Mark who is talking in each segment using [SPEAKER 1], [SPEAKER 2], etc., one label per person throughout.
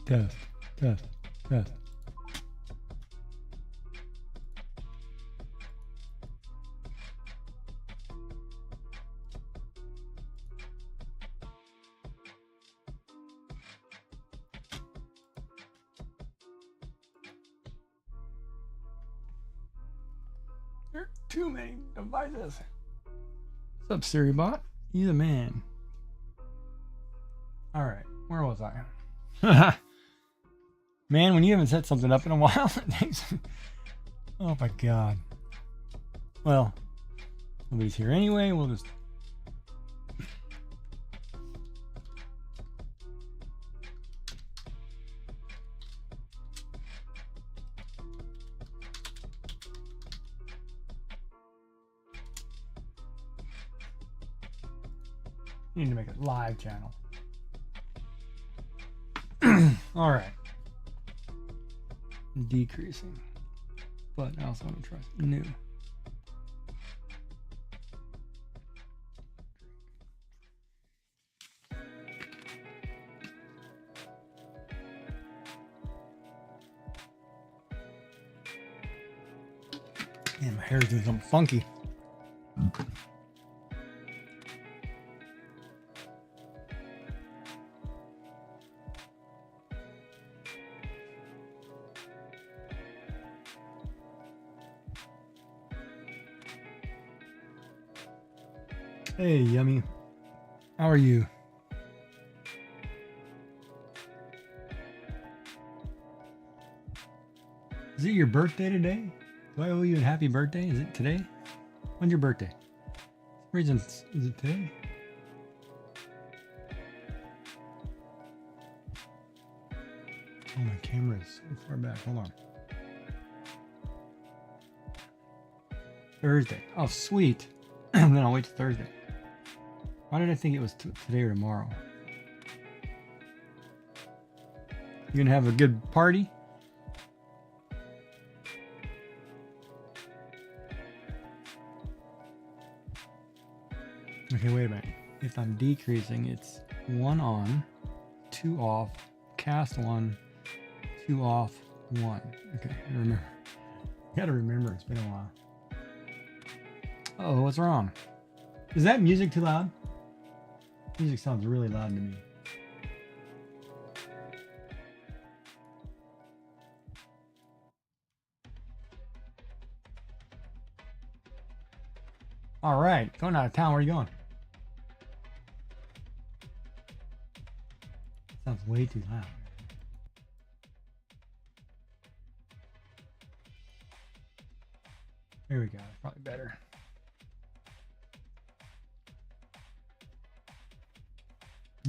[SPEAKER 1] Test, test, test. There are too many devices. What's up, Siri bot? You the man. All right, where was I? Man, when you haven't set something up in a while, it takes. Oh my god. Well, nobody's here anyway. We'll just. Need to make a live channel. All right. Decreasing. But I also want to try new. Man, my hair's doing something funky. Hey, Yummy. How are you? Is it your birthday today? Do I owe you a happy birthday? Is it today? When's your birthday? Reason is it today? Oh, my camera is so far back. Hold on. Thursday. Oh, sweet. And then I'll wait till Thursday. Why did I think it was today or tomorrow? You gonna have a good party? Okay, wait a minute. If I'm decreasing, it's 1 on, 2 off, cast 1, 2 off, 1. Okay, I remember. Gotta remember, it's been a while. Oh, what's wrong? Is that music too loud? Music sounds really loud to me. All right, going out of town. Where are you going? Sounds way too loud. There we go. Probably better.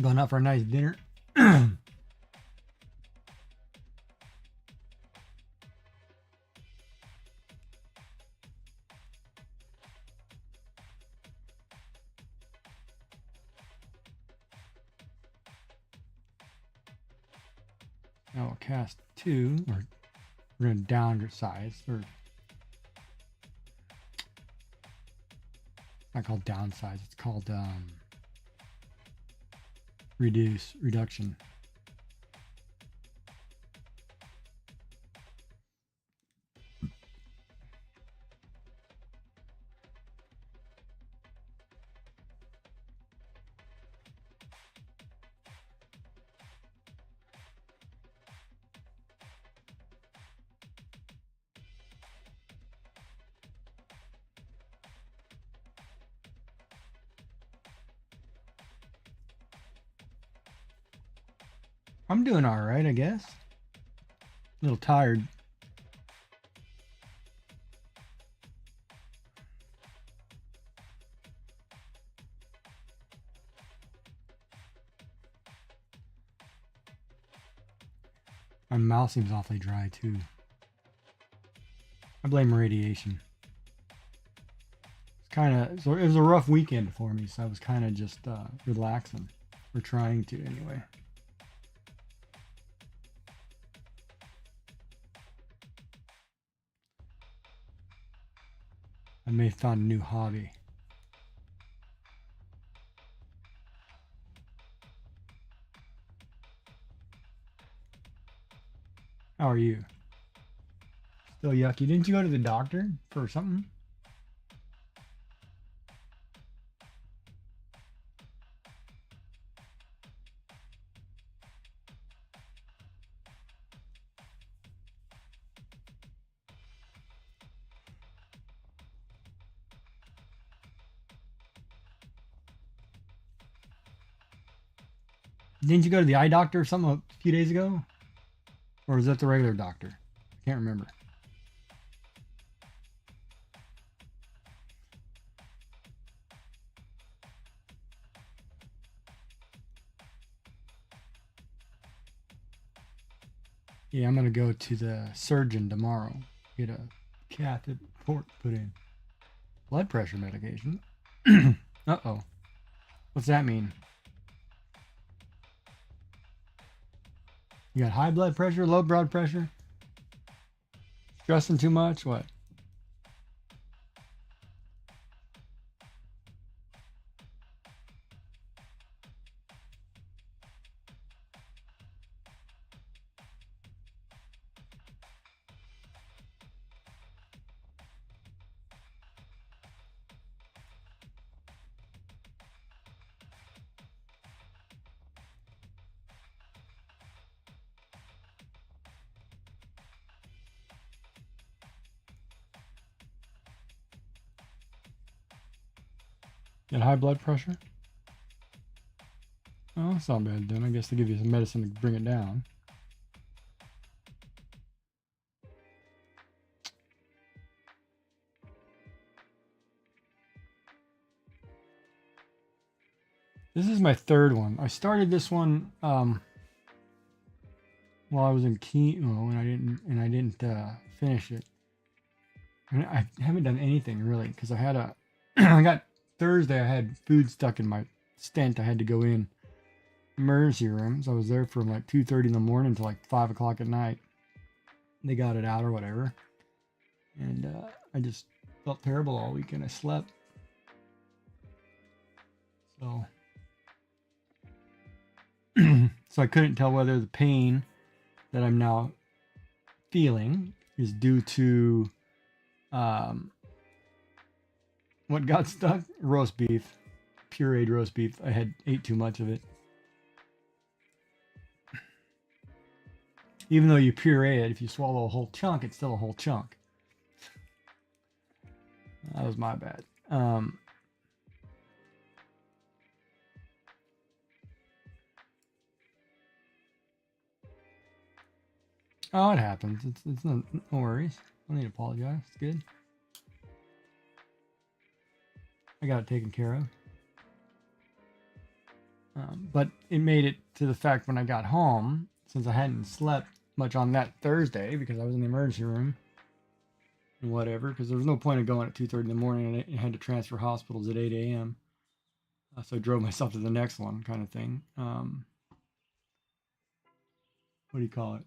[SPEAKER 1] Going out for a nice dinner. Now we'll cast 2, or we're going to downsize, or not called downsize, it's called reduction. I'm doing all right, I guess. A little tired. My mouth seems awfully dry too. I blame radiation. It's kind of, so it was a rough weekend for me, so I was kind of just relaxing, or trying to anyway. I may have found a new hobby. How are you? Still yucky. Didn't you go to the doctor for something? Didn't you go to the eye doctor or something a few days ago? Or was that the regular doctor? I can't remember. Yeah, I'm going to go to the surgeon tomorrow. Get a catheter port put in. Blood pressure medication. Uh-oh. What's that mean? You got high blood pressure, low blood pressure? Stressing too much? What? Got high blood pressure? Oh, that's not bad then. I guess they give you some medicine to bring it down. This is my third one. I started this one while I was in chemo, and I didn't finish it. And I haven't done anything really because I had I got Thursday. I had food stuck in my stent. I had to go in emergency room, so I was there from like 2:30 in the morning to like 5 o'clock at night. They got it out or whatever, and I just felt terrible all weekend. I slept, so so I couldn't tell whether the pain that I'm now feeling is due to what got stuck. Roast beef, pureed roast beef. I ate too much of it. Even though you puree it, if you swallow a whole chunk, it's still a whole chunk. That was my bad. Oh, it happens. It's no worries. I don't need to apologize. It's good. I got it taken care of. But it made it to the fact when I got home, since I hadn't slept much on that Thursday because I was in the emergency room and whatever, because there was no point of going at 2:30 in the morning, and I had to transfer hospitals at 8 a.m. So I drove myself to the next one, kind of thing. What do you call it?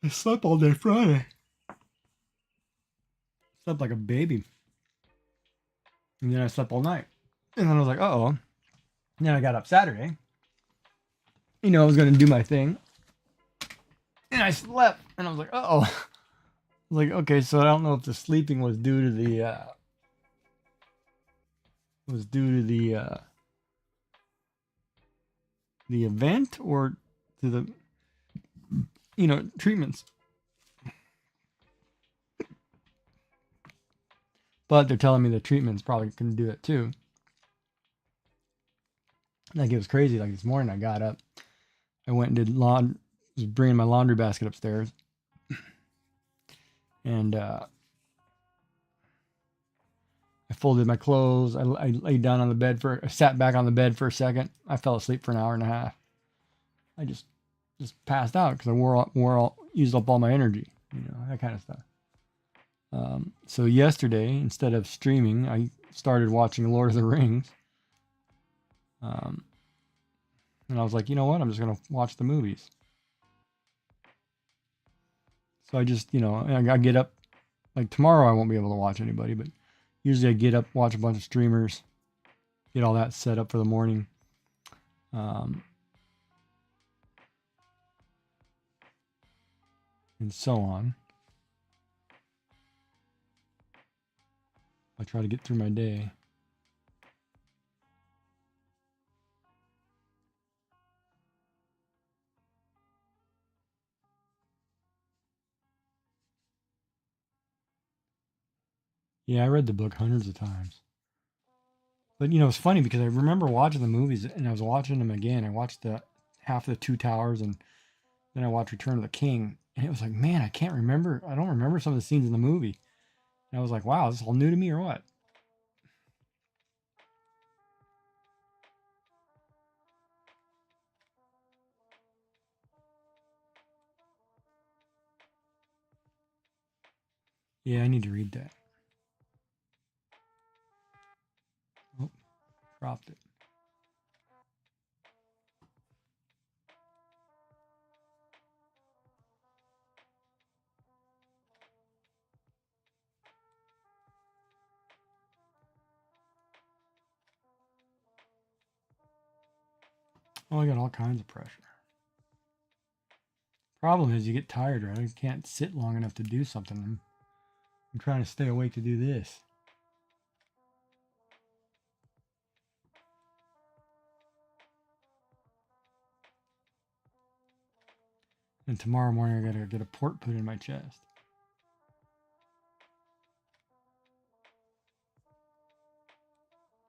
[SPEAKER 1] I slept all day Friday. Slept like a baby. And then I slept all night. And then I was like, uh-oh. And then I got up Saturday. You know, I was going to do my thing. And I slept. And I was like, uh-oh. I was like, okay, so I don't know if the sleeping was due to the event or to the, treatments. But they're telling me the treatments probably can do it too. Like, it was crazy. Like, this morning I got up, I went and did was bringing my laundry basket upstairs, and I folded my clothes. I laid down on the bed I sat back on the bed for a second. I fell asleep for an hour and a half. I just passed out because I used up all my energy, that kind of stuff. So yesterday, instead of streaming, I started watching Lord of the Rings. And I was like, you know what? I'm just going to watch the movies. So I just, I get up, like tomorrow I won't be able to watch anybody, but usually I get up, watch a bunch of streamers, get all that set up for the morning. and so on. I try to get through my day. Yeah, I read the book hundreds of times. But you know, it's funny because I remember watching the movies and I was watching them again. I watched the half of the Two Towers and then I watched Return of the King. And it was like, man, I can't remember. I don't remember some of the scenes in the movie. And I was like, wow, is this all new to me or what? Yeah, I need to read that. Oh, dropped it. Oh, I got all kinds of pressure. Problem is you get tired, right? I can't sit long enough to do something. I'm trying to stay awake to do this. And tomorrow morning I gotta get a port put in my chest.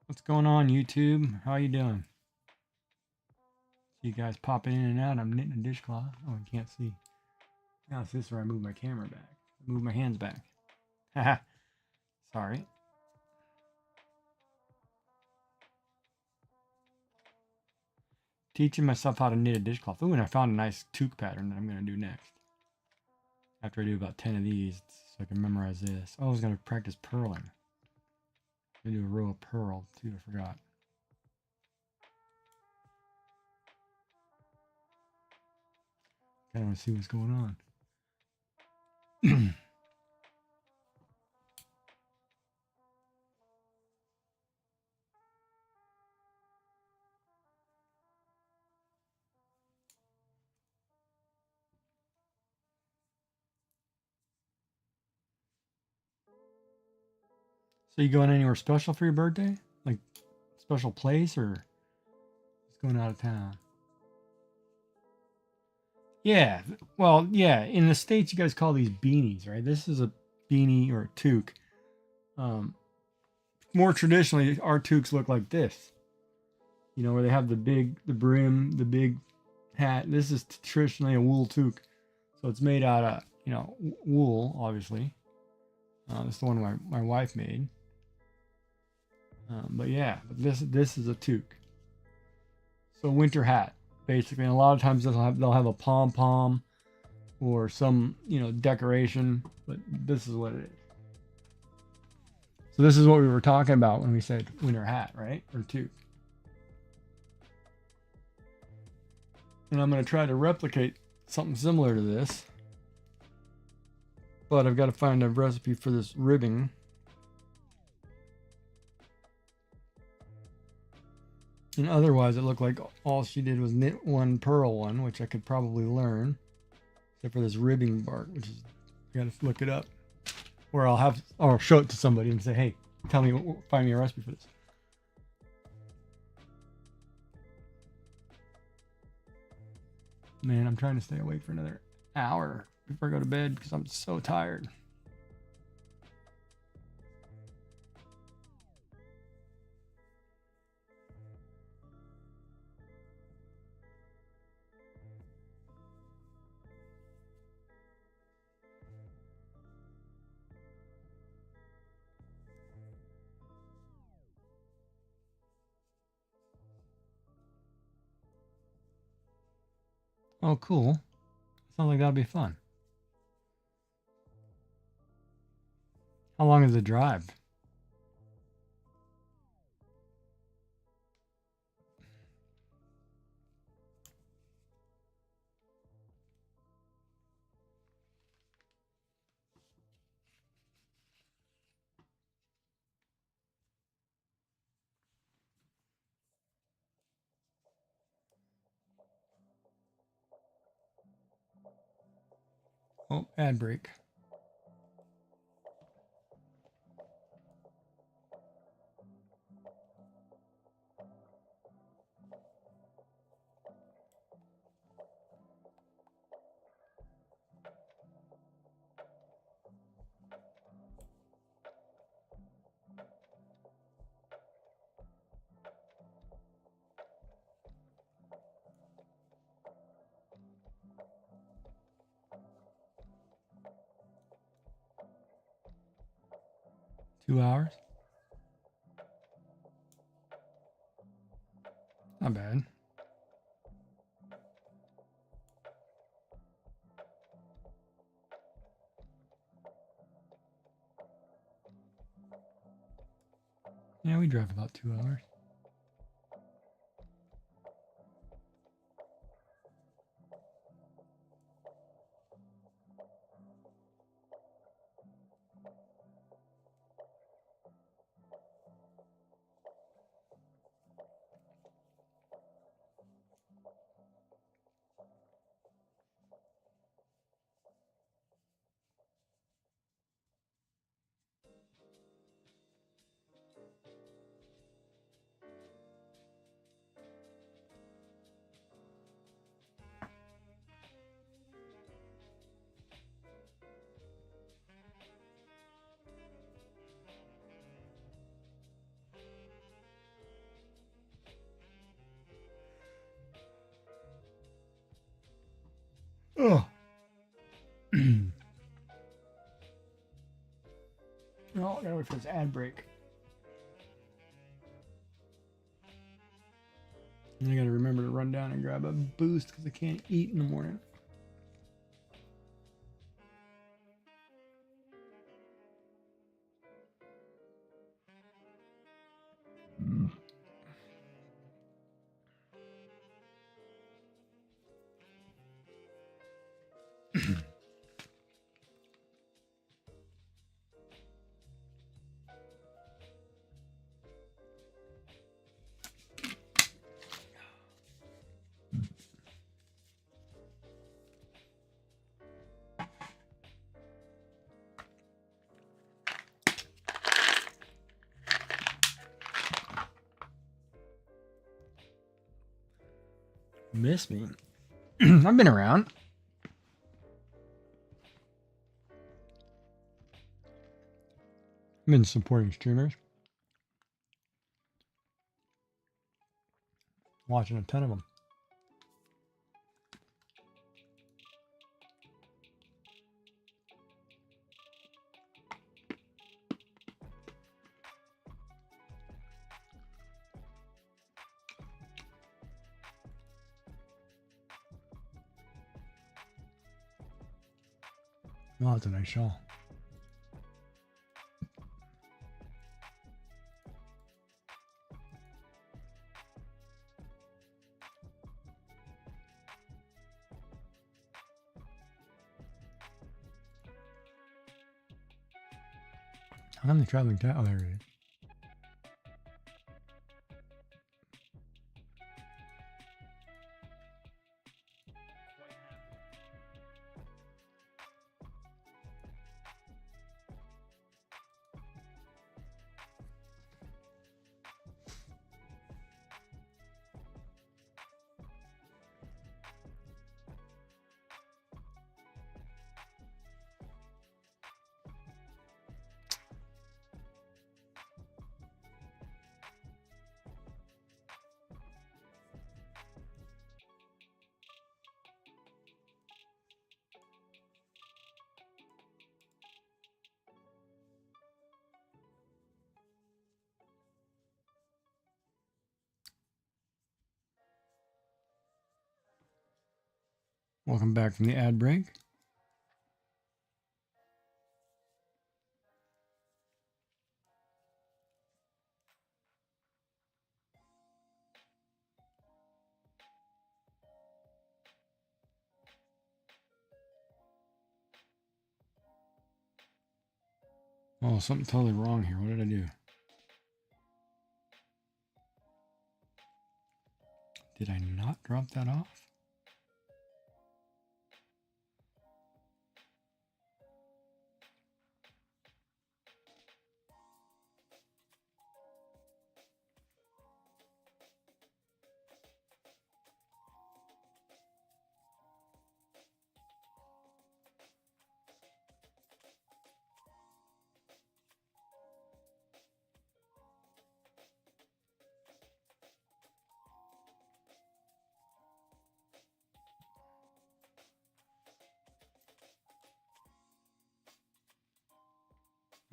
[SPEAKER 1] What's going on, YouTube? How you doing? See you guys popping in and out. I'm knitting a dishcloth. Oh, I can't see. Now it's this where I move my camera back. Move my hands back. Haha. Sorry. Teaching myself how to knit a dishcloth. Ooh, and I found a nice toque pattern that I'm going to do next. After I do about 10 of these, so I can memorize this. Oh, I was going to practice purling. I'm going to do a row of purl, too. I forgot. I want to see what's going on. So you going anywhere special for your birthday? Like special place or just going out of town? Yeah. Well, yeah. In the States, you guys call these beanies, right? This is a beanie or a toque. More traditionally, our toques look like this. You know, where they have the brim, the big hat. This is traditionally a wool toque. So it's made out of, you know, wool, obviously. This is the one my wife made. But yeah, this is a toque. So winter hat, basically. And a lot of times they'll have a pom pom or some, you know, decoration. But this is what it is. So this is what we were talking about when we said winter hat, right? Or toque. And I'm going to try to replicate something similar to this. But I've got to find a recipe for this ribbing. And otherwise, it looked like all she did was knit one, purl one, which I could probably learn. Except for this ribbing part, which is, I got to look it up. Or I'll show it to somebody and say, hey, find me a recipe for this. Man, I'm trying to stay awake for another hour before I go to bed because I'm so tired. Oh, cool. Sounds like that'll be fun. How long is the drive? Oh, ad break. $2. Not bad. Yeah, we drive about 2 hours. Oh. Oh, I gotta wait for this ad break. And I gotta remember to run down and grab a boost because I can't eat in the morning. Miss me? I've been around. I've been supporting streamers. Watching a ton of them. Oh, that's a nice shawl. How come the traveling towel? Oh, there it is. Welcome back from the ad break. Oh, something totally wrong here. What did I do? Did I not drop that off?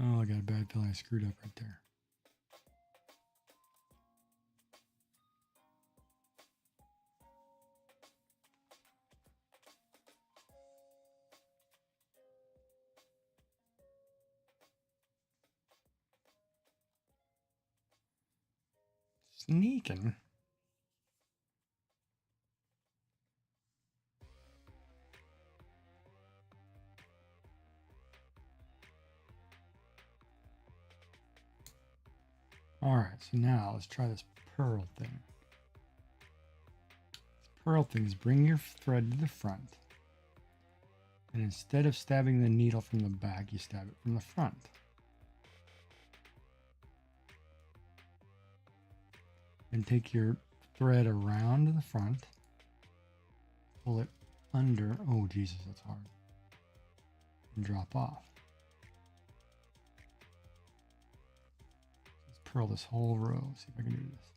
[SPEAKER 1] Oh, I got a bad feeling I screwed up right there. Sneaking. All right, so now let's try this pearl thing. This pearl thing is bring your thread to the front. And instead of stabbing the needle from the back, you stab it from the front. And take your thread around to the front. Pull it under. Oh, Jesus, that's hard. And drop off. Let's pearl this whole row. See if I can do this.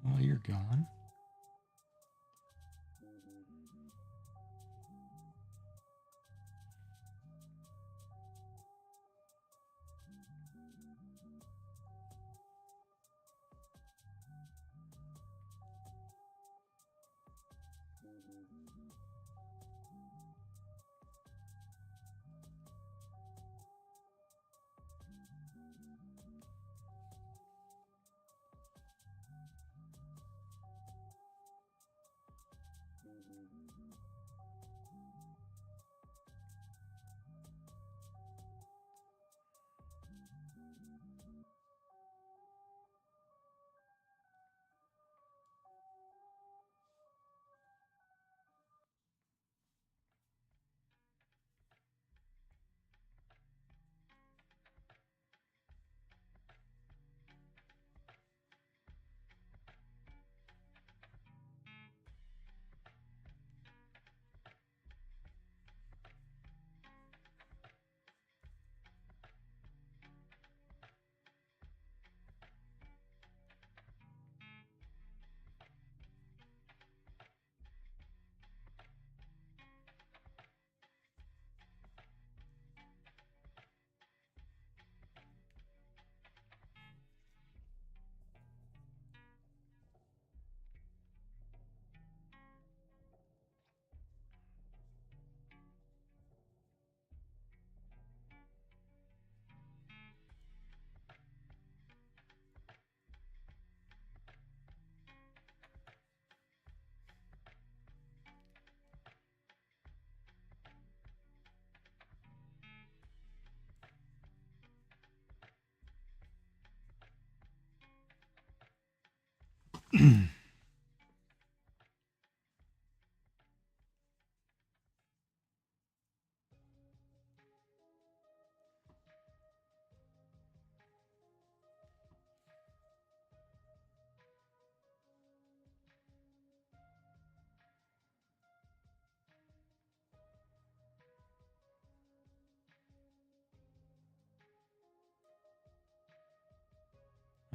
[SPEAKER 1] Well, you're gone.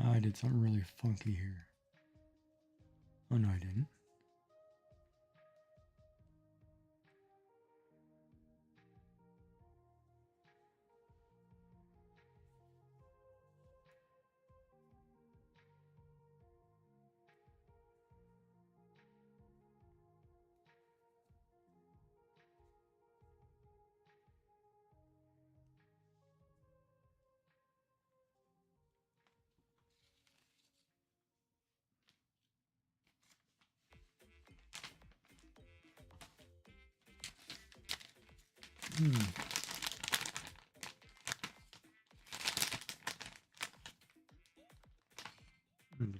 [SPEAKER 1] Oh, I did something really funky here. Oh, no, I didn't.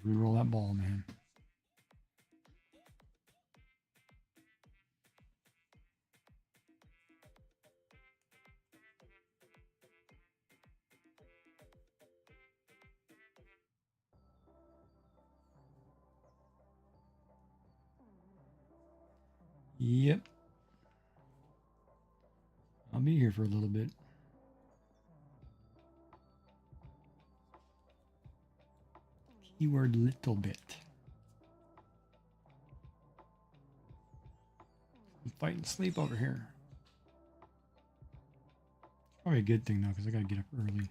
[SPEAKER 1] Reroll that ball, man. Yep. I'll be here for a little bit. Keyword little bit. I'm fighting sleep over here. Probably a good thing though, because I gotta get up early.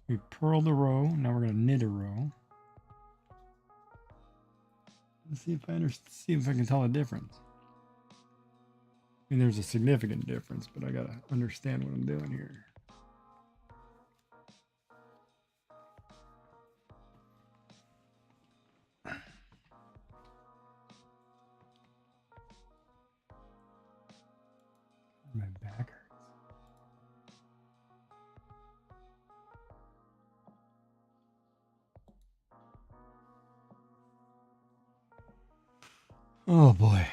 [SPEAKER 1] We purled a row. Now we're going to knit a row. Let's see if I can tell a difference. I mean, there's a significant difference, but I got to understand what I'm doing here. My back hurts. Oh boy.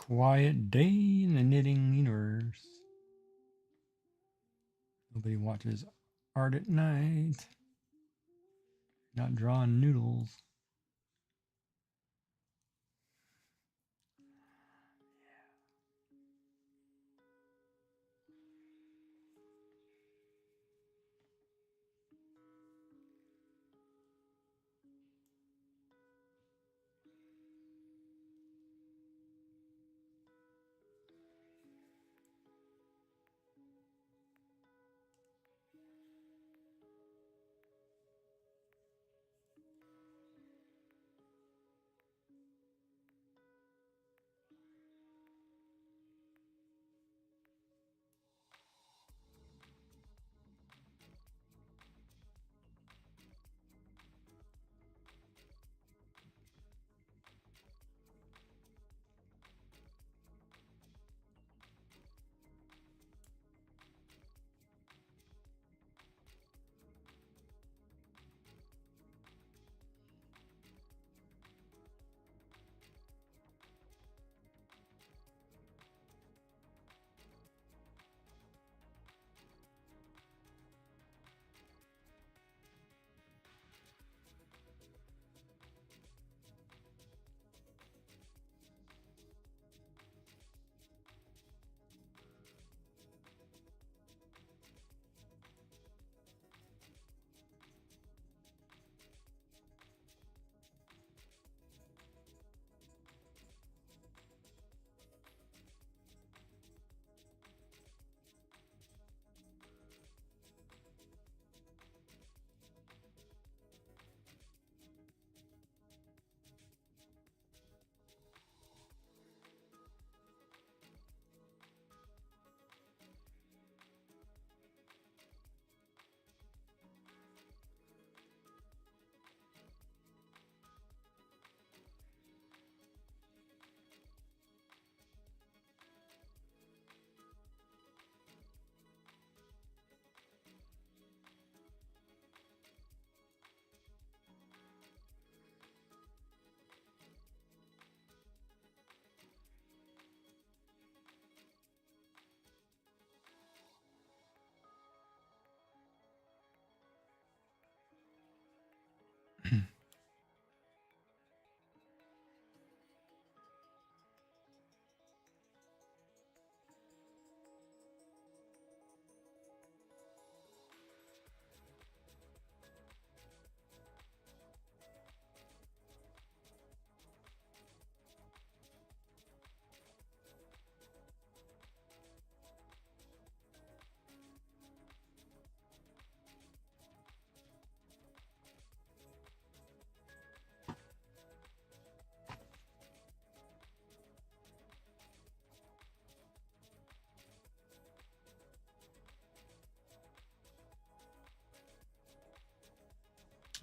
[SPEAKER 1] quiet day in the knitting universe. Nobody watches art at night. Not drawing noodles.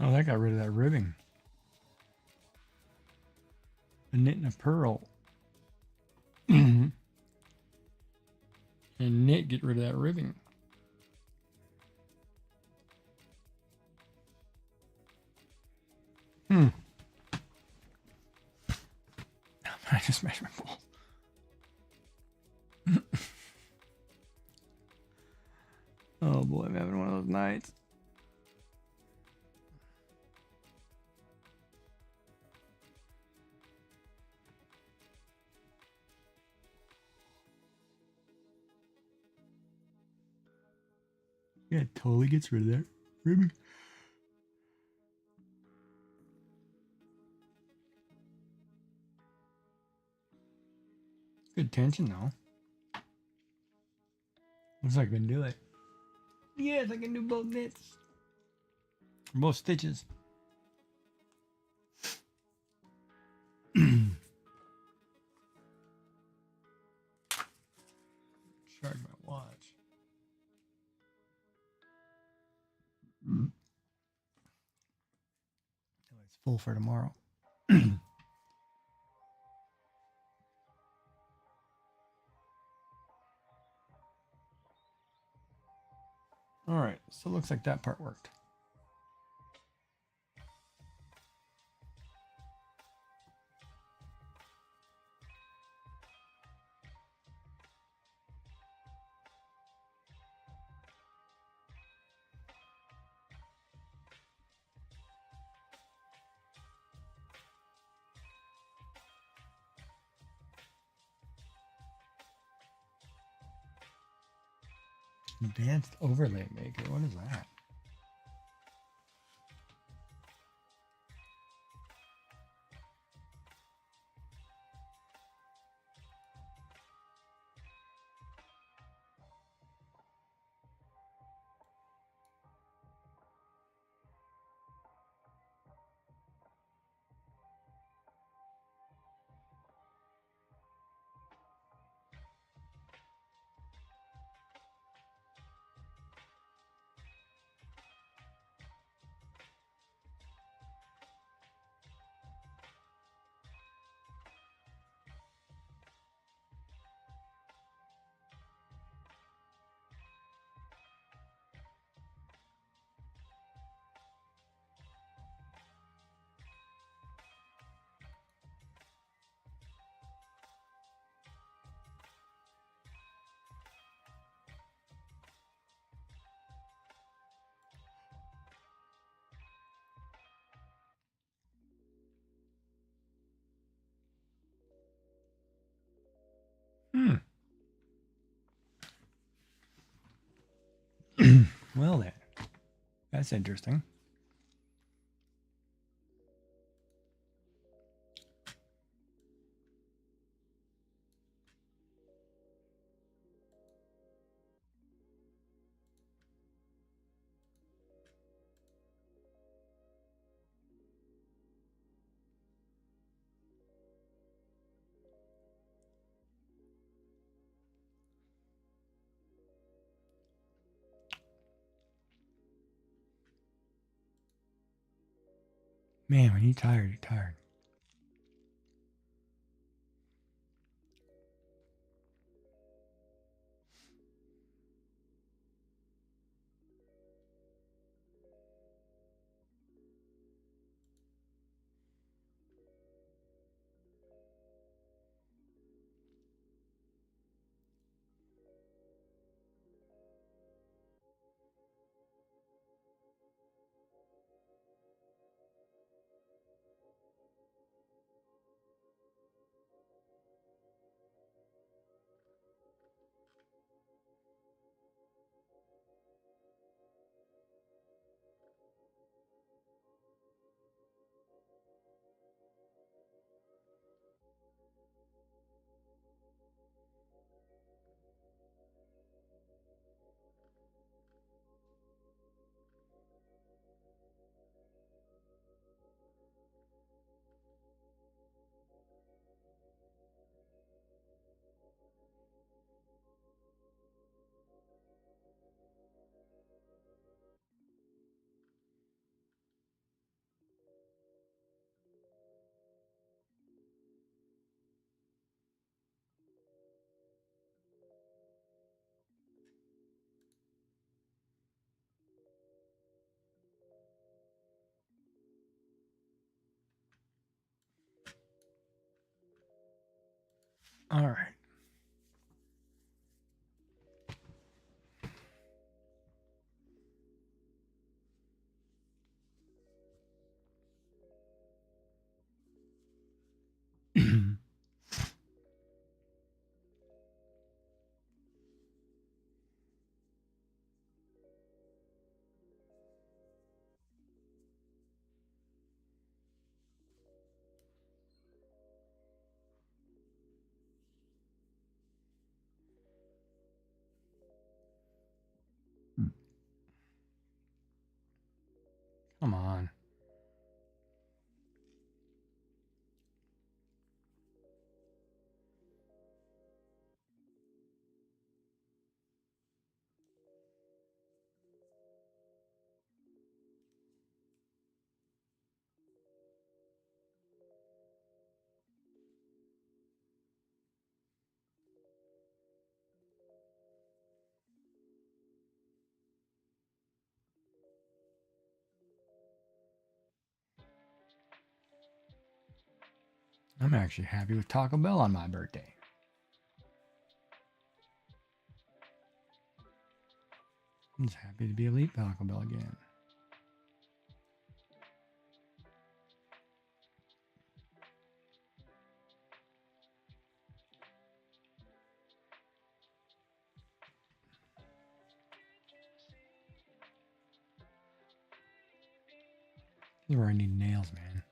[SPEAKER 1] Oh, that got rid of that ribbing. A knit and a purl. And knit, get rid of that ribbing. I just smashed my balls. Oh boy, I'm having one of those nights. Yeah, it totally gets rid of that ribbing. Good tension though. Looks like I can do it. Yes, I can do both knits. Both stitches. Charge my watch. It's full for tomorrow. All right, so it looks like that part worked. Advanced overlay maker. What is that? Well then, that's interesting. Man, when you're tired, you're tired. All right. Come on. I'm actually happy with Taco Bell on my birthday. I'm just happy to be able to eat Taco Bell again. This is where I need nails, man.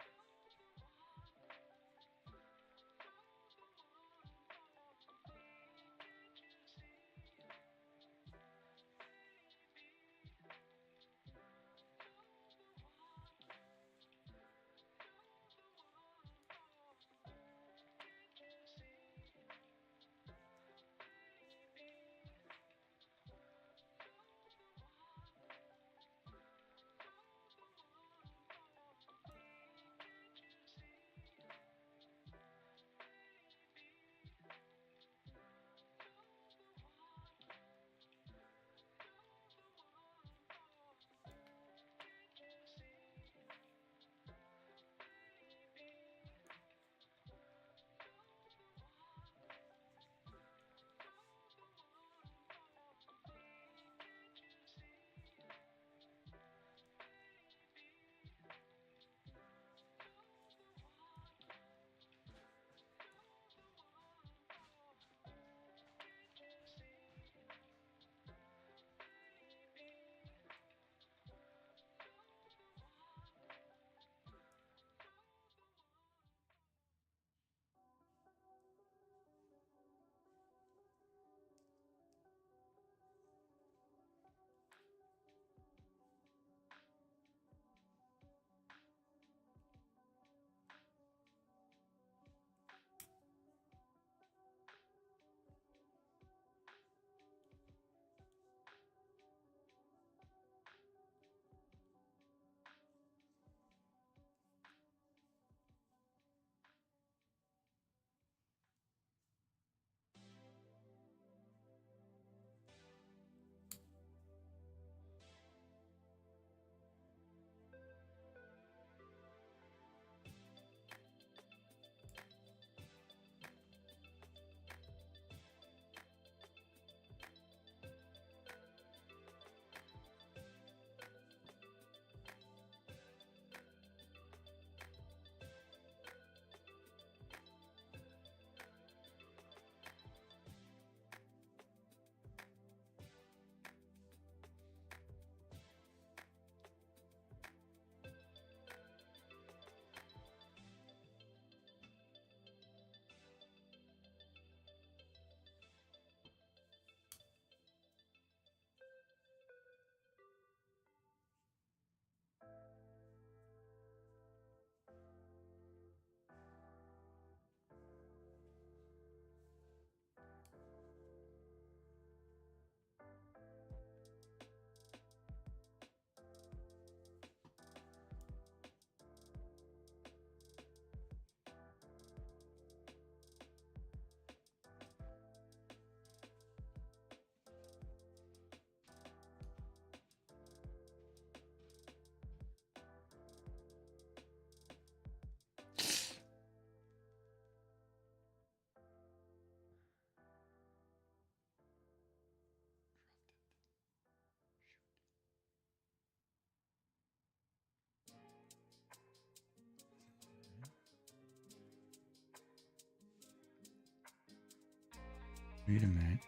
[SPEAKER 1] Wait a minute.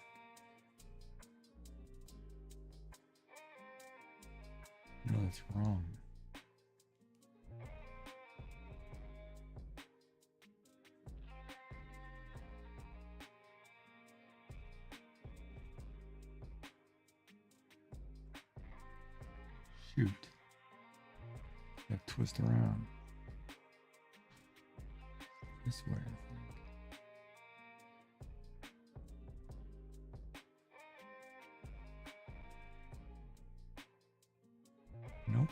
[SPEAKER 1] No, that's wrong. Shoot. Gotta twist around. This way, I think. Nope.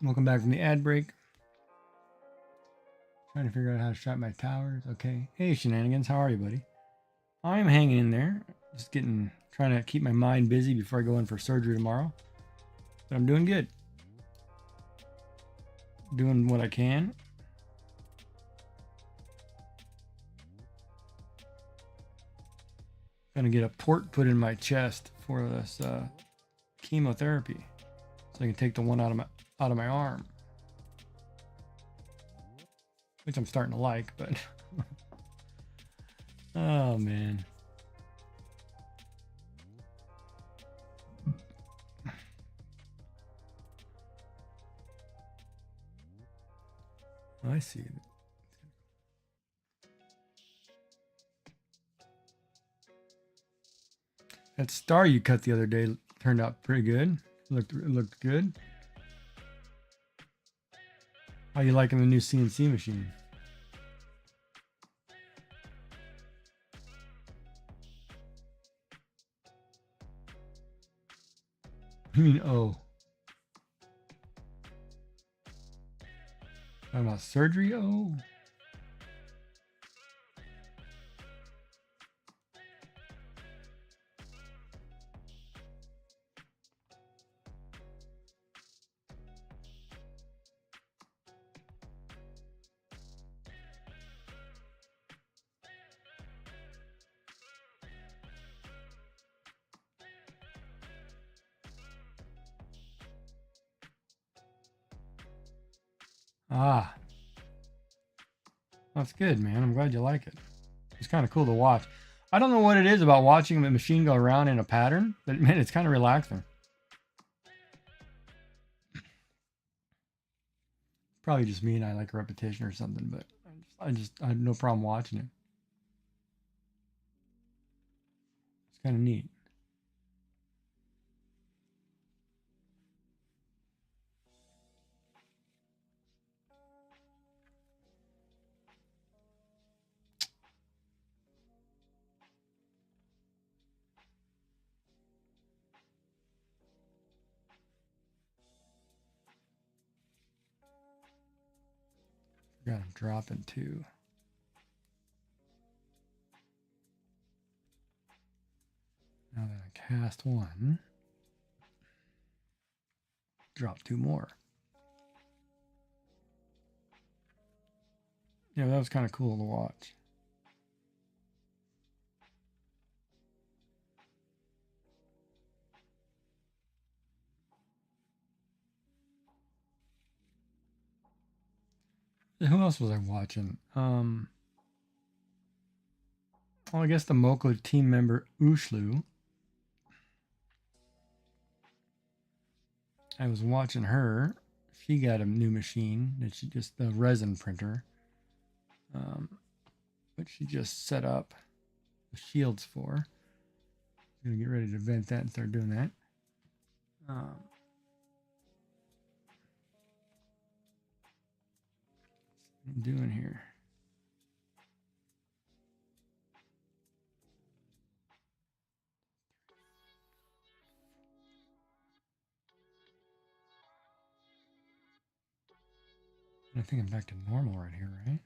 [SPEAKER 1] Welcome back from the ad break. Trying to figure out how to strap my towers. Okay. Hey, Shenanigans. How are you, buddy? I'm hanging in there. Just trying to keep my mind busy before I go in for surgery tomorrow. But I'm doing good. Doing what I can. Gonna get a port put in my chest for this chemotherapy, so I can take the one out of my arm, which I'm starting to like. But oh man, I see. That star you cut the other day turned out pretty good. It looked good. How you liking the new CNC machine? I mean, oh. Talking about surgery? Oh. Ah. That's good, man. I'm glad you like it. It's kind of cool to watch. I don't know what it is about watching the machine go around in a pattern, but man, it's kind of relaxing. Probably just me and I like repetition or something, but I have no problem watching it. It's kind of neat. Forgot I'm dropping two. Now that I cast one, drop two more. Yeah, that was kind of cool to watch. Who else was I watching? Well, I guess the Moko team member Ushlu. I was watching her. She got a new machine that she just the resin printer, but she just set up the shields for. I'm gonna get ready to vent that and start doing that. What I'm doing here. I think I'm back to normal right here, right?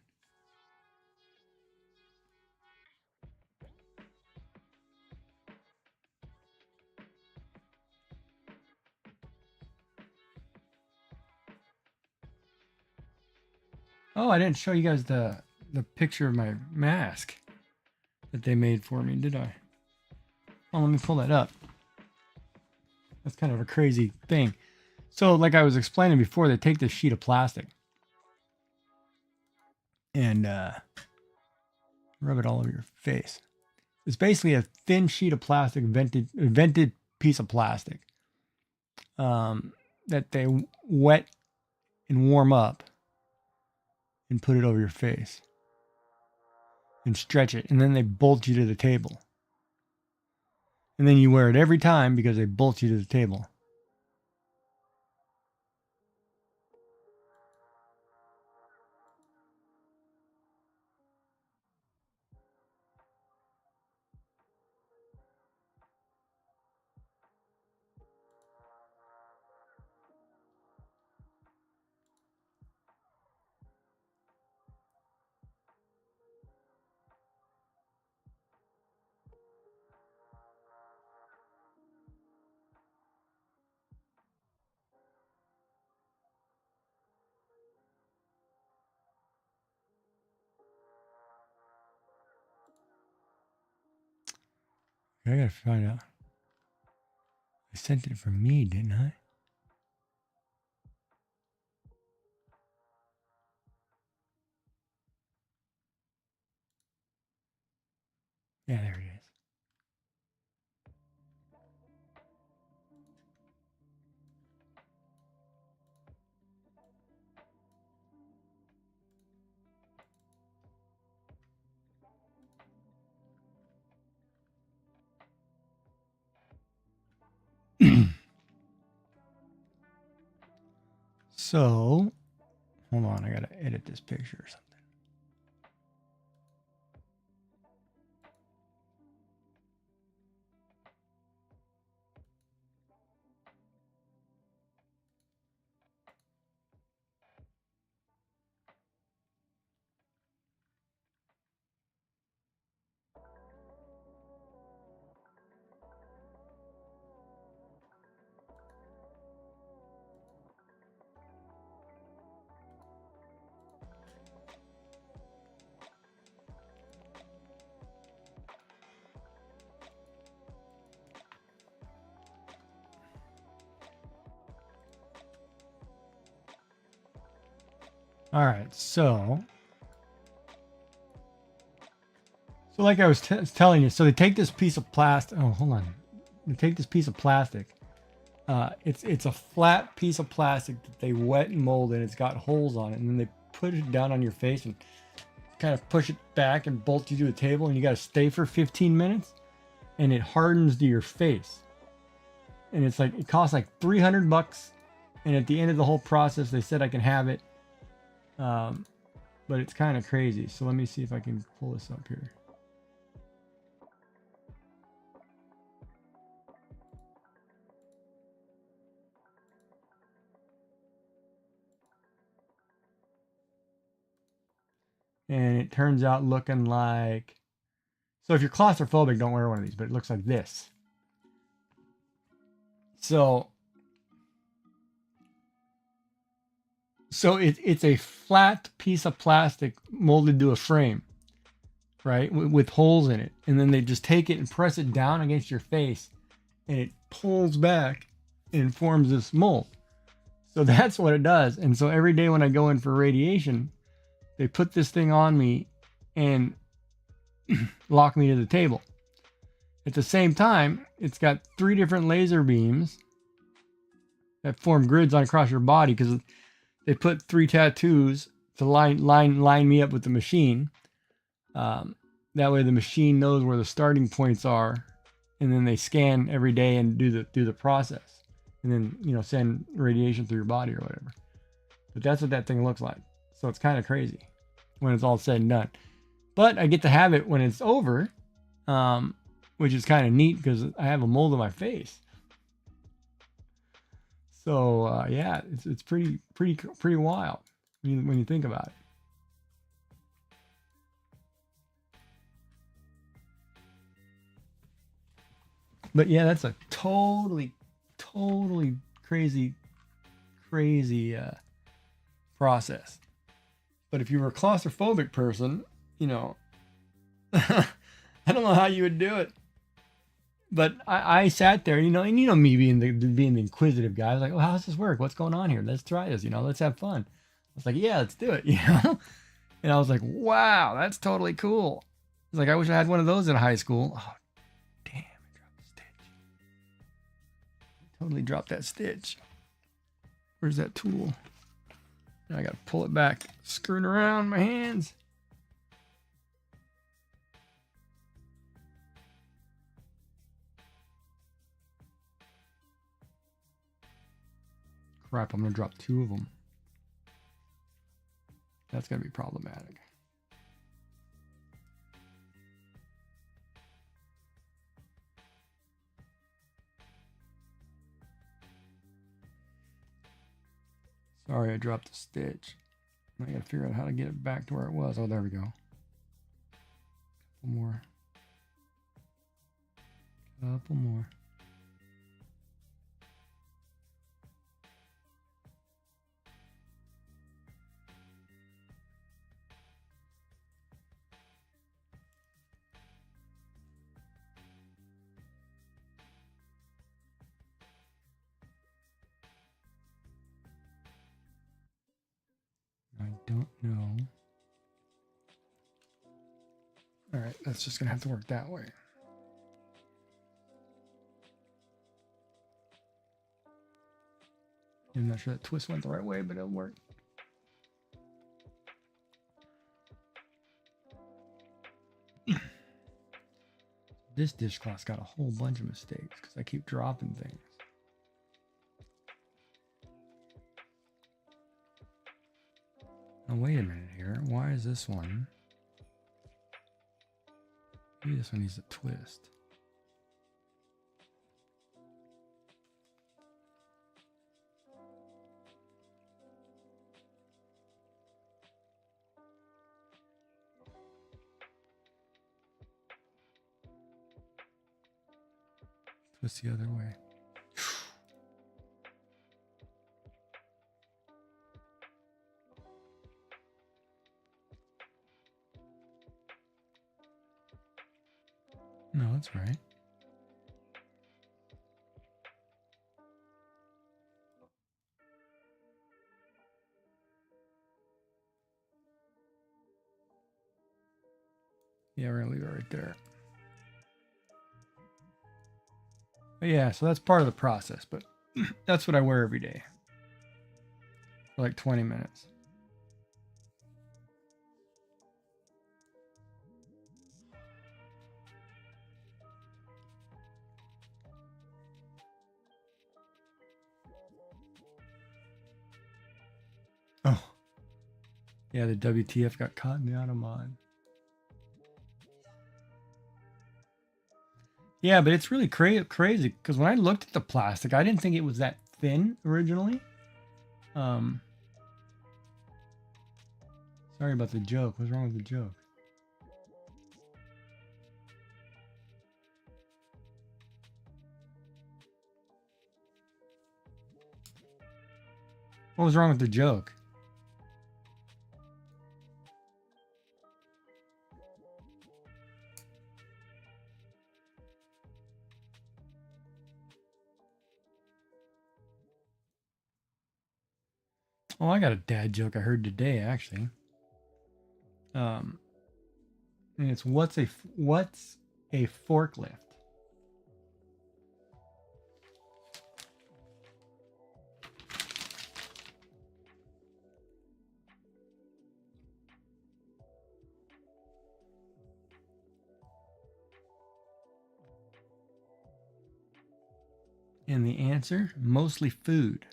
[SPEAKER 1] Oh, I didn't show you guys the picture of my mask that they made for me, did I? Oh, let me pull that up. That's kind of a crazy thing. So, like I was explaining before, they take this sheet of plastic and rub it all over your face. It's basically a thin sheet of plastic, vented piece of plastic that they wet and warm up and put it over your face and stretch it, and then they bolt you to the table. And then you wear it every time because they bolt you to the table. I gotta find out. I sent it from me, didn't I? Yeah, there it is. So, hold on, I gotta edit this picture or something. All right, so like I was telling you, so they take this piece of plastic. Oh, hold on. They take this piece of plastic. It's a flat piece of plastic that they wet and mold, and it's got holes on it, and then they put it down on your face and kind of push it back and bolt you to the table, and you got to stay for 15 minutes, and it hardens to your face. And it's like, it costs like $300, and at the end of the whole process, they said I can have it. But it's kind of crazy. So let me see if I can pull this up here. And it turns out looking like, so if you're claustrophobic, don't wear one of these, but it looks like this. So it's a flat piece of plastic molded to a frame, right, with holes in it, and then they just take it and press it down against your face, and it pulls back and forms this mold. So that's what it does. And so every day when I go in for radiation, they put this thing on me and lock me to the table. At the same time, it's got 3 different laser beams that form grids on across your body, because they put 3 tattoos to line me up with the machine. That way the machine knows where the starting points are, and then they scan every day and do the process, and then, you know, send radiation through your body or whatever. But that's what that thing looks like. So it's kind of crazy when it's all said and done. But I get to have it when it's over, which is kind of neat because I have a mold on my face. So yeah, it's pretty wild when you think about it. But yeah, that's a totally crazy process. But if you were a claustrophobic person, you know, I don't know how you would do it. But I sat there, you know, and you know me being the inquisitive guy. I was like, well, how does this work? What's going on here? Let's try this, you know, let's have fun. I was like, yeah, let's do it, you know? And I was like, wow, that's totally cool. I was like, I wish I had one of those in high school. Oh, damn, I dropped the stitch. Totally dropped that stitch. Where's that tool? Now I got to pull it back, screwing around my hands. Crap, I'm going to drop 2 of them. That's going to be problematic. Sorry, I dropped the stitch. I got to figure out how to get it back to where it was. Oh, there we go. Couple more. Couple more. don't know. All right, that's just gonna have to work that way. I'm not sure that twist went the right way, but it'll work. This dishcloth's got a whole bunch of mistakes because I keep dropping things. Now wait a minute here. Why is this one? Maybe this one needs a twist. Twist the other way. No, that's right. Yeah, we're gonna leave it right there. But yeah, so that's part of the process, but that's what I wear every day. For like 20 minutes. Oh. Yeah, the WTF got caught in the auto mod. Yeah, but it's really crazy because when I looked at the plastic, I didn't think it was that thin originally. Sorry about the joke. What's wrong with the joke? What was wrong with the joke? Oh, I got a dad joke I heard today, actually. And it's what's a forklift? And the answer, mostly food.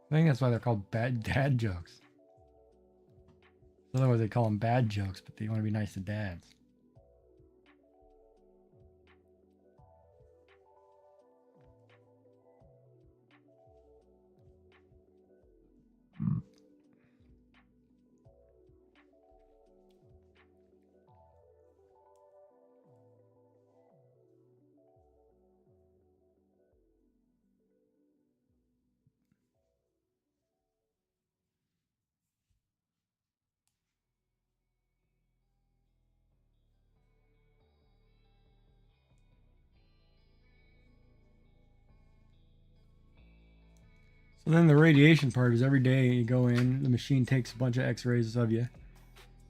[SPEAKER 1] I think that's why they're called bad dad jokes. Otherwise they call them bad jokes, but they want to be nice to dads. So then the radiation part is every day you go in, the machine takes a bunch of x-rays of you.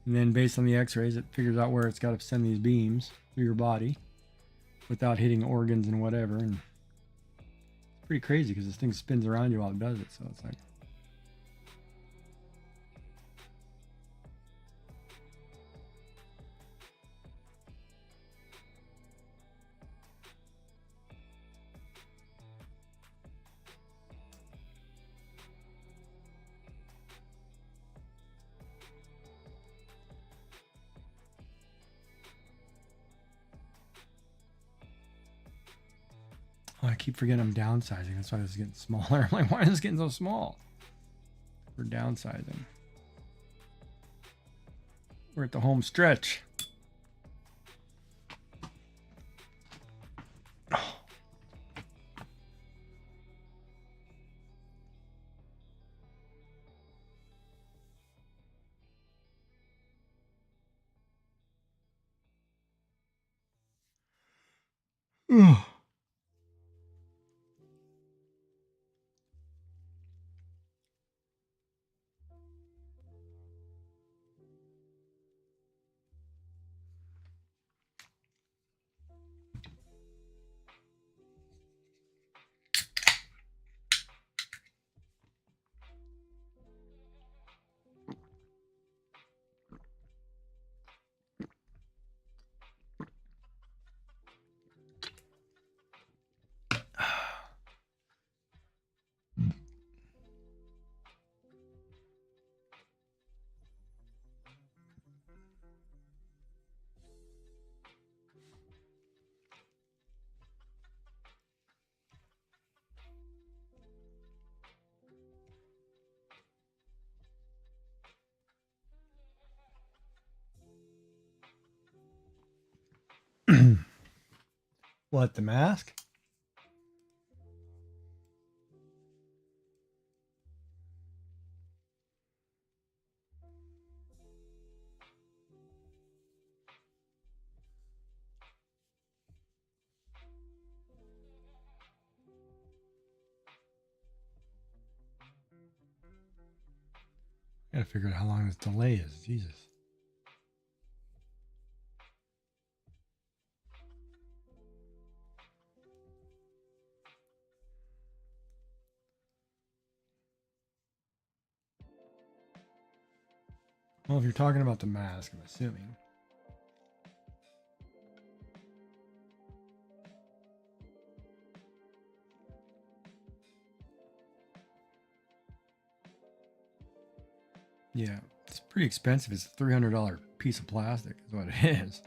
[SPEAKER 1] And then based on the x-rays, it figures out where it's got to send these beams through your body without hitting organs and whatever. And it's pretty crazy because this thing spins around you while it does it. So it's like, oh, I keep forgetting I'm downsizing. That's why this is getting smaller. I'm like, why is this getting so small? We're downsizing. We're at the home stretch. Ugh. What, the mask? Gotta figure out how long this delay is. Jesus. Well, if you're talking about the mask, I'm assuming. Yeah, it's pretty expensive. It's a $300 piece of plastic is what it is.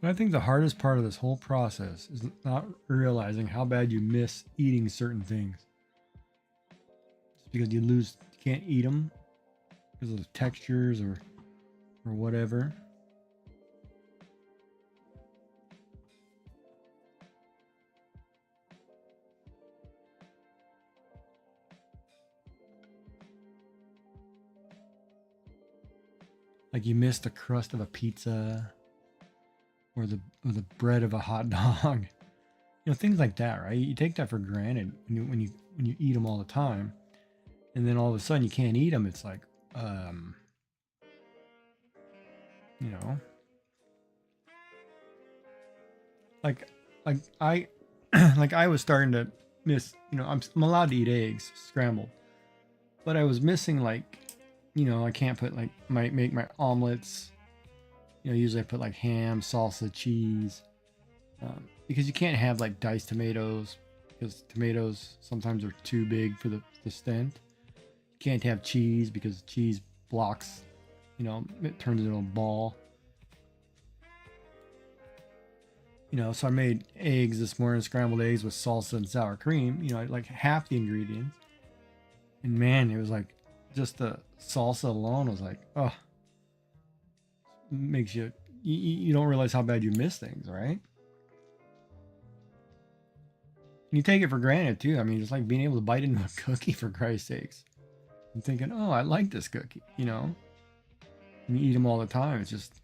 [SPEAKER 1] But I think the hardest part of this whole process is not realizing how bad you miss eating certain things. Just because you can't eat them because of the textures or whatever. Like you miss the crust of a pizza or the bread of a hot dog. You know, things like that, right? You take that for granted when you eat them all the time, and then all of a sudden you can't eat them. It's like, you know, like I like I was starting to miss. You know, I'm allowed to eat eggs scrambled, but I was missing, like, you know, I can't put, like, make my omelets. You know, usually I put like ham, salsa, cheese, because you can't have like diced tomatoes because tomatoes sometimes are too big for the stent. You can't have cheese because cheese blocks, you know, it turns into a ball. You know, so I made eggs this morning, scrambled eggs with salsa and sour cream. You know, like half the ingredients. And man, it was like just the salsa alone was like, oh, makes you don't realize how bad you miss things, right? And you take it for granted too. I mean, it's like being able to bite into a cookie, for Christ's sakes. And thinking, oh, I like this cookie, you know? And you eat them all the time. It's just a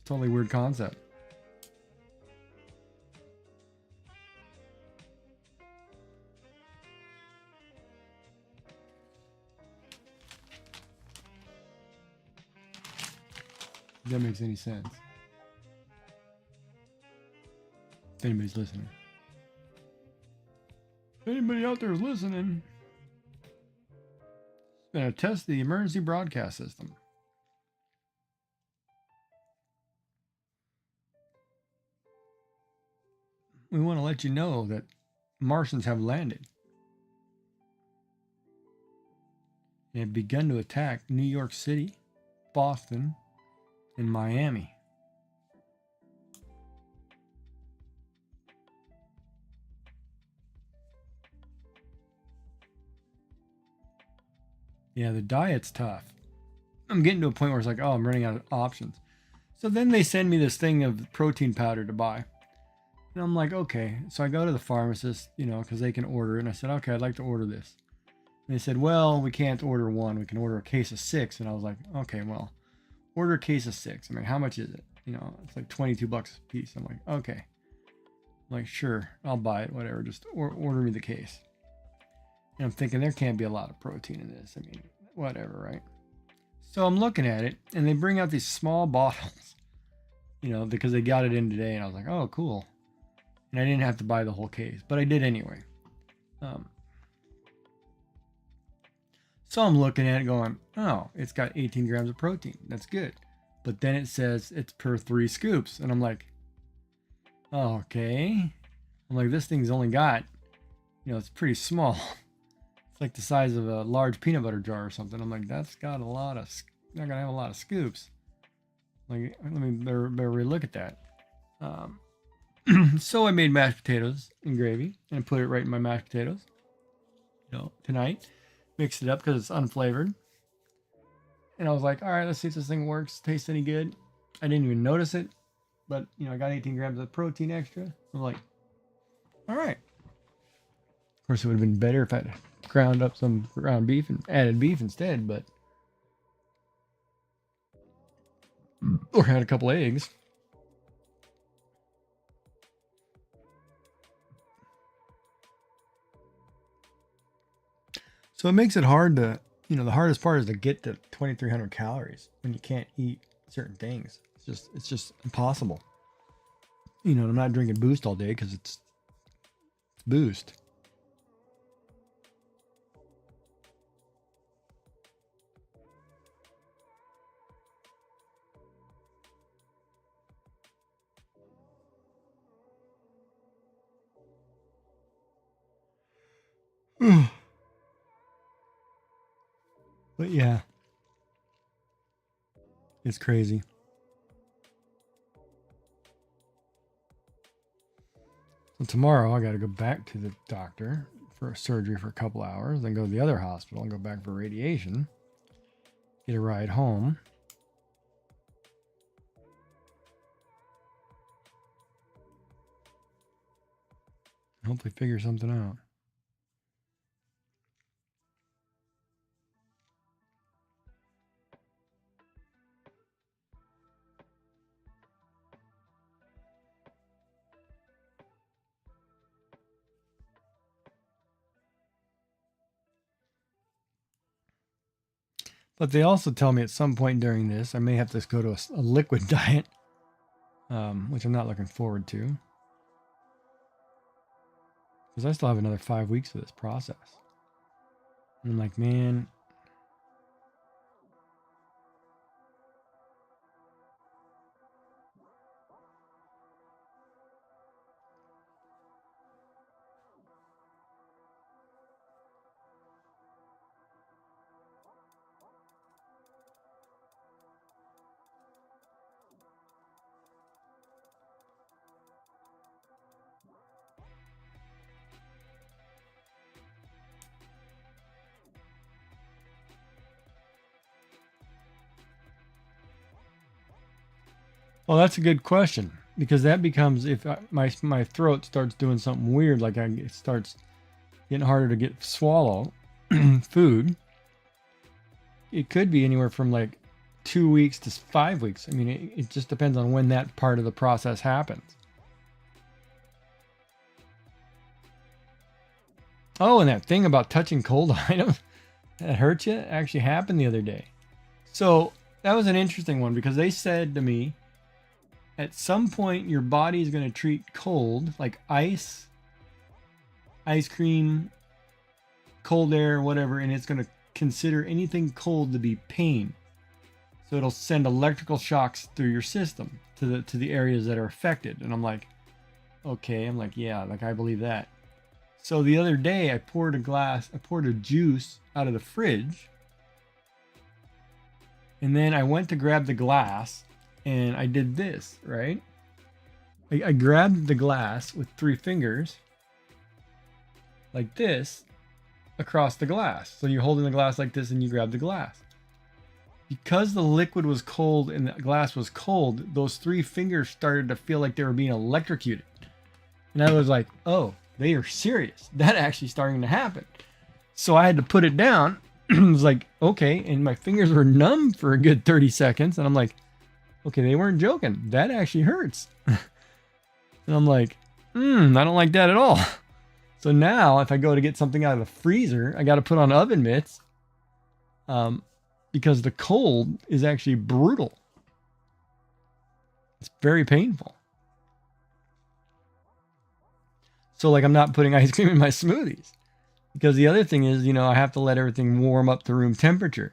[SPEAKER 1] totally weird concept. If that makes any sense. If anybody's listening. If anybody out there is listening, it's going to test the emergency broadcast system. We want to let you know that Martians have landed and have begun to attack New York City, Boston, in Miami. Yeah, the diet's tough. I'm getting to a point where it's like, oh, I'm running out of options. So then they send me this thing of protein powder to buy. And I'm like, okay. So I go to the pharmacist, you know, because they can order it. And I said, okay, I'd like to order this. And they said, well, we can't order one. We can order a case of 6. And I was like, okay, well, order a case of 6. I mean, how much is it? You know, it's like $22 a piece. I'm like, okay. I'm like, sure, I'll buy it, whatever. Just order me the case. And I'm thinking there can't be a lot of protein in this. I mean, whatever, right? So I'm looking at it, and they bring out these small bottles, you know, because they got it in today. And I was like, oh, cool. And I didn't have to buy the whole case, but I did anyway. So I'm looking at it going, oh, it's got 18 grams of protein. That's good. But then it says it's per 3 scoops. And I'm like, oh, okay. I'm like, this thing's only got, you know, it's pretty small. It's like the size of a large peanut butter jar or something. I'm like, that's got a lot of, not gonna have a lot of scoops. Like, let me better relook at that. So I made mashed potatoes and gravy and I put it right in my mashed potatoes, you know, tonight. Mixed it up because it's unflavored. And I was like, all right, let's see if this thing works. Tastes any good. I didn't even notice it, but you know, I got 18 grams of protein extra. I'm like, all right. Of course, it would have been better if I had ground up some ground beef and added beef instead, but or had a couple eggs. So it makes it hard to, you know, the hardest part is to get to 2,300 calories when you can't eat certain things. It's just impossible. You know, I'm not drinking Boost all day because it's Boost. But yeah, it's crazy. So tomorrow I got to go back to the doctor for a surgery for a couple hours, then go to the other hospital and go back for radiation, get a ride home. Hopefully figure something out. But they also tell me at some point during this, I may have to go to a liquid diet, which I'm not looking forward to. Because I still have another 5 weeks of this process. And I'm like, man. Well, that's a good question. Because that becomes, if my throat starts doing something weird, like it starts getting harder to get swallow food, it could be anywhere from like 2 weeks to 5 weeks. I mean, it just depends on when that part of the process happens. Oh, and that thing about touching cold items that hurt you actually happened the other day. So that was an interesting one because they said to me, at some point your body is going to treat cold, like ice cream, cold air, whatever, and it's going to consider anything cold to be pain. So it'll send electrical shocks through your system to the areas that are affected. And I'm like, okay. I'm like, yeah, like I believe that. So the other day I poured a juice out of the fridge. And then I went to grab the glass and I did this, right? I grabbed the glass with 3 fingers like this across the glass. So you're holding the glass like this and you grab the glass. Because the liquid was cold and the glass was cold, those 3 fingers started to feel like they were being electrocuted. And I was like, oh, they are serious. That actually starting to happen. So I had to put it down. It was like, okay. And my fingers were numb for a good 30 seconds. And I'm like, okay, they weren't joking. That actually hurts. And I'm like, I don't like that at all. So now if I go to get something out of the freezer, I got to put on oven mitts. Because the cold is actually brutal. It's very painful. So like I'm not putting ice cream in my smoothies. Because the other thing is, I have to let everything warm up to room temperature.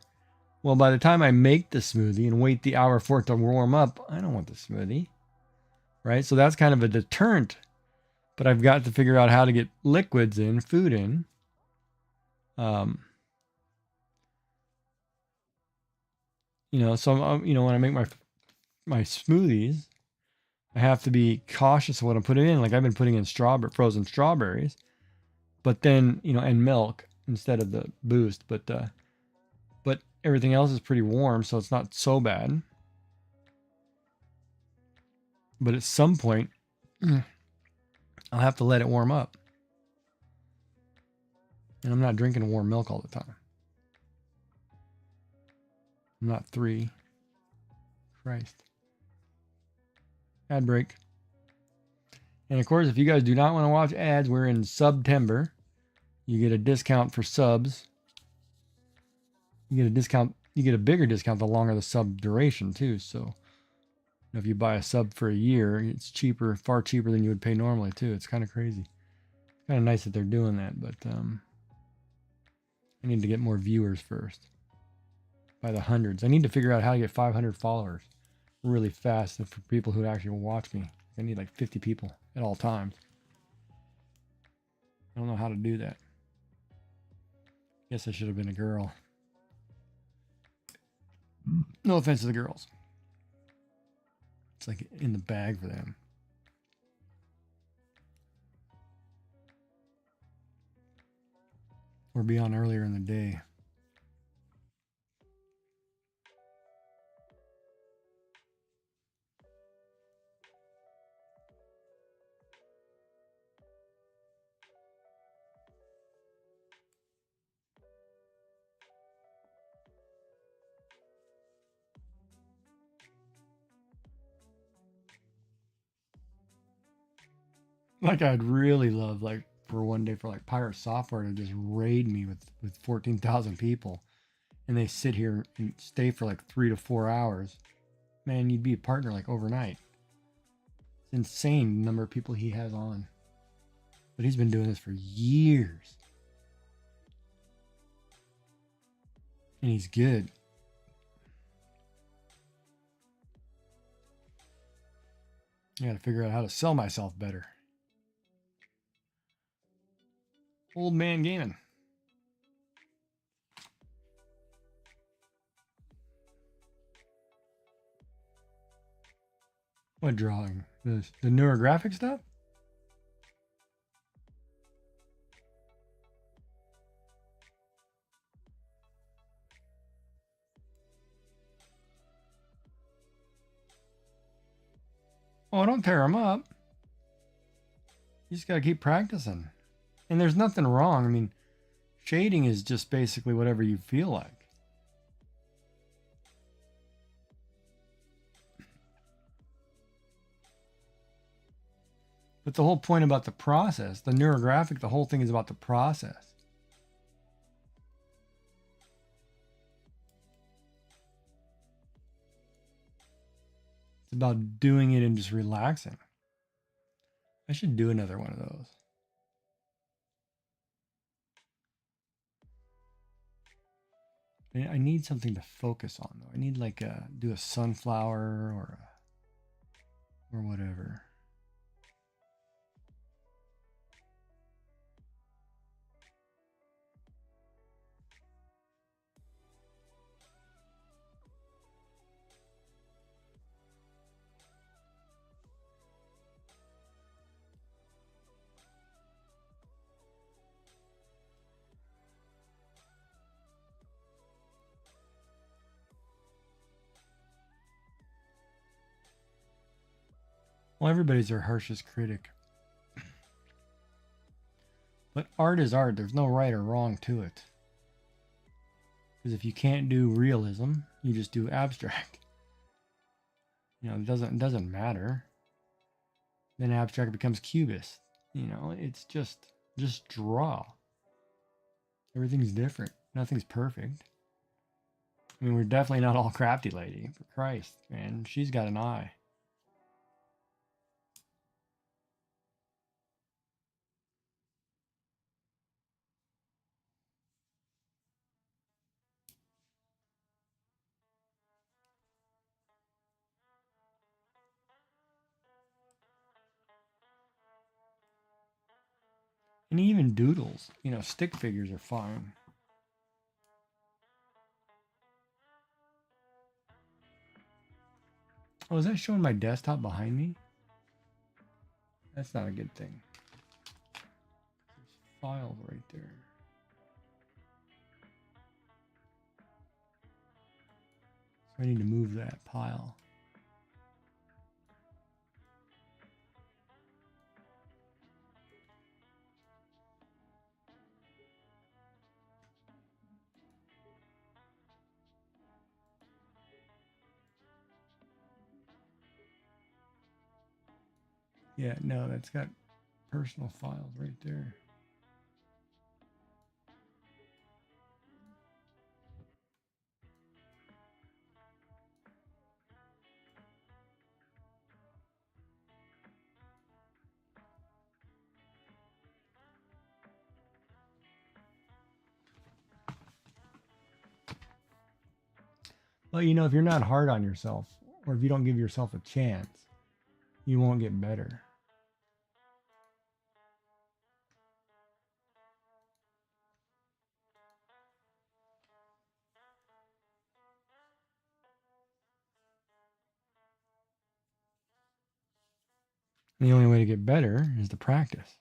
[SPEAKER 1] Well, by the time I make the smoothie and wait the hour for it to warm up, I don't want the smoothie. Right? So that's kind of a deterrent. But I've got to figure out how to get liquids in, food in. So when I make my smoothies, I have to be cautious of what I'm putting in. Like I've been putting in frozen strawberries, but then, and milk instead of the Boost, but everything else is pretty warm, so it's not so bad. But at some point, I'll have to let it warm up. And I'm not drinking warm milk all the time. I'm not 3. Christ. Ad break. And of course, if you guys do not want to watch ads, we're in September. You get a discount for subs. You get a discount. You get a bigger discount the longer the sub duration too. So if you buy a sub for a year, it's cheaper, far cheaper than you would pay normally too. It's kind of crazy. It's kind of nice that they're doing that, but I need to get more viewers first. By the hundreds. I need to figure out how to get 500 followers really fast for people who actually will watch me. I need like 50 people at all times. I don't know how to do that. Guess I should have been a girl. No offense to the girls. It's like in the bag for them. Or be on earlier in the day. Like I'd really love for one day for Pirate Software to just raid me with 14,000 people, and they sit here and stay for 3 to 4 hours. Man, you'd be a partner overnight. It's insane the number of people he has on. But he's been doing this for years. And he's good. I gotta figure out how to sell myself better. Old man gaming. What drawing? The newer graphic stuff? Oh, don't tear them up. You just gotta keep practicing. And there's nothing wrong. I mean, shading is just basically whatever you feel like. But the whole point about the process, the neurographic, the whole thing is about the process. It's about doing it and just relaxing. I should do another one of those. I need something to focus on though. I need do a sunflower or whatever. Well, everybody's their harshest critic. But art is art. There's no right or wrong to it. Because if you can't do realism, you just do abstract. You know, it doesn't matter. Then abstract becomes cubist. You know, it's just draw. Everything's different. Nothing's perfect. I mean, we're definitely not all crafty lady. For Christ, man, she's got an eye. And even doodles, you know, stick figures are fine. Oh, is that showing my desktop behind me? That's not a good thing. There's files right there. So I need to move that pile. Yeah, no, that's got personal files right there. Well, you know, if you're not hard on yourself, or if you don't give yourself a chance, you won't get better. And the only way to get better is to practice.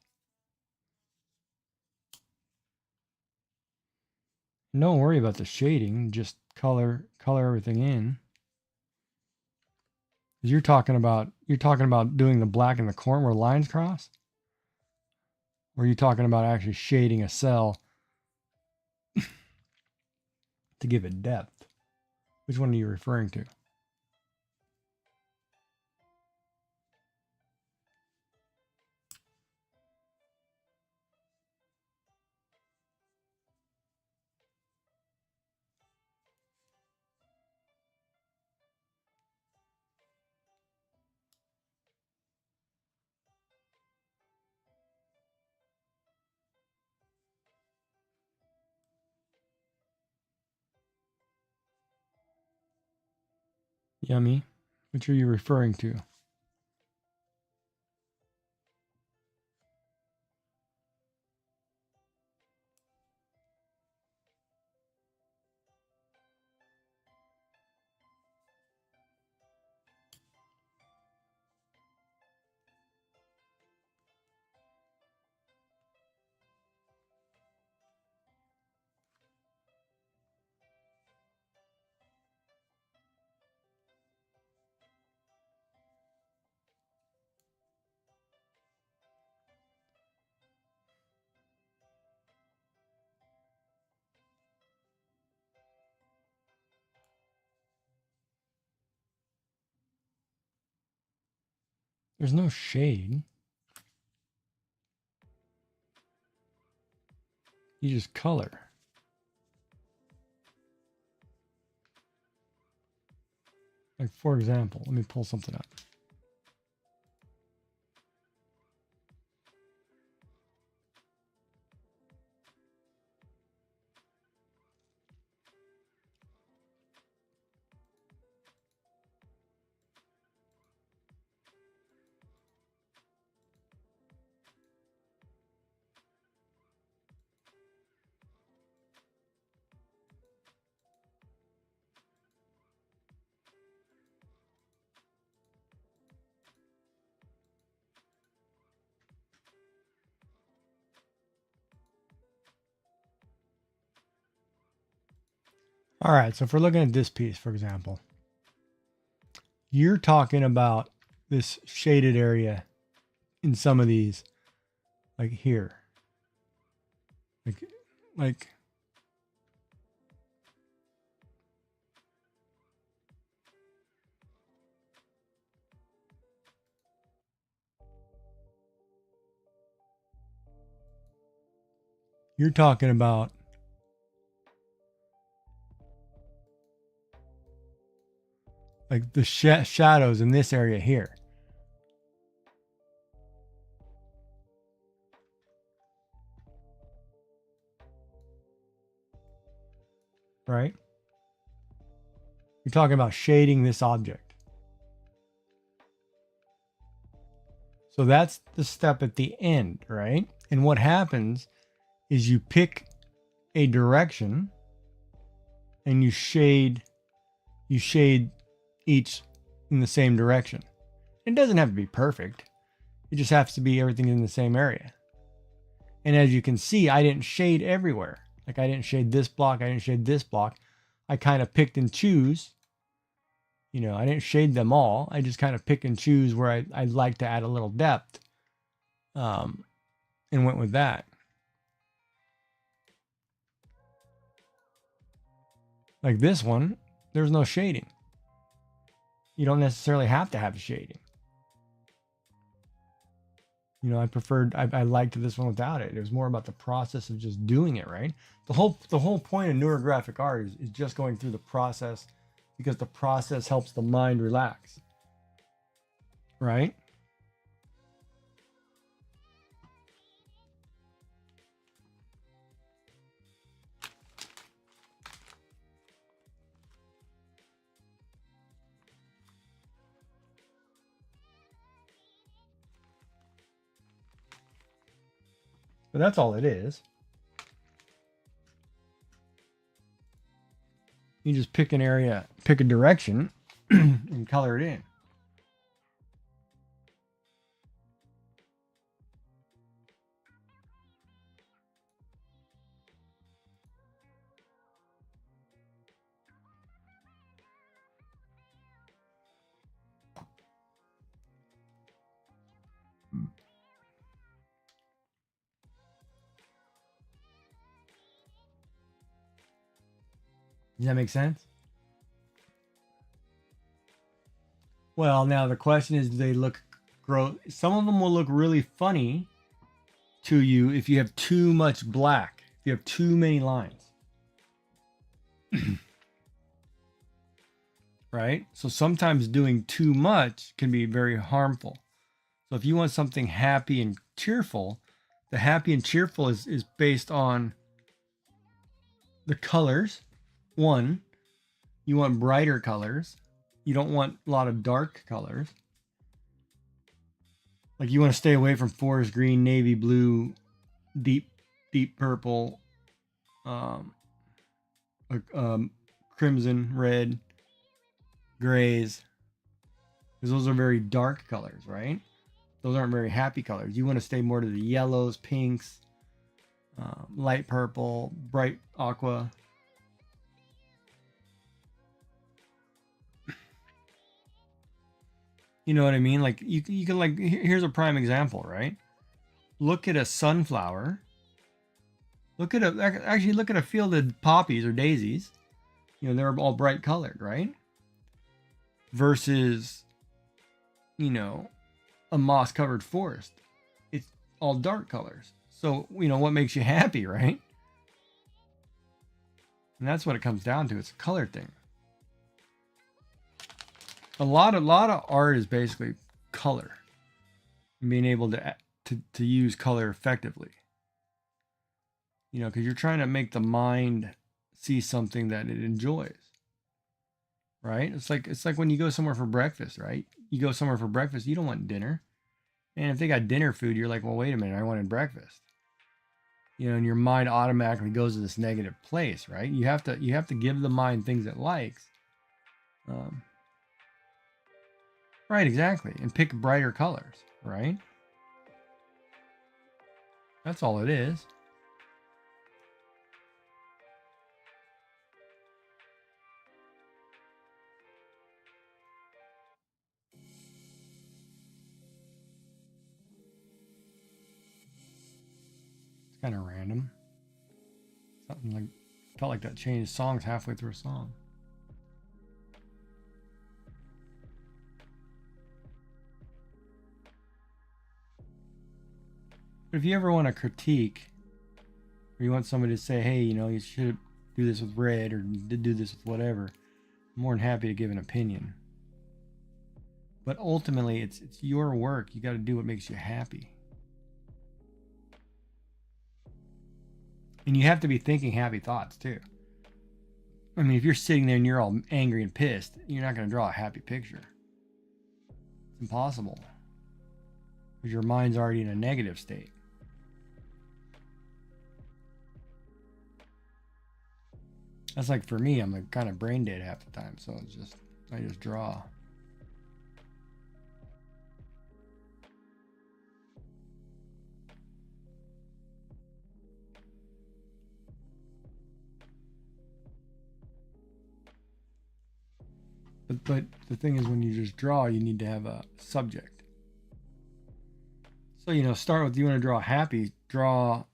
[SPEAKER 1] And don't worry about the shading, just color everything in. Because you're talking about doing the black in the corner where lines cross? Or are you talking about actually shading a cell to give it depth? Which one are you referring to? Yummy. Which are you referring to? There's no shade. You just color. Like, for example, let me pull something up. All right, so if we're looking at this piece, for example, you're talking about this shaded area in some of these, like here, like you're talking about like the shadows in this area here. Right? You're talking about shading this object. So that's the step at the end, right? And what happens is you pick a direction and you shade each in the same direction. It doesn't have to be perfect. It just has to be everything in the same area. And as you can see, I didn't shade everywhere. Like I didn't shade this block, I didn't shade this block. I kind of picked and choose. You know, I didn't shade them all. I just kind of pick and choose where I'd like to add a little depth. And went with that. Like this one, there's no shading. You don't necessarily have to have shading. You know, I liked this one without it. It was more about the process of just doing it, right? The whole point of neurographic art is just going through the process, because the process helps the mind relax, right? But that's all it is. You just pick an area, pick a direction, and color it in. Does that make sense? Well, now the question is, do they look gross? Some of them will look really funny to you if you have too much black, if you have too many lines. Right? So sometimes doing too much can be very harmful. So if you want something happy and cheerful, the happy and cheerful is based on the colors. One, you want brighter colors. You don't want a lot of dark colors. Like you want to stay away from forest green, navy blue, deep purple, crimson, red, grays, because those are very dark colors, right? Those aren't very happy colors. You want to stay more to the yellows, pinks, light purple, bright aqua. You know what I mean? Like you can, like, here's a prime example, right? Look at a sunflower. Look at a field of poppies or daisies. You know, they're all bright colored, right? Versus, you know, a moss covered forest. It's all dark colors. So, you know, what makes you happy, right? And that's what it comes down to. It's a color thing. A lot of art is basically color. Being able to use color effectively. You know, because you're trying to make the mind see something that it enjoys. Right? It's like when you go somewhere for breakfast, right? You go somewhere for breakfast, you don't want dinner. And if they got dinner food, you're like, well, wait a minute, I wanted breakfast. You know, and your mind automatically goes to this negative place, right? You have to give the mind things it likes. Right, exactly. And pick brighter colors, right? That's all it is. kind of random. Something like, felt like that changed songs halfway through a song. But if you ever want to critique, or you want somebody to say, hey, you know, you should do this with red, or do this with whatever, I'm more than happy to give an opinion. But ultimately, it's your work. You got to do what makes you happy. And you have to be thinking happy thoughts too. I mean, if you're sitting there and you're all angry and pissed, you're not going to draw a happy picture. It's impossible. Because your mind's already in a negative state. That's like for me, I'm like kind of brain dead half the time. So it's just, I just draw. But the thing is, when you just draw, you need to have a subject. So, you know, start with, you want to draw happy, draw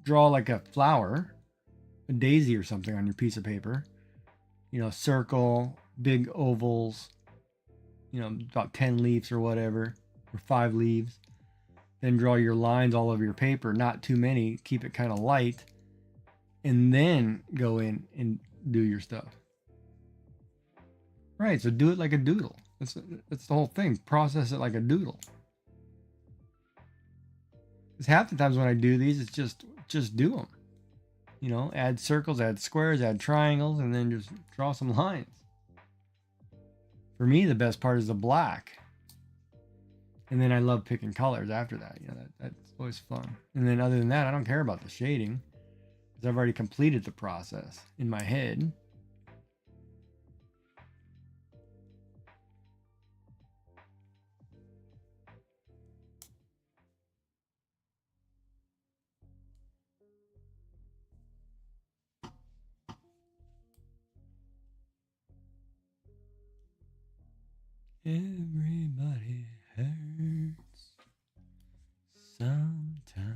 [SPEAKER 1] like a flower, a daisy or something on your piece of paper. You know, circle, big ovals, you know, about 10 leaves or whatever, or 5 leaves. Then draw your lines all over your paper, not too many, keep it kind of light, and then go in and do your stuff. Right, so do it like a doodle. That's the whole thing. Process it like a doodle. Because half the times when I do these, it's just do them. You know, add circles, add squares, add triangles, and then just draw some lines. For me, the best part is the black. And then I love picking colors after that. You know, that's always fun. And then other than that, I don't care about the shading, because I've already completed the process in my head. Everybody hurts sometimes.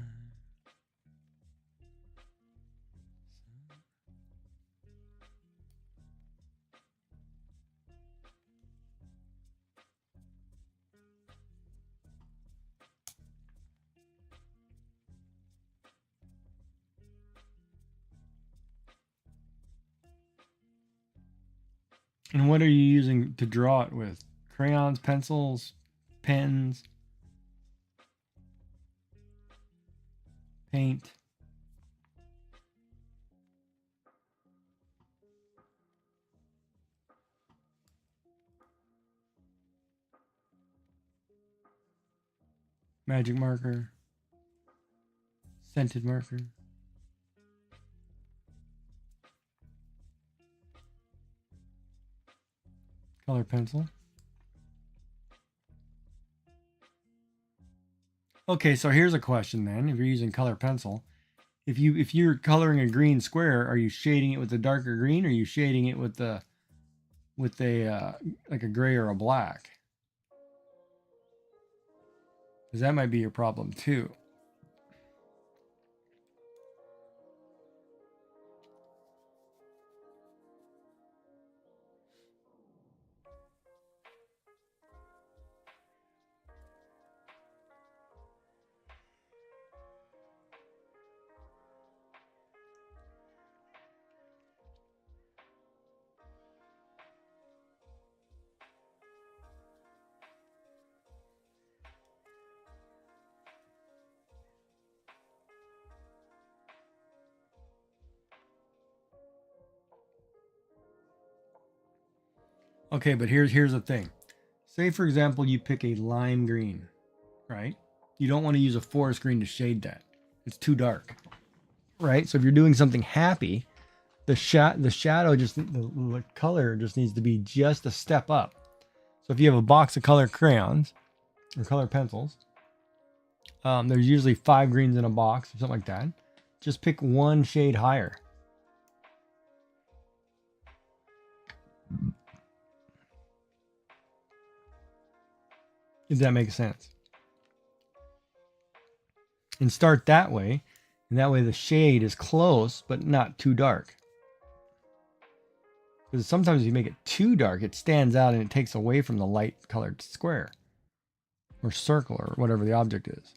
[SPEAKER 1] And what are you using to draw it with? Crayons, pencils, pens, paint. Magic marker, scented marker. Color pencil. Okay, so here's a question then. If you're using color pencil, if you're coloring a green square, are you shading it with a darker green, or are you shading it with a like a gray or a black? Because that might be your problem too. Okay, but here's the thing. Say for example, you pick a lime green, right? You don't want to use a forest green to shade that. It's too dark, right? So if you're doing something happy, the shadow just the color just needs to be just a step up. So if you have a box of color crayons or color pencils, there's usually 5 greens in a box or something like that. Just pick one shade higher. If that makes sense. and start that way. And that way the shade is close, but not too dark. Because sometimes if you make it too dark, it stands out and it takes away from the light colored square or circle or whatever the object is.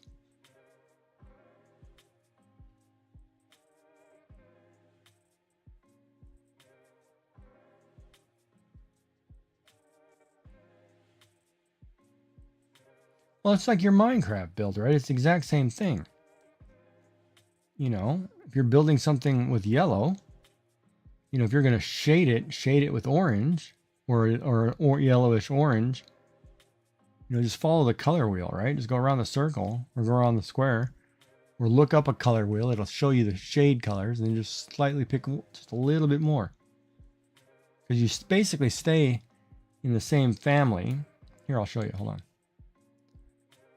[SPEAKER 1] Well, it's like your Minecraft build, right? It's the exact same thing. You know, if you're building something with yellow, you know, if you're going to shade it with orange or yellowish orange, you know, just follow the color wheel, right? Just go around the circle or go around the square or look up a color wheel. It'll show you the shade colors and then just slightly pick just a little bit more. Because you basically stay in the same family. Here, I'll show you. Hold on.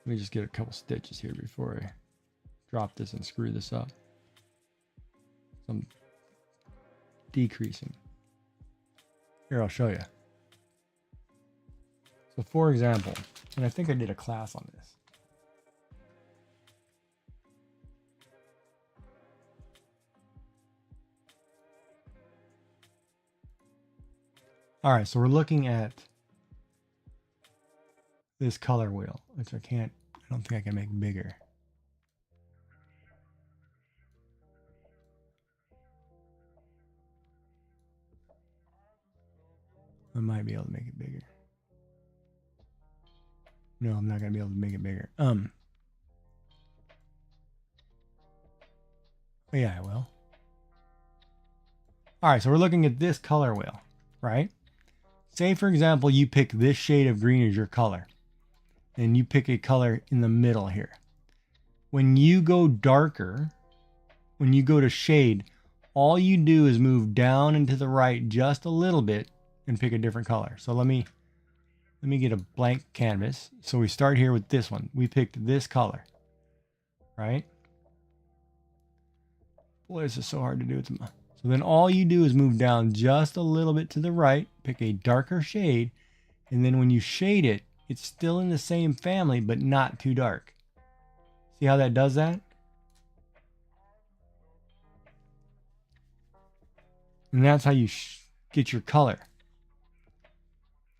[SPEAKER 1] Let me just get a couple stitches here before I drop this and screw this up. So I'm decreasing. Here, I'll show you. So for example, and I think I did a class on this. All right, so we're looking at this color wheel, which I don't think I can make bigger. I might be able to make it bigger. No, I'm not gonna be able to make it bigger. But yeah, I will. All right, so we're looking at this color wheel, right? Say for example, you pick this shade of green as your color, and you pick a color in the middle here. When you go darker, when you go to shade, all you do is move down and to the right just a little bit and pick a different color. So let me get a blank canvas. So we start here with this one. We picked this color, right? Boy, this is so hard to do. So then all you do is move down just a little bit to the right, pick a darker shade, and then when you shade it, it's still in the same family, but not too dark. See how that does that? And that's how you get your color.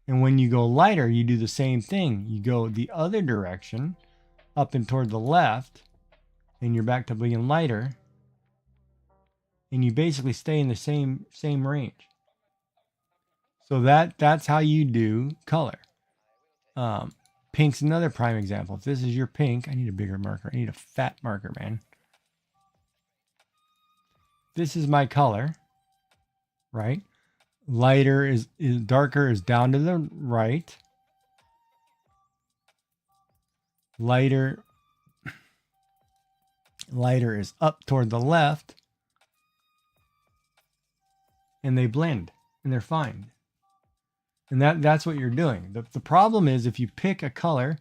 [SPEAKER 1] And when you go lighter, you do the same thing. You go the other direction, up and toward the left, and you're back to being lighter. And you basically stay in the same range. So that's how you do color. Pink's another prime example. If this is your pink, I need a bigger marker. I need a fat marker, man. This is my color, right? Lighter is darker is down to the right. Lighter is up toward the left. And they blend and they're fine. And that's what you're doing. The problem is if you pick a color,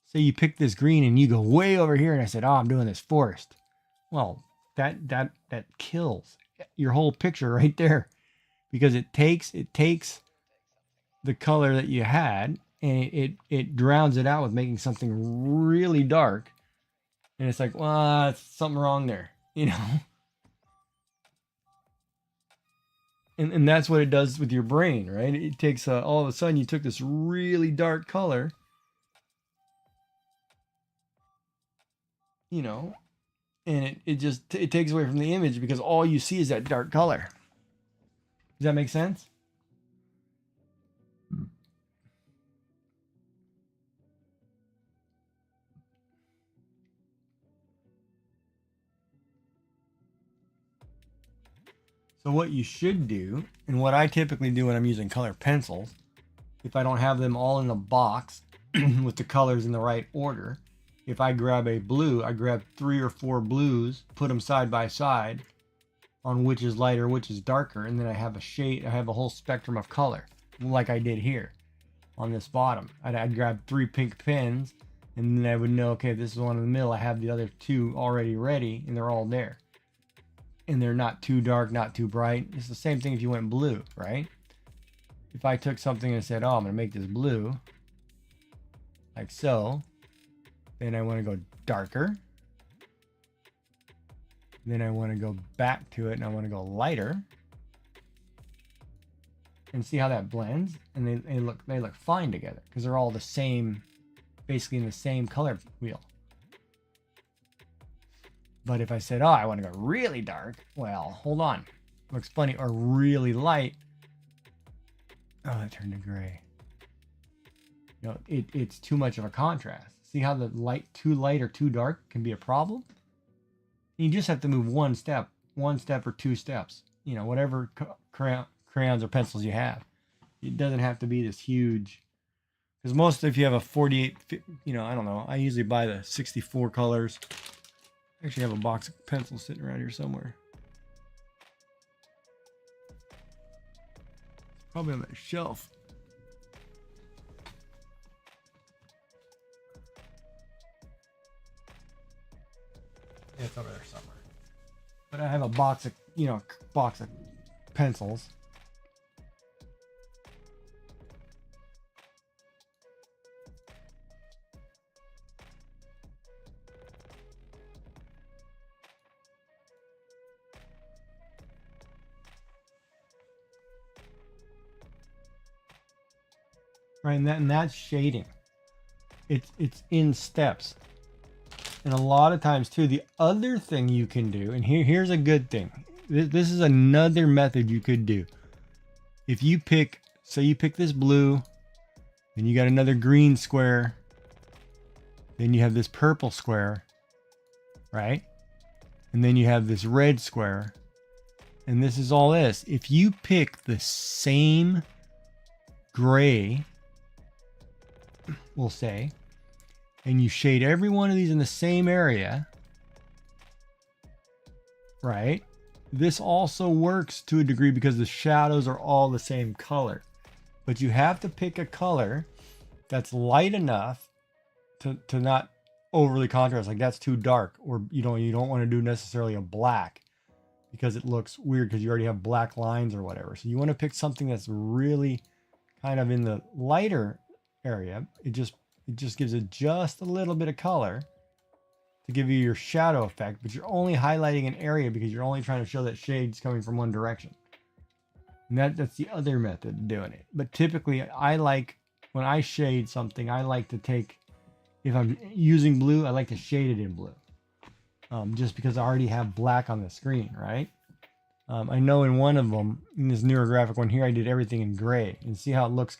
[SPEAKER 1] say you pick this green and you go way over here and I said, oh, I'm doing this forest. Well, that kills your whole picture right there, because it takes the color that you had and it drowns it out with making something really dark. And it's like, well, it's something wrong there, you know? And that's what it does with your brain, right? It takes all of a sudden you took this really dark color, you know, and it takes away from the image because all you see is that dark color. Does that make sense? So what you should do, and what I typically do when I'm using color pencils, if I don't have them all in the box with the colors in the right order, if I grab a blue, I grab 3 or 4 blues, put them side by side on which is lighter, which is darker, and then I have a shade, I have a whole spectrum of color, like I did here on this bottom. I'd grab 3 pink pens, and then I would know, okay, this is one in the middle, I have the other 2 already ready, and they're all there. And they're not too dark, not too bright. It's the same thing if you went blue, right? If I took something and said, oh, I'm gonna make this blue, like so, then I wanna go darker. Then I want to go back to it and I want to go lighter. And see how that blends, and they look fine together because they're all the same, basically in the same color wheel. But if I said, oh, I want to go really dark, well, hold on, looks funny. Or really light, oh, it turned to gray. You know, it's too much of a contrast. See how the too light or too dark can be a problem? You just have to move one step or two steps. You know, whatever crayons or pencils you have. It doesn't have to be this huge, because most, if you have a 48, you know, I don't know, I usually buy the 64 colors. I actually have a box of pencils sitting around here somewhere. Probably on that shelf. Yeah, it's over there somewhere. But I have a box of, you know, pencils. Right, and that's shading. It's in steps. And a lot of times too, the other thing you can do, and here's a good thing. This is another method you could do. If you pick, say you pick this blue, then you got another green square, then you have this purple square, right? And then you have this red square, and this is all this. If you pick the same gray, we'll say, and you shade every one of these in the same area, right? This also works to a degree because the shadows are all the same color. But you have to pick a color that's light enough to not overly contrast. Like that's too dark, or you don't want to do necessarily a black because it looks weird because you already have black lines or whatever. So you want to pick something that's really kind of in the lighter area. It just gives it just a little bit of color to give you your shadow effect, but you're only highlighting an area because you're only trying to show that shade's coming from one direction. And that's the other method of doing it. But typically I like, when I shade something, I like to take, if I'm using blue, I like to shade it in blue. Just because I already have black on the screen, right? I know in one of them, in this newer graphic one here, I did everything in gray. And see how it looks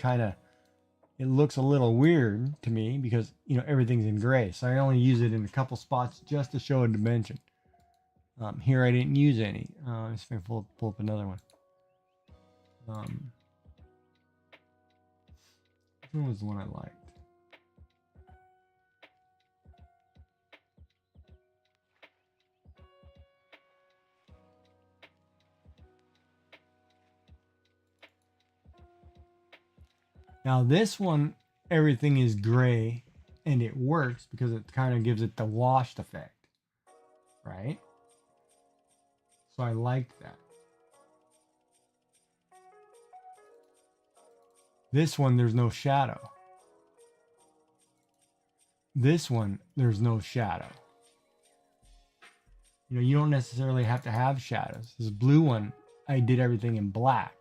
[SPEAKER 1] it looks a little weird to me because, you know, everything's in gray. So I only use it in a couple spots just to show a dimension. Here I didn't use any. Let's see if I pull up another one. Which one was the one I liked? Now this one, everything is gray and it works because it kind of gives it the washed effect, right? So I liked that. This one, there's no shadow. This one, there's no shadow. You know, you don't necessarily have to have shadows. This blue one, I did everything in black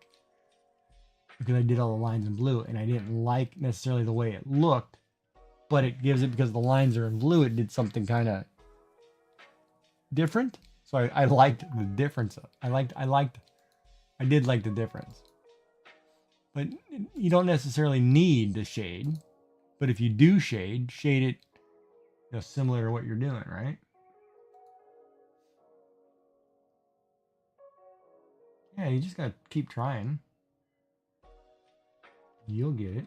[SPEAKER 1] because I did all the lines in blue and I didn't like necessarily the way it looked, but it gives it, because the lines are in blue, it did something kind of different. So I liked the difference. I did like the difference. But you don't necessarily need the shade. But if you do shade it, you know, similar to what you're doing, right? Yeah, you just gotta keep trying. You'll get it.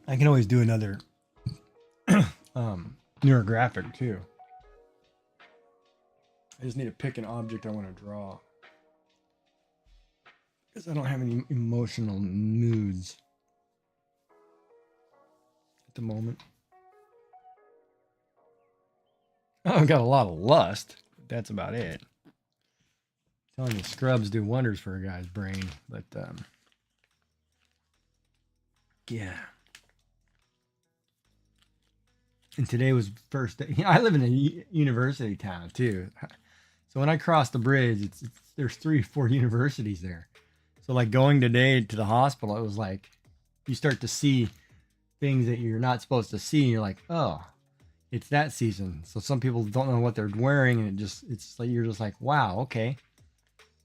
[SPEAKER 1] I can always do another newer graphic too. I just need to pick an object I want to draw, because I don't have any emotional moods at the moment. I've got a lot of lust, but that's about it. telling you, scrubs do wonders for a guy's brain. But yeah. And today was first day. I live in a university town too. So when I cross the bridge, there's 3 or 4 universities there. So like going today to the hospital, it was like you start to see things that you're not supposed to see, and you're like, oh, it's that season. So some people don't know what they're wearing, and it's like you're just like, wow, okay.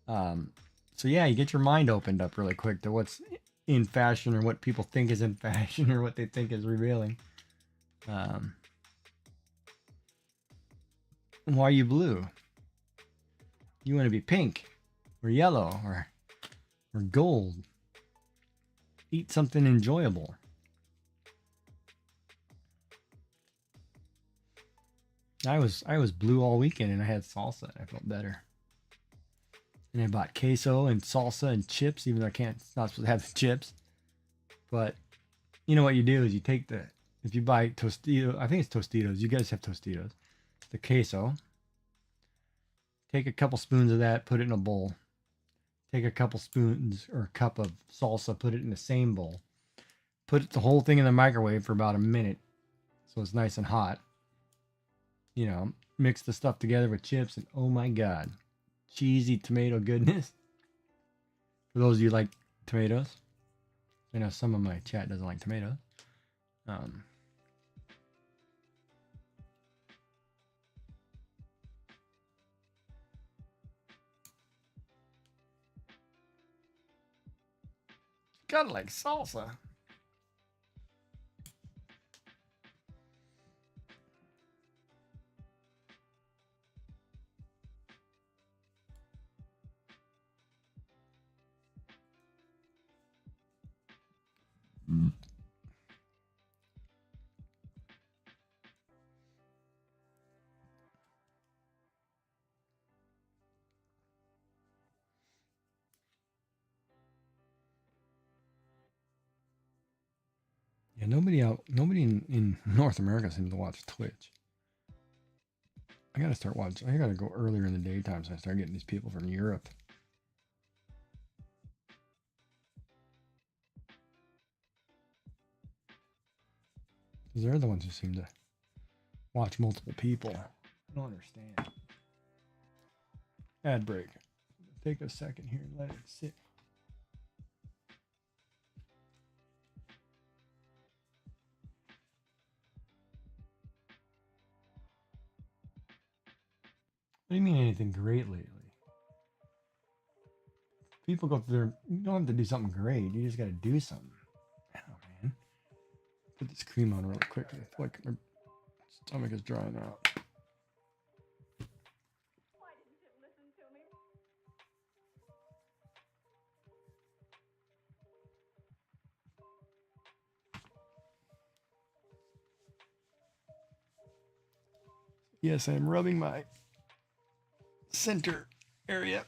[SPEAKER 1] So yeah, you get your mind opened up really quick to what's in fashion, or what people think is in fashion, or what they think is revealing. Why are you blue? You want to be pink or yellow or gold. Eat something enjoyable. I was blue all weekend, and I had salsa, and I felt better. And I bought queso and salsa and chips, even though it's not supposed to have the chips. But you know what you do is you take if you buy Tostito, I think it's Tostitos. You guys have Tostitos. The queso. Take a couple spoons of that, put it in a bowl. Take a couple spoons or a cup of salsa, put it in the same bowl. Put the whole thing in the microwave for about a minute, so it's nice and hot. You know, mix the stuff together with chips, and oh my God, cheesy tomato goodness. For those of you who like tomatoes, I know some of my chat doesn't like tomatoes. Gotta like salsa. Yeah, nobody in North America seems to watch Twitch. I gotta start watching. I gotta go earlier in the daytime so I start getting these people from Europe. Because they're the ones who seem to watch multiple people. I don't understand. Ad break. Take a second here and let it sit. What do you mean anything great lately? People go through their, you don't have to do something great. You just got to do something. Oh, man. Put this cream on really quick. I feel like my stomach is drying out.
[SPEAKER 2] Why didn't you listen to me?
[SPEAKER 1] Yes, I'm rubbing my center area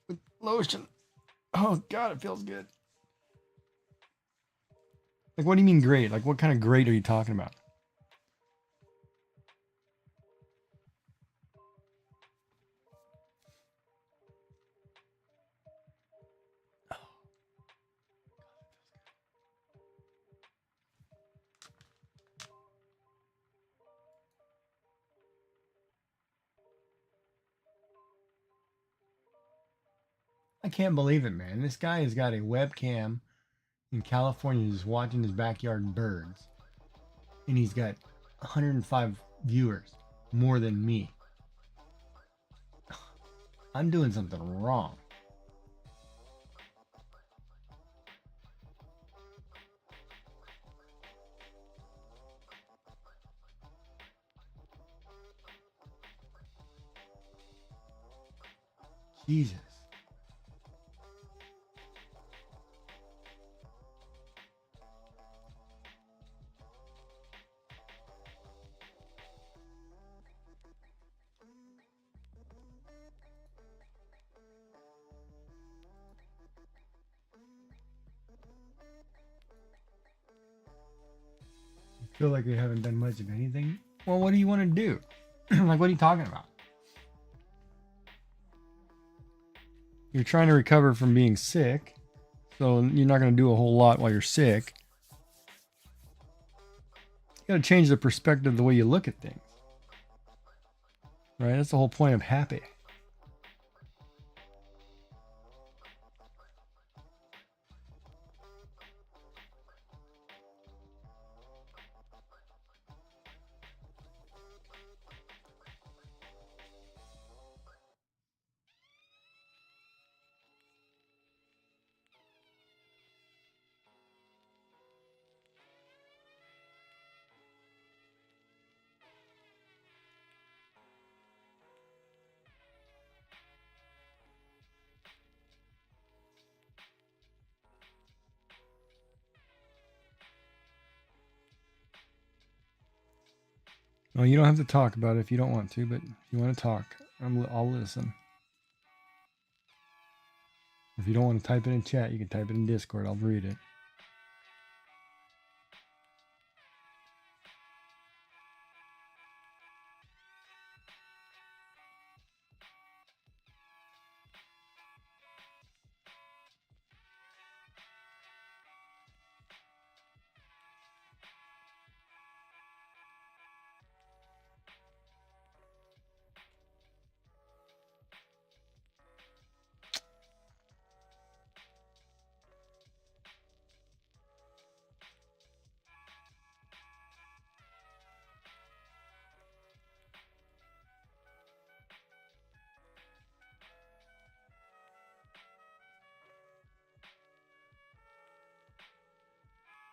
[SPEAKER 1] with lotion. Oh God, it feels good. Like, what do you mean great? Like, what kind of great are you talking about? I can't believe it, man. This guy has got a webcam in California just watching his backyard birds. And he's got 105 viewers, more than me. I'm doing something wrong. Jesus. I feel like we haven't done much of anything. Well, what do you want to do? Like, what are you talking about? you're trying to recover from being sick, so you're not going to do a whole lot while you're sick. You got to change the perspective, the way you look at things. Right? That's the whole point of happy. No, you don't have to talk about it if you don't want to, but if you want to talk, I'll listen. If you don't want to type it in chat, you can type it in Discord. I'll read it.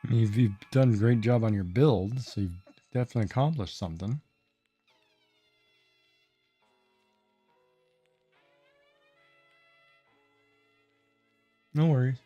[SPEAKER 1] You've done a great job on your build, so you've definitely accomplished something. No worries.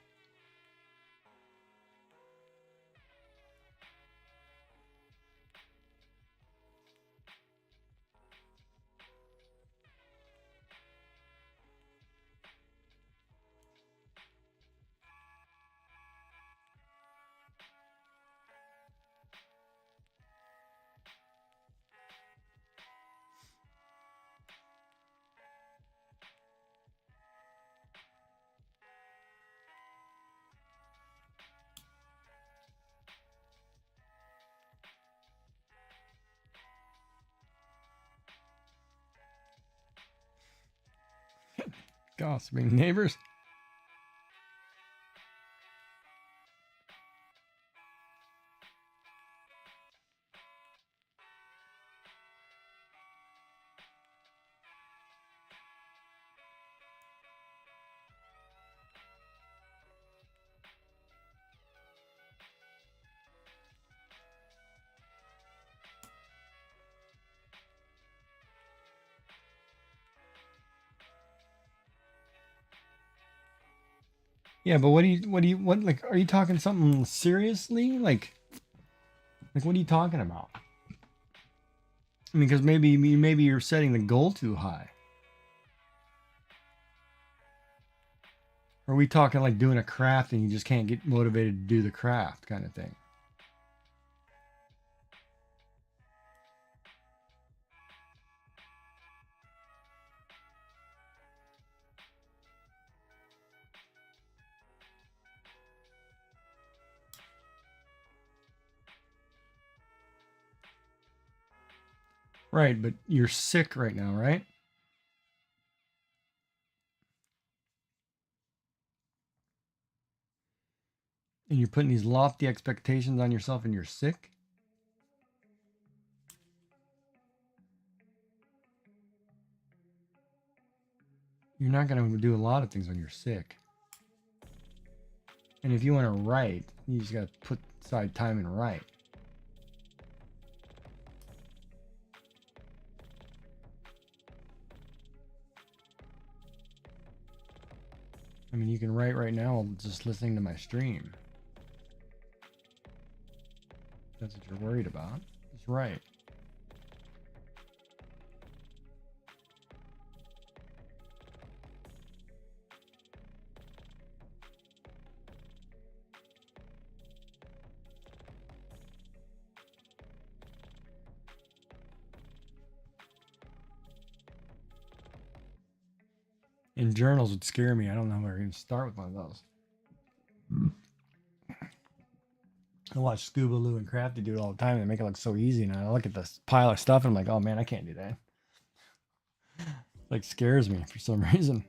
[SPEAKER 1] Gossiping neighbors. Yeah, but what like, are you talking something seriously? Like what are you talking about? I mean, because maybe you're setting the goal too high. Or are we talking like doing a craft and you just can't get motivated to do the craft kind of thing? Right, but you're sick right now, right? And you're putting these lofty expectations on yourself and you're sick? You're not going to do a lot of things when you're sick. And if you want to write, you just got to put aside time and write. I mean, you can write right now just listening to my stream. If that's what you're worried about. Just write. And journals would scare me. I don't know where to even start with one of those. I watch Scuba Lou and Crafty do it all the time. They make it look so easy. And I look at this pile of stuff and I'm like, oh man, I can't do that. Like scares me for some reason.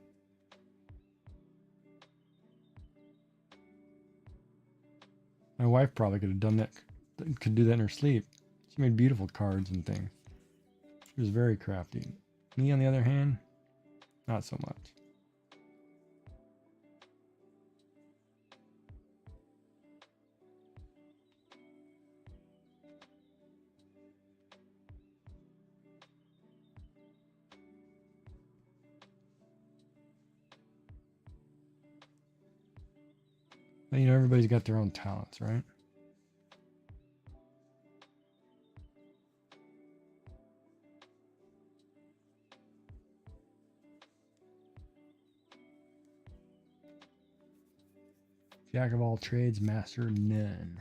[SPEAKER 1] My wife probably could have done that, could do that in her sleep. She made beautiful cards and things. She was very crafty. Me, on the other hand, not so much. But, you know, everybody's got their own talents, right? Jack of all trades, master none.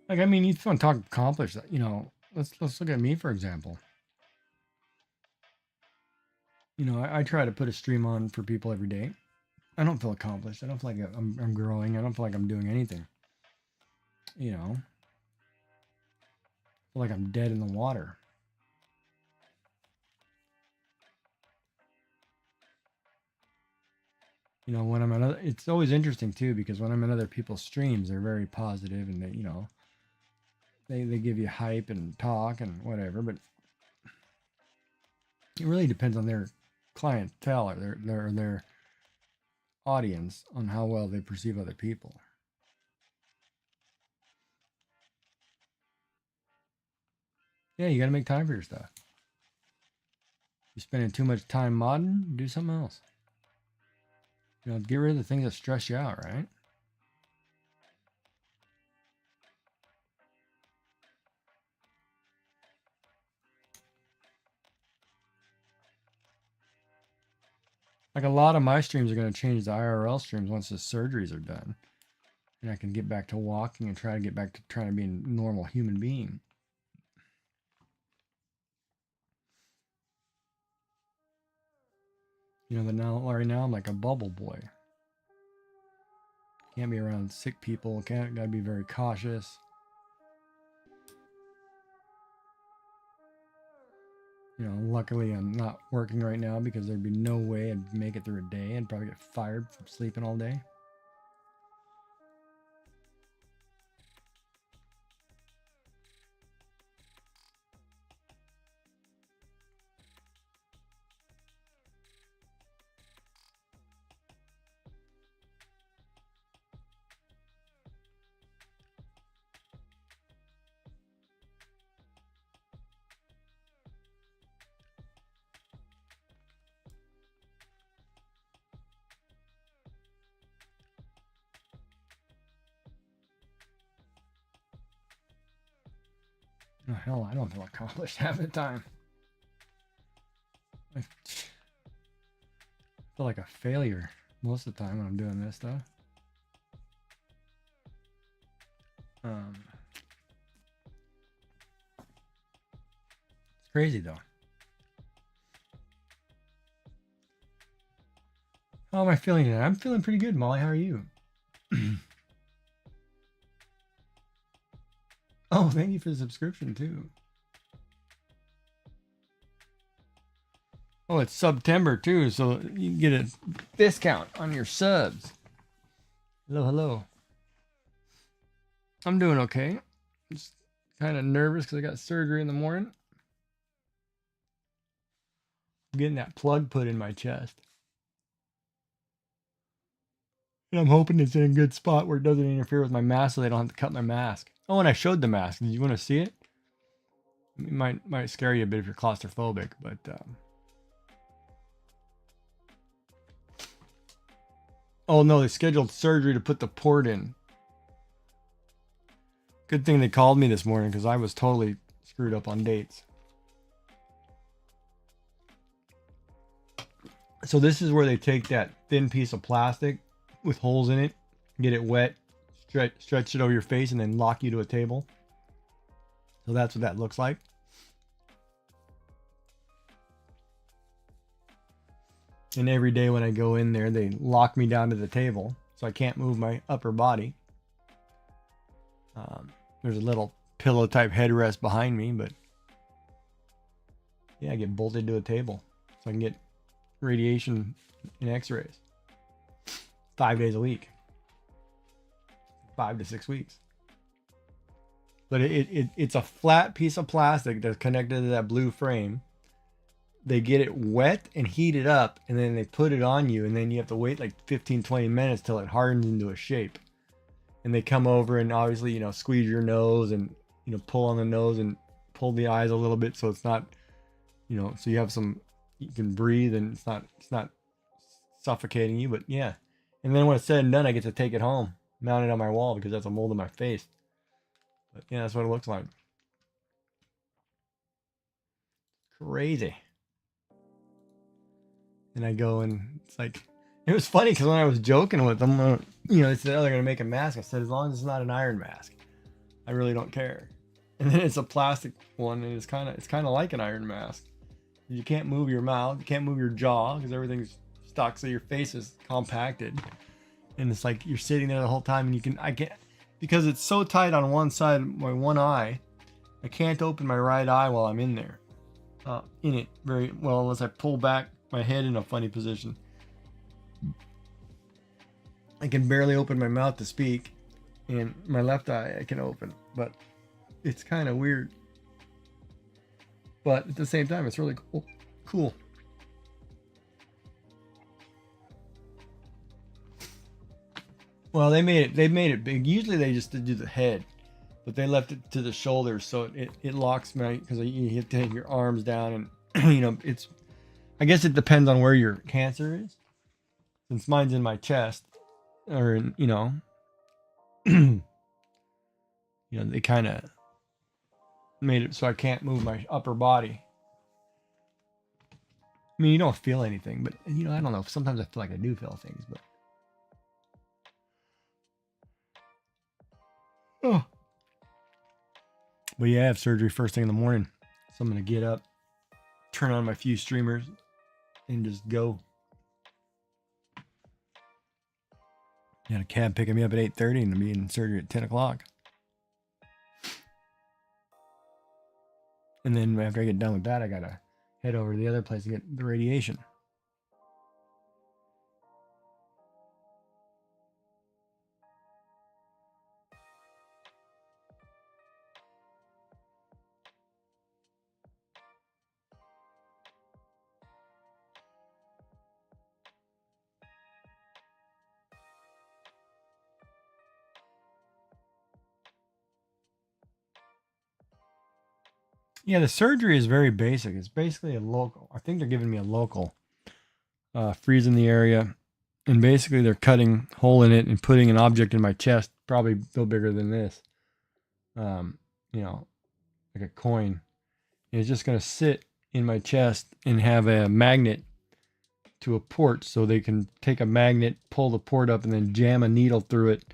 [SPEAKER 1] Like, I mean, you want to talk accomplished, you know, let's look at me, for example. You know, I try to put a stream on for people every day. I don't feel accomplished. I don't feel like I'm growing. I don't feel like I'm doing anything. You know, I feel like I'm dead in the water. You know, when I'm on other, it's always interesting too, because when I'm in other people's streams, they're very positive and they, you know, they give you hype and talk and whatever, but it really depends on their clientele or their audience on how well they perceive other people. Yeah, you got to make time for your stuff. You're spending too much time modding, do something else. You know, get rid of the things that stress you out, right? Like a lot of my streams are going to change to IRL streams once the surgeries are done. And I can get back to walking and try to get back to trying to be a normal human being. You know, right now I'm like a bubble boy. Can't be around sick people. Gotta be very cautious. You know, luckily I'm not working right now because there'd be no way I'd make it through a day. I'd probably get fired from sleeping all day. Oh, hell, I don't feel accomplished half the time. I feel like a failure most of the time when I'm doing this stuff. It's crazy though. How am I feeling today? I'm feeling pretty good, Molly. How are you? Oh, thank you for the subscription too. Oh, it's September too, so you can get a discount on your subs. Hello, hello. I'm doing okay. Just kind of nervous because I got surgery in the morning. I'm getting that plug put in my chest. And I'm hoping it's in a good spot where it doesn't interfere with my mask so they don't have to cut my mask. Oh, and I showed the mask. Did you want to see it? It might scare you a bit if you're claustrophobic, but oh no, they scheduled surgery to put the port in. Good thing they called me this morning because I was totally screwed up on dates. So this is where they take that thin piece of plastic with holes in it, get it wet, stretch it over your face, and then lock you to a table. So that's what that looks like. And every day when I go in there, they lock me down to the table, so I can't move my upper body. There's a little pillow type headrest behind me, but yeah, I get bolted to a table so I can get radiation and x-rays 5 days a week, 5 to 6 weeks. But it's a flat piece of plastic that's connected to that blue frame. They get it wet and heat it up, and then they put it on you, and then you have to wait like 15-20 minutes till it hardens into a shape. And they come over and obviously, you know, squeeze your nose and, you know, pull on the nose and pull the eyes a little bit so it's not, you know, so you have some, you can breathe and it's not suffocating you. But yeah. And then when it's said and done, I get to take it home, mount it on my wall because that's a mold in my face. But yeah, that's what it looks like. Crazy. And I go and it's like, it was funny because when I was joking with them, you know, they said, oh, they're going to make a mask. I said, as long as it's not an iron mask, I really don't care. And then it's a plastic one, and it's kind of like an iron mask. You can't move your mouth, you can't move your jaw because everything's stuck, so your face is compacted. And it's like you're sitting there the whole time, and I can't, because it's so tight on one side, my one eye, I can't open my right eye while I'm in there, in it very well, unless I pull back my head in a funny position. I can barely open my mouth to speak, and my left eye I can open, but it's kind of weird. But at the same time, it's really cool. Well, they made it big. Usually they just do the head, but they left it to the shoulders, so it locks me, because you have to take your arms down, and you know, I guess it depends on where your cancer is. Since mine's in my chest, or in, you know, you know, they kind of made it so I can't move my upper body. I mean, you don't feel anything, but you know, I don't know. Sometimes I feel like I do feel things, but oh. But yeah, I have surgery first thing in the morning, so I'm gonna get up, turn on my few streamers, and just go. Got a cab picking me up at 8:30 and be in surgery at 10 o'clock. And then after I get done with that, I gotta head over to the other place to get the radiation. Yeah, the surgery is very basic. It's basically a local. I think they're giving me a local, freezing the area, and basically they're cutting a hole in it and putting an object in my chest, probably no bigger than this, you know, like a coin. And it's just going to sit in my chest and have a magnet to a port, so they can take a magnet, pull the port up, and then jam a needle through it,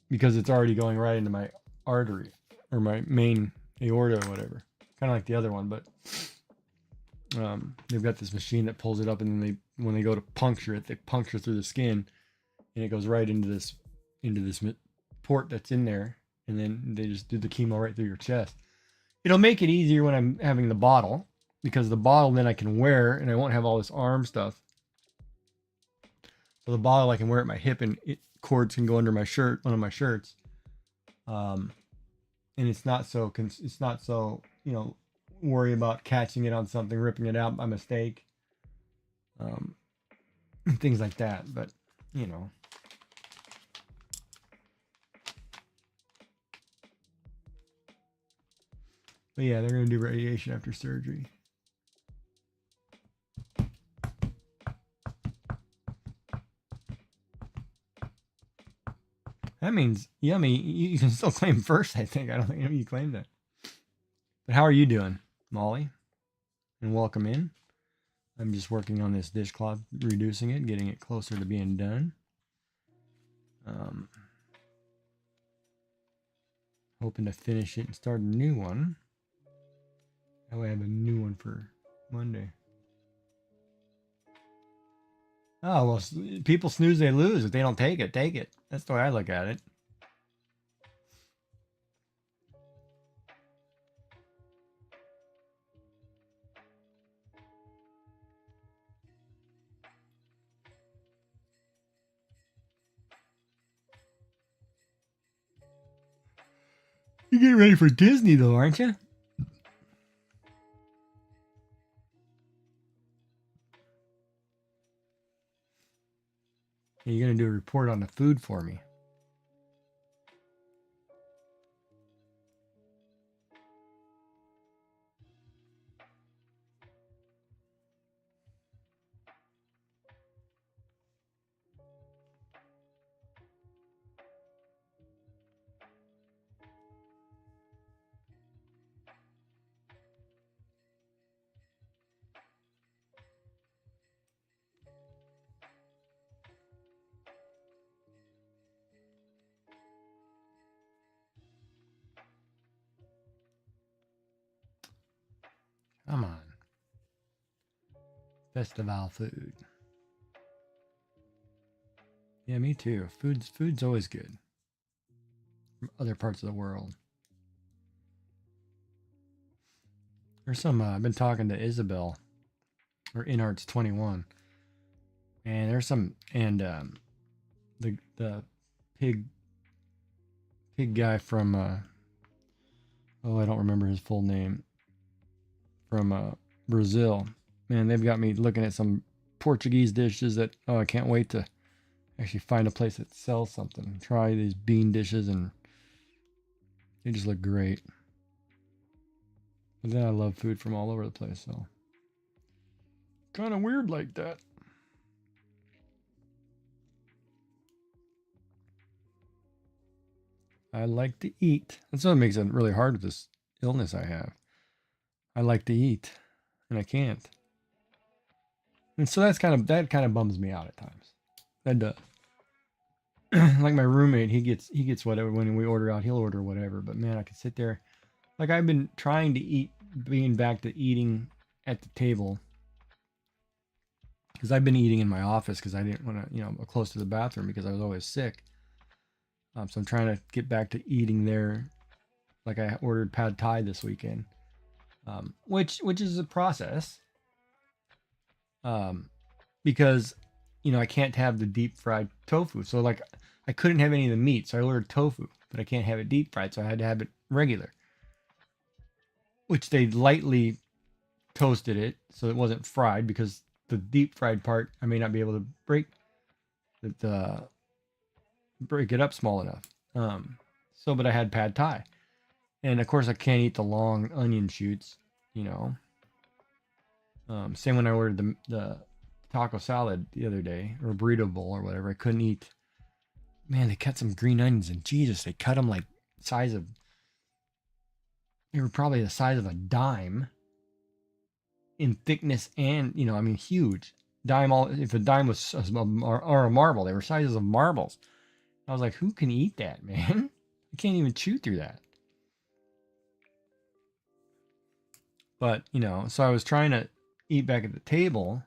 [SPEAKER 1] because it's already going right into my artery or my main aorta or whatever, kind of like the other one. But they've got this machine that pulls it up, and then when they go to puncture it, they puncture through the skin, and it goes right into this port that's in there, and then they just do the chemo right through your chest. It'll make it easier when I'm having the bottle, because the bottle then I can wear, and I won't have all this arm stuff. So the bottle I can wear at my hip, and cords can go under my shirt, one of my shirts. And it's not so, you know, worry about catching it on something, ripping it out by mistake. Things like that. But, you know. But yeah, they're going to do radiation after surgery. That means, yeah, I mean, you can still claim first, I think. I don't think you claimed that. But how are you doing, Molly? And welcome in. I'm just working on this dishcloth, reducing it, getting it closer to being done. Hoping to finish it and start a new one. That way I have a new one for Monday. Oh, well, people snooze, they lose. If they don't take it, take it. That's the way I look at it. You're getting ready for Disney, though, aren't you? You're going to do a report on the food for me. Come on. Festival food. Yeah, me too. Food's always good. From other parts of the world. There's some, I've been talking to Isabel, or Inarts21. And there's some, and the pig guy from, oh, I don't remember his full name, from Brazil. Man, they've got me looking at some Portuguese dishes that, oh, I can't wait to actually find a place that sells something. Try these bean dishes, and they just look great. But then I love food from all over the place, so kind of weird like that. I like to eat. That's what makes it really hard with this illness I have. I like to eat, and I can't. And so that kind of bums me out at times. That does. Like my roommate, he gets whatever when we order out. He'll order whatever. But man, I could sit there. Like I've been trying to eat, being back to eating at the table, because I've been eating in my office because I didn't want to, close to the bathroom because I was always sick. So I'm trying to get back to eating there. Like I ordered pad thai this weekend, which is a process. Because I can't have the deep fried tofu. So like I couldn't have any of the meat, so I ordered tofu, but I can't have it deep fried, so I had to have it regular. Which they lightly toasted it so it wasn't fried, because the deep fried part I may not be able to break it up small enough. But I had pad thai, and of course I can't eat the long onion shoots. Same when I ordered the taco salad the other day, or burrito bowl or whatever. I couldn't eat. Man, they cut some green onions, and Jesus, they cut them like they were probably the size of a dime in thickness, and huge. If a dime was or a marble, they were sizes of marbles. I was like, who can eat that, man? I can't even chew through that. But so I was trying to eat back at the table,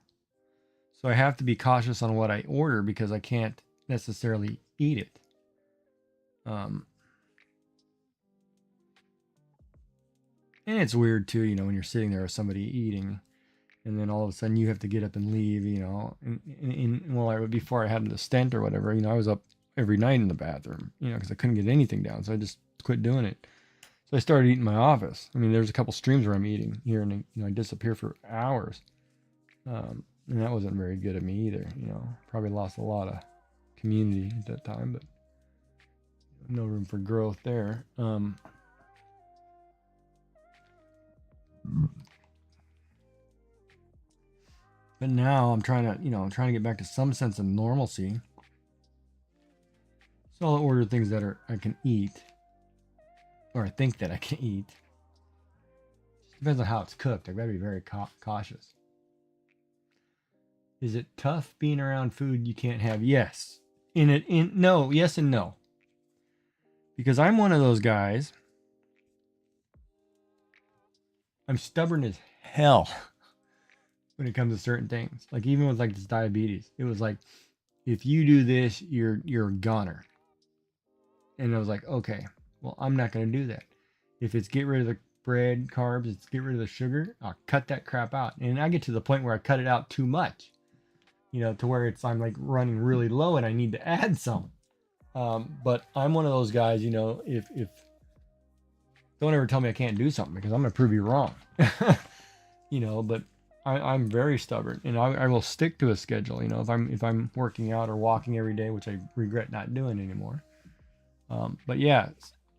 [SPEAKER 1] so I have to be cautious on what I order because I can't necessarily eat it. And it's weird too, when you're sitting there with somebody eating, and then all of a sudden you have to get up and leave, before I had the stent or whatever, I was up every night in the bathroom, because I couldn't get anything down, so I just quit doing it. So I started eating in my office. I mean, there's a couple streams where I'm eating here, and I disappear for hours. And that wasn't very good of me either. Probably lost a lot of community at that time, but no room for growth there. But now I'm trying to get back to some sense of normalcy. So I'll order things that I can eat, or I think that I can eat. Just depends on how it's cooked. I gotta be very cautious. Is it tough being around food you can't have? Yes. No, yes and no. Because I'm one of those guys. I'm stubborn as hell when it comes to certain things. Like even with like this diabetes, it was like, if you do this, you're a goner. And I was like, okay, well, I'm not gonna do that. If it's get rid of the bread, carbs, it's get rid of the sugar, I'll cut that crap out. And I get to the point where I cut it out too much, to where I'm like running really low and I need to add some. But I'm one of those guys, if don't ever tell me I can't do something because I'm gonna prove you wrong. But I'm very stubborn and I will stick to a schedule. If I'm working out or walking every day, which I regret not doing anymore. But yeah,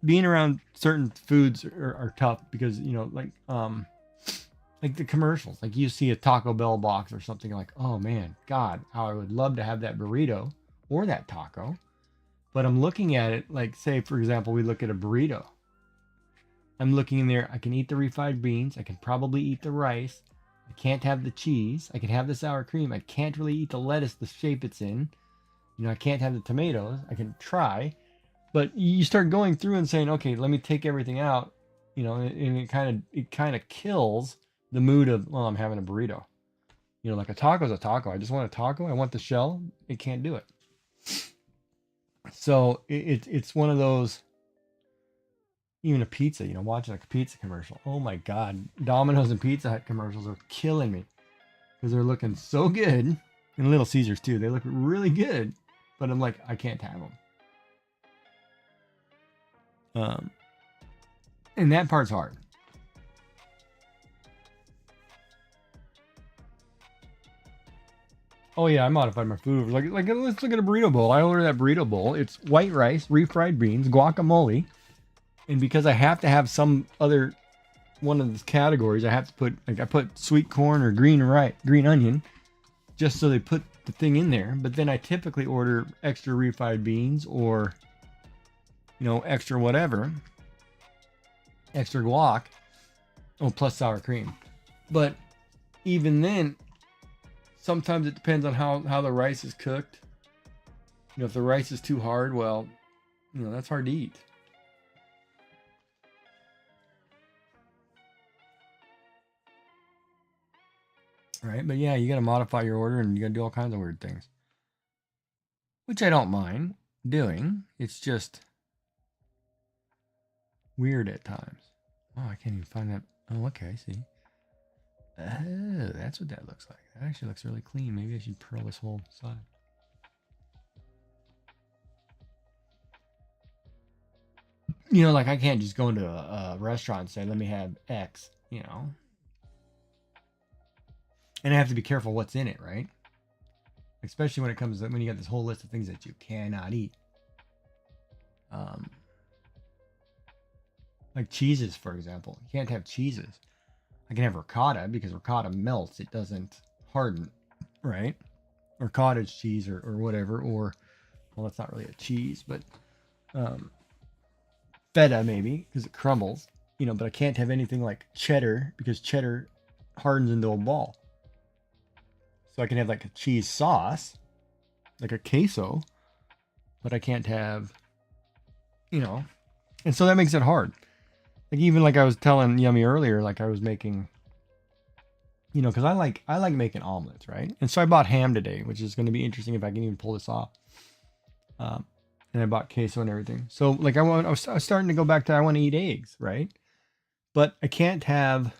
[SPEAKER 1] being around certain foods are tough because like the commercials, like you see a Taco Bell box or something, like, oh man, God, how I would love to have that burrito or that taco. But I'm looking at it like, say for example, we look at a burrito. I'm looking in there, I can eat the refried beans, I can probably eat the rice, I can't have the cheese, I can have the sour cream, I can't really eat the lettuce the shape it's in, I can't have the tomatoes, I can try, but you start going through and saying, okay, let me take everything out, and it kind of kills the mood of, well, I'm having a burrito. Like a taco's a taco. I just want a taco. I want the shell. It can't do it. So it's one of those. Even a pizza, watching like a pizza commercial. Oh my God, Domino's and Pizza Hut commercials are killing me because they're looking so good, and Little Caesars too. They look really good, but I'm like, I can't have them. And that part's hard. Oh yeah, I modified my food. Like let's look at a burrito bowl. I ordered that burrito bowl. It's white rice, refried beans, guacamole, and because I have to have some other one of the categories, I have to put I put sweet corn or green onion, just so they put the thing in there. But then I typically order extra refried beans or extra whatever, extra guac, plus sour cream. But even then, sometimes it depends on how the rice is cooked. If the rice is too hard, well, that's hard to eat. Right? But yeah, you got to modify your order and you got to do all kinds of weird things. Which I don't mind doing. It's just weird at times. Oh, I can't even find that. Oh, okay, I see. Oh, that's what that looks like. That actually looks really clean. Maybe I should pearl this whole side. Like I can't just go into a restaurant and say, let me have X, And I have to be careful what's in it, right? Especially when it comes to when you got this whole list of things that you cannot eat. Like cheeses, for example. You can't have cheeses. I can have ricotta because ricotta melts. It doesn't harden, right? Or cottage cheese or whatever. Or, well, that's not really a cheese, but feta maybe because it crumbles. But I can't have anything like cheddar because cheddar hardens into a ball. So I can have like a cheese sauce, like a queso, but I can't have, and so that makes it hard. Like even like I was telling Yummy earlier, like I was making, because I like making omelets, right? And so I bought ham today, which is going to be interesting if I can even pull this off. And I bought queso and everything. So like I was starting to go back to I want to eat eggs, right? But I can't have.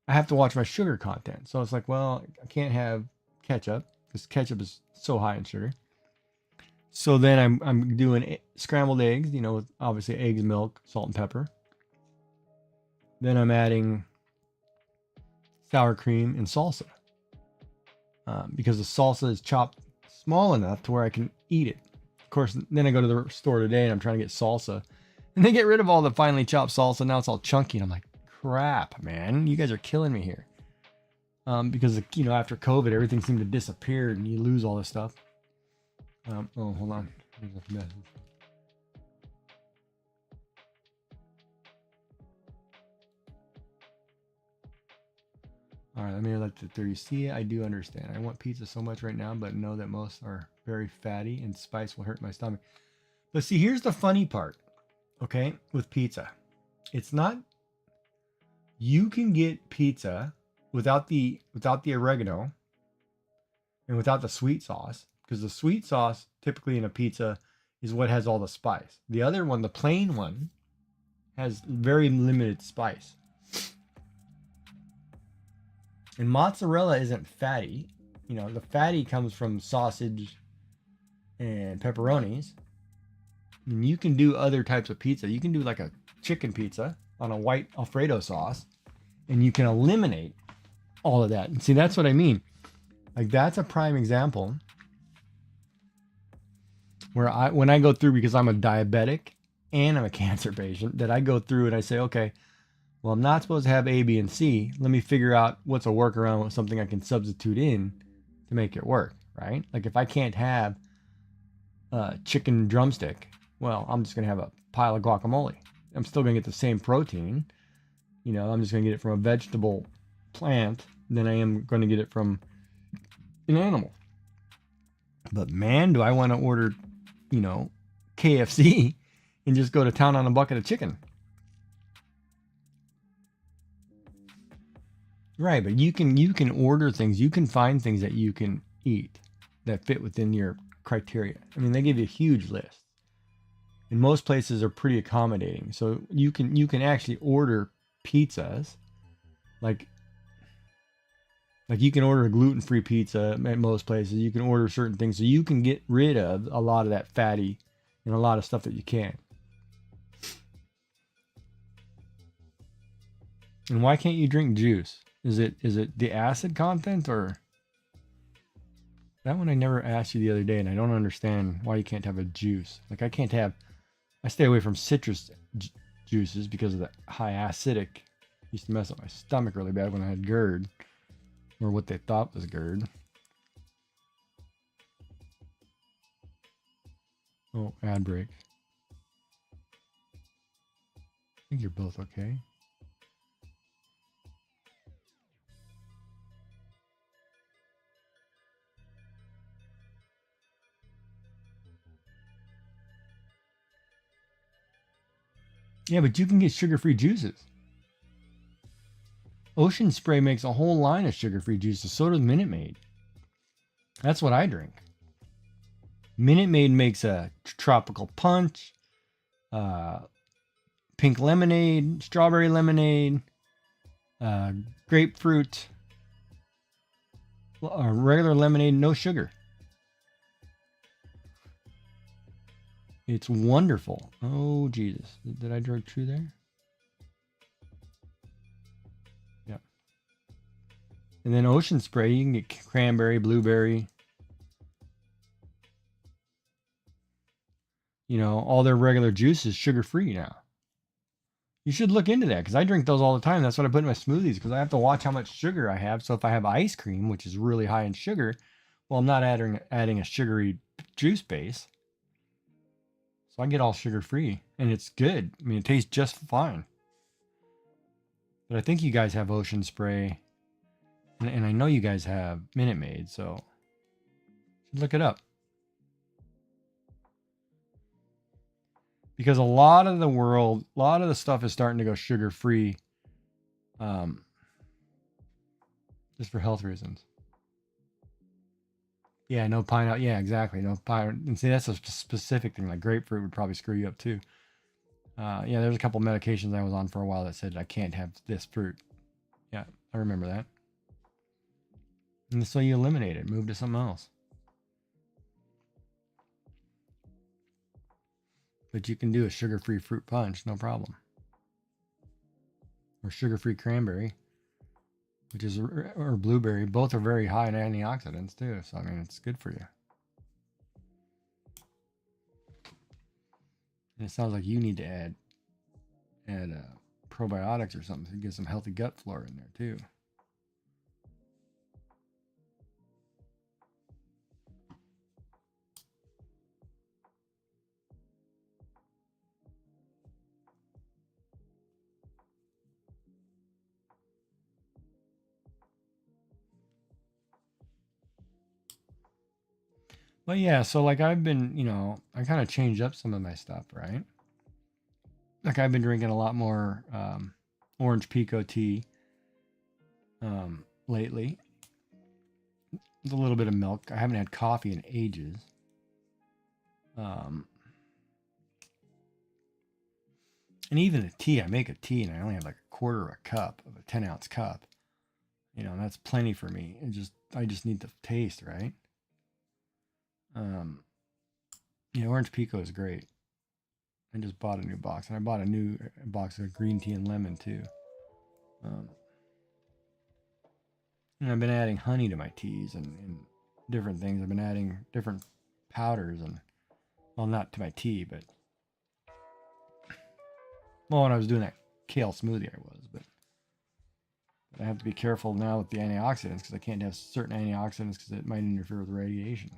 [SPEAKER 1] I have to watch my sugar content. So it's like, well, I can't have ketchup because ketchup is so high in sugar. So then I'm doing scrambled eggs, with obviously eggs, milk, salt, and pepper. Then I'm adding sour cream and salsa because the salsa is chopped small enough to where I can eat it. Of course, then I go to the store today and I'm trying to get salsa, and they get rid of all the finely chopped salsa. Now it's all chunky, and I'm like, crap, man, you guys are killing me here. Because after COVID, everything seemed to disappear and you lose all this stuff. Oh, hold on. There's a message. All right, let me let the 30 see it. I do understand. I want pizza so much right now, but know that most are very fatty and spice will hurt my stomach. But see, here's the funny part, okay, with pizza. It's not, you can get pizza without the oregano and without the sweet sauce, because the sweet sauce typically in a pizza is what has all the spice. The other one, the plain one, has very limited spice. And mozzarella isn't fatty. You know, the fatty comes from sausage and pepperonis. And you can do other types of pizza. You can do like a chicken pizza on a white Alfredo sauce, and you can eliminate all of that. And see, that's what I mean. Like, that's a prime example where when I go through, because I'm a diabetic and I'm a cancer patient, that I go through and I say, okay, well, I'm not supposed to have A, B, and C. Let me figure out what's a workaround with something I can substitute in to make it work, right? Like if I can't have a chicken drumstick, well, I'm just going to have a pile of guacamole. I'm still going to get the same protein. You know, I'm just going to get it from a vegetable plant than I am going to get it from an animal. But man, do I want to order, you know, KFC and just go to town on a bucket of chicken. Right, but you can order things, you can find things that you can eat that fit within your criteria. I mean, they give you a huge list. And most places are pretty accommodating. So you can actually order pizzas like you can order a gluten-free pizza at most places. You can order certain things so you can get rid of a lot of that fatty and a lot of stuff that you can't. And why can't you drink juice? Is it the acid content, or that one I never asked you the other day, and I don't understand why you can't have a juice. Like I stay away from citrus juices because of the high acidic. Used to mess up my stomach really bad when I had GERD, or what they thought was GERD. Oh, ad break. I think you're both okay. Yeah, but you can get sugar-free juices. Ocean Spray makes a whole line of sugar-free juices. So does Minute Maid. That's what I drink. Minute Maid makes a tropical punch, pink lemonade, strawberry lemonade, grapefruit, regular lemonade, no sugar. It's wonderful. Oh, Jesus. Did I drink true there? Yep. And then Ocean Spray, you can get cranberry, blueberry. You know, all their regular juices sugar-free now. You should look into that, because I drink those all the time. That's what I put in my smoothies, because I have to watch how much sugar I have. So if I have ice cream, which is really high in sugar, well, I'm not adding a sugary juice base. So I get all sugar-free, and it's good. I mean, it tastes just fine. But I think you guys have Ocean Spray, and I know you guys have Minute Maid, so look it up. Because a lot of the stuff is starting to go sugar-free, just for health reasons. Yeah, no pineapple. Yeah, exactly. No pineapple. And see, that's a specific thing. Like grapefruit would probably screw you up too. Yeah, there's a couple medications I was on for a while that said I can't have this fruit. Yeah, I remember that. And so you eliminate it, move to something else. But you can do a sugar-free fruit punch, no problem. Or sugar-free cranberry, which is, or blueberry. Both are very high in antioxidants too. So, I mean, it's good for you. And it sounds like you need to add probiotics or something to get some healthy gut flora in there too. But yeah, so like I've been, I kind of changed up some of my stuff, right? Like I've been drinking a lot more orange pico tea lately. With a little bit of milk. I haven't had coffee in ages. Um, and even a tea, I make a tea and I only have like a quarter of a cup of a 10-ounce cup. And that's plenty for me. I just need the taste, right? Um, orange pico is great. I just bought a new box, and I bought a new box of green tea and lemon too. Um, and I've been adding honey to my teas and different things. I've been adding different powders and, well, not to my tea, but well, when I was doing that kale smoothie, I was, but I have to be careful now with the antioxidants because I can't have certain antioxidants because it might interfere with radiation.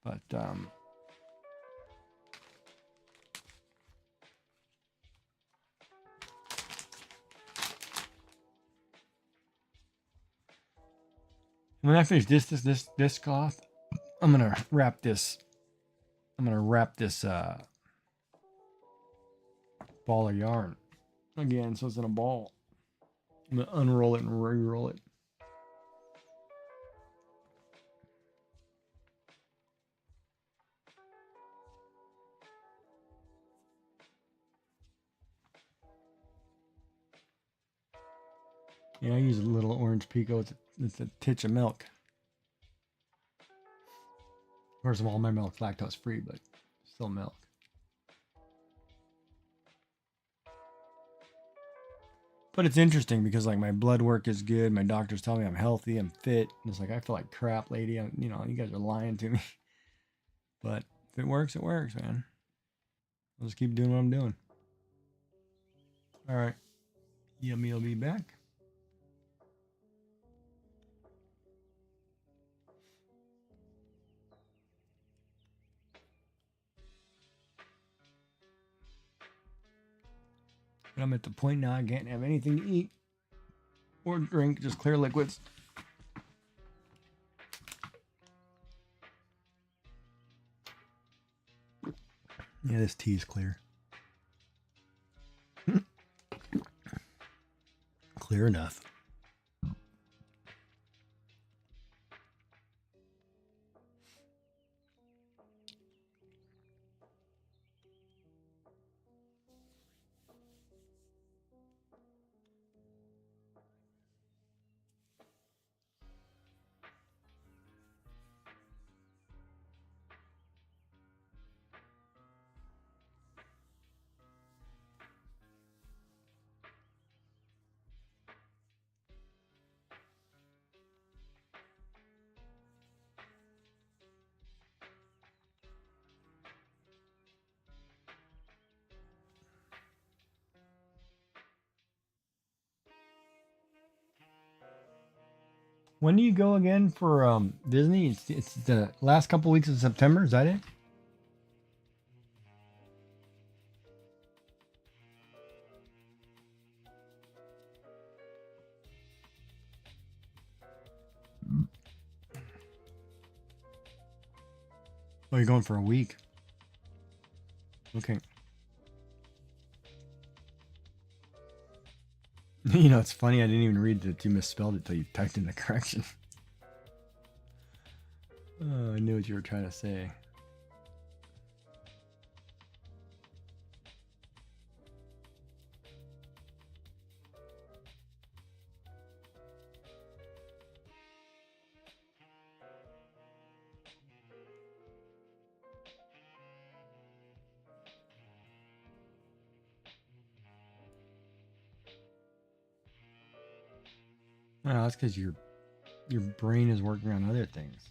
[SPEAKER 1] But when I finish this cloth, I'm gonna wrap this. I'm gonna wrap this ball of yarn again, so it's in a ball. I'm gonna unroll it and re-roll it. Yeah, I use a little orange pico. It's a titch of milk. First of all, my milk's lactose free, but still milk. But it's interesting because like my blood work is good. My doctors tell me I'm healthy, I'm fit. And it's like I feel like crap, lady. You guys are lying to me. But if it works, man. I'll just keep doing what I'm doing. All right. Yummy will be back. But I'm at the point now I can't have anything to eat or drink, just clear liquids. Yeah, this tea is clear. Clear enough. When do you go again for Disney? It's the last couple weeks of September. Is that it? Oh, you're going for a week. Okay. It's funny. I didn't even read that you misspelled it till you typed in the correction. Oh, I knew what you were trying to say. Oh, that's because your brain is working on other things.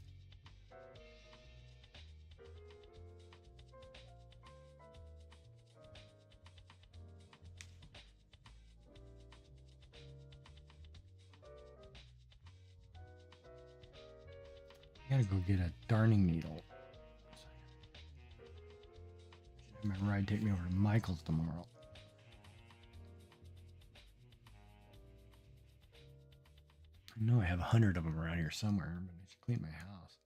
[SPEAKER 1] I gotta go get a darning needle. My ride take me over to Michael's tomorrow. I know I have 100 of them around here somewhere, but I should clean my house.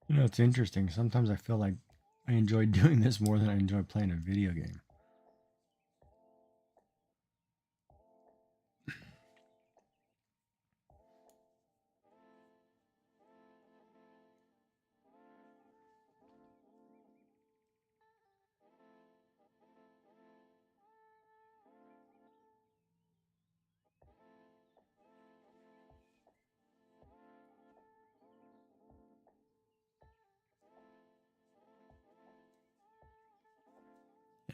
[SPEAKER 1] You know, it's interesting. Sometimes I feel like I enjoy doing this more than I enjoy playing a video game.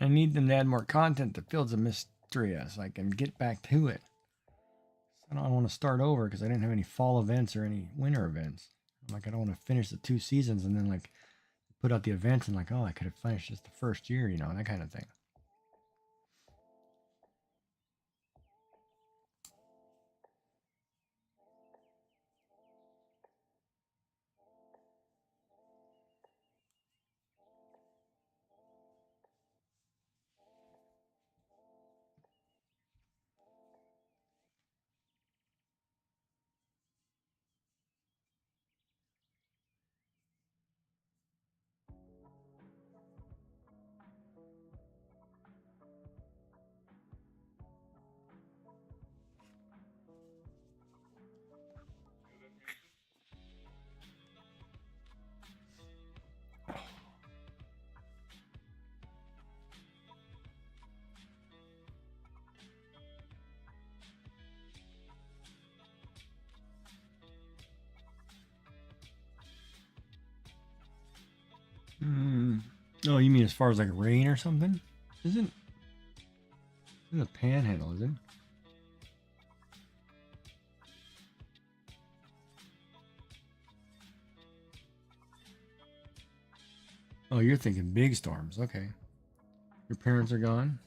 [SPEAKER 1] I need them to add more content that fills the mystery so I can get back to it. I don't want to start over because I didn't have any fall events or any winter events. Like, I don't want to finish the 2 seasons and then like put out the events and like, oh, I could have finished just the first year, you know, that kind of thing. Oh, you mean as far as like rain or something? Isn't in the panhandle, is it? Oh, you're thinking big storms. Okay. Your parents are gone?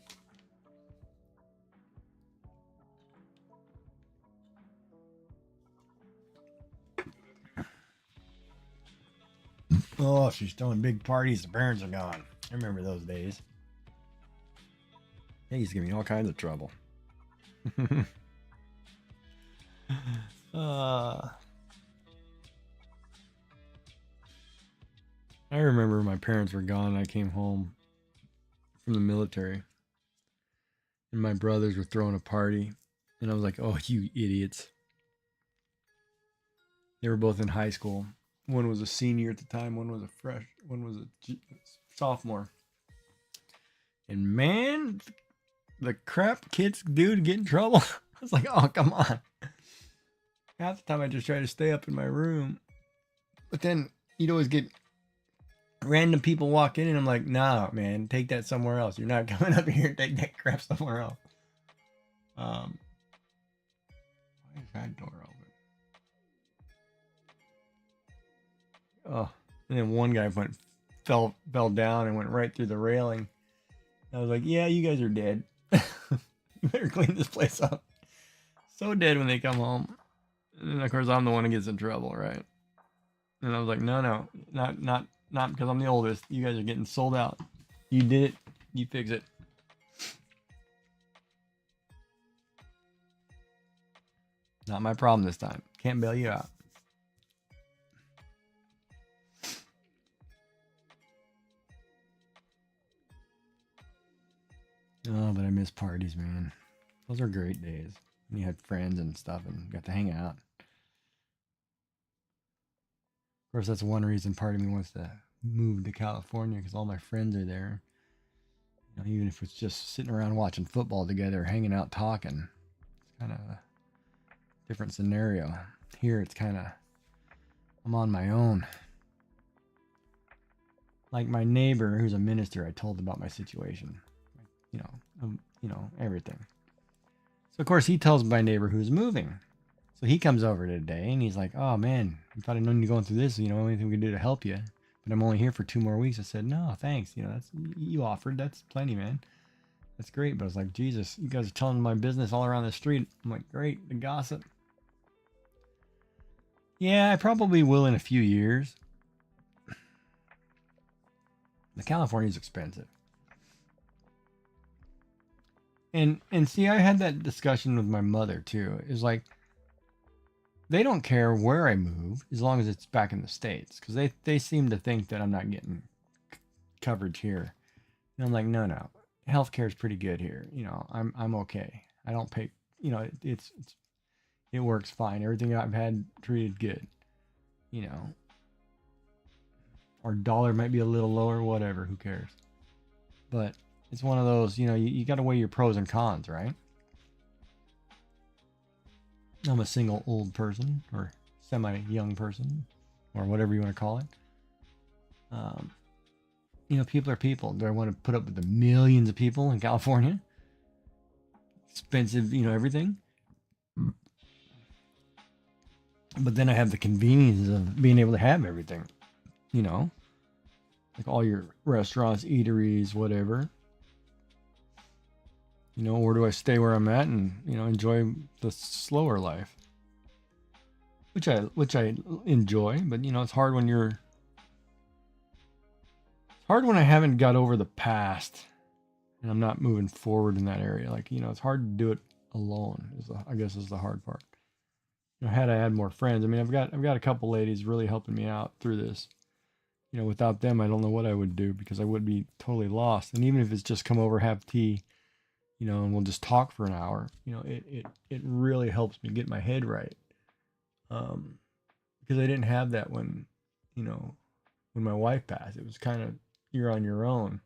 [SPEAKER 1] Oh, she's throwing big parties. The parents are gone. I remember those days. They used to give me all kinds of trouble. I remember my parents were gone. I came home from the military, and my brothers were throwing a party, and I was like, "Oh, you idiots!" They were both in high school. One was a senior at the time. One was a sophomore. And man, the crap kids do to get in trouble. I was like, "Oh, come on!" Half the time, I just try to stay up in my room, but then you'd always get random people walk in, and I'm like, "Nah, man, take that somewhere else. You're not coming up here. Take that crap somewhere else." Why is that door open? Oh, and then one guy fell down and went right through the railing. I was like, "Yeah, you guys are dead. You better clean this place up." So dead when they come home. And then of course I'm the one who gets in trouble, right? And I was like, "No, not because I'm the oldest. You guys are getting sold out. You did it. You fix it." Not my problem this time. Can't bail you out. Oh, but I miss parties, man. Those are great days. You had friends and stuff and got to hang out. Of course, that's one reason part of me wants to move to California because all my friends are there. You know, even if it's just sitting around watching football together, hanging out, talking. It's kind of a different scenario. Here, it's kind of I'm on my own. Like my neighbor, who's a minister, I told about my situation. You know, everything. So of course he tells my neighbor who's moving. So he comes over today and he's like, "Oh man, if I'd have known you going through this, you know, anything we could do to help you. But I'm only here for 2 more weeks." I said, "No, thanks. You know, that's you offered. That's plenty, man. That's great." But I was like, "Jesus, you guys are telling my business all around the street." I'm like, "Great, the gossip." Yeah, I probably will in a few years. The California's expensive. And see, I had that discussion with my mother too. It's like they don't care where I move as long as it's back in the States, because they seem to think that I'm not getting coverage here. And I'm like, no, healthcare is pretty good here. You know, I'm okay. I don't pay. You know, it works fine. Everything I've had treated good. You know, our dollar might be a little lower, whatever. Who cares? But it's one of those. You know, you got to weigh your pros and cons, right? I'm a single old person or semi-young person or whatever you want to call it. You know, people are people. Do I want to put up with the millions of people in California? Expensive, you know, everything. But then I have the convenience of being able to have everything, you know, like all your restaurants, eateries, whatever. You know, or do I stay where I'm at and, you know, enjoy the slower life? Which I enjoy, but you know, it's hard when I haven't got over the past and I'm not moving forward in that area. Like, you know, it's hard to do it alone. I guess is the hard part. You know, had I had more friends, I mean, I've got a couple ladies really helping me out through this. You know, without them, I don't know what I would do because I would be totally lost. And even if it's just come over, have tea, you know, and we'll just talk for an hour, you know, it really helps me get my head right. Because I didn't have that when, you know, when my wife passed. It was kind of you're on your own.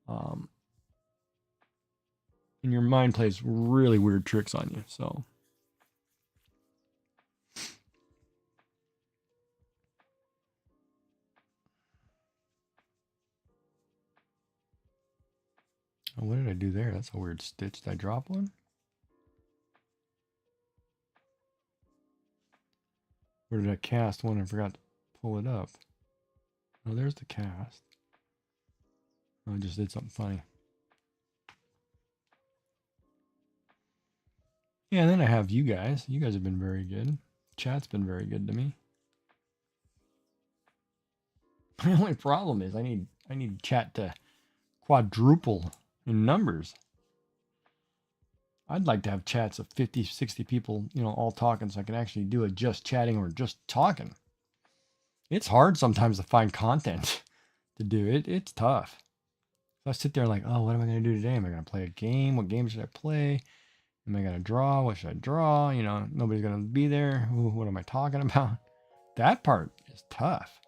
[SPEAKER 1] And your mind plays really weird tricks on you. So. Oh, what did I do there? That's a weird stitch. Did I drop one? Or did I cast one and forgot to pull it up? Oh, there's the cast. Oh, I just did something funny. Yeah, and then I have you guys. You guys have been very good. Chat's been very good to me. My only problem is I need chat to quadruple in numbers. I'd like to have chats of 50, 60 people, you know, all talking so I can actually do a just chatting or just talking. It's hard sometimes to find content to do it. It's tough. So I sit there like, oh, what am I going to do today? Am I going to play a game? What game should I play? Am I going to draw? What should I draw? You know, nobody's going to be there. Ooh, what am I talking about? That part is tough.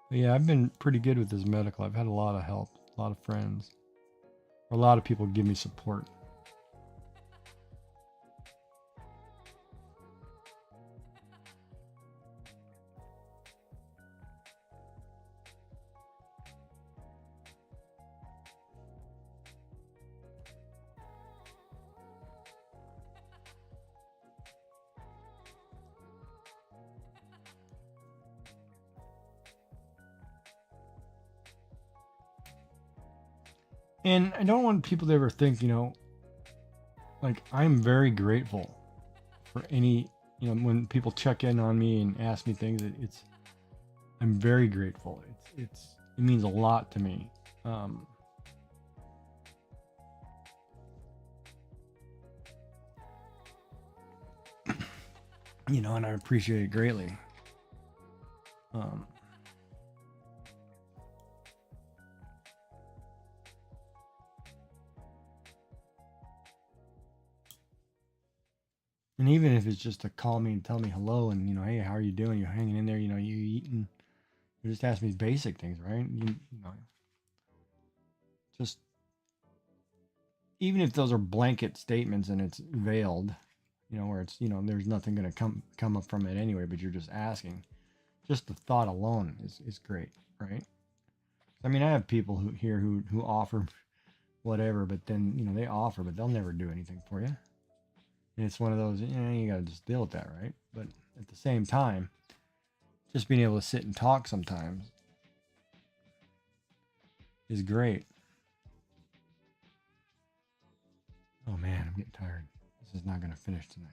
[SPEAKER 1] But yeah, I've been pretty good with this medical. I've had a lot of help, a lot of friends, a lot of people give me support. And I don't want people to ever think, you know, like I'm very grateful for any, you know, when people check in on me and ask me things, I'm very grateful. It means a lot to me. You know, and I appreciate it greatly. And even if it's just to call me and tell me hello and, you know, hey, how are you doing? You're hanging in there, you know, you eating. You just ask me basic things, right? You know, just even if those are blanket statements and it's veiled, you know, where it's, you know, there's nothing going to come up from it anyway, but you're just asking. Just the thought alone is great, right? I mean, I have people who offer whatever, but then, you know, they offer, but they'll never do anything for you. And it's one of those, you know, you got to just deal with that, right? But at the same time, just being able to sit and talk sometimes is great. Oh man, I'm getting tired. This is not going to finish tonight.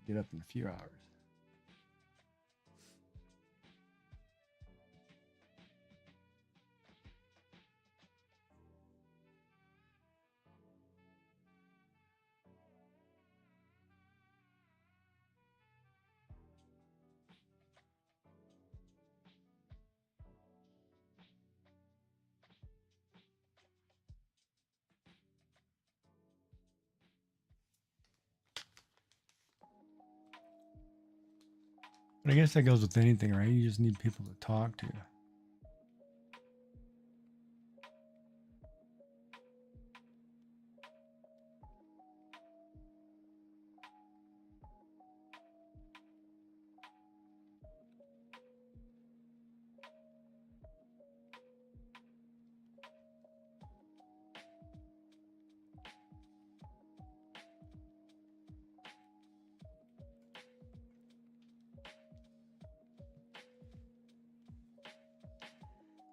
[SPEAKER 1] Get up in a few hours. But I guess that goes with anything, right? You just need people to talk to.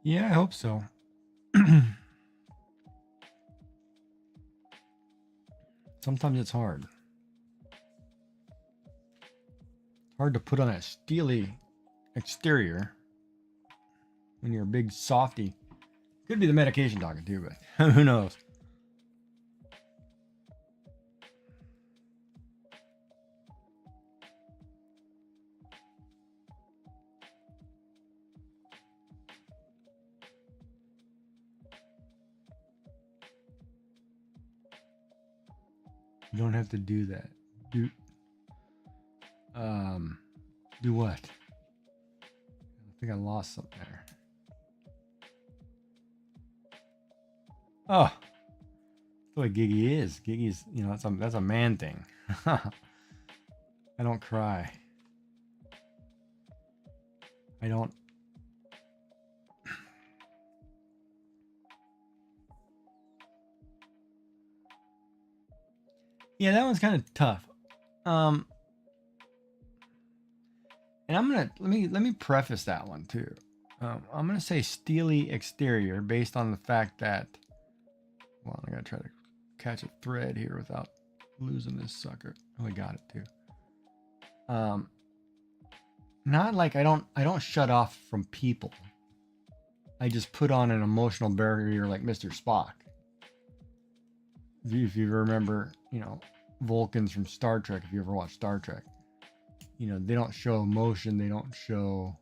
[SPEAKER 1] Yeah, I hope so. Sometimes it's hard. Hard to put on a steely exterior when you're a big softy. Could be the medication talking too, but who knows? You don't have to do that. Do what? I think I lost something there. Oh, that's the way Giggy is. Giggy's, you know, that's a man thing. I don't cry. I don't. Yeah, that one's kind of tough. And I'm gonna let me preface that one too. I'm gonna say steely exterior based on the fact that, well, I gotta try to catch a thread here without losing this sucker. Oh, I got it too. Not like I don't shut off from people. I just put on an emotional barrier like Mr. Spock. If you remember, you know, Vulcans from Star Trek, if you ever watched Star Trek, you know, they don't show emotion, they don't show,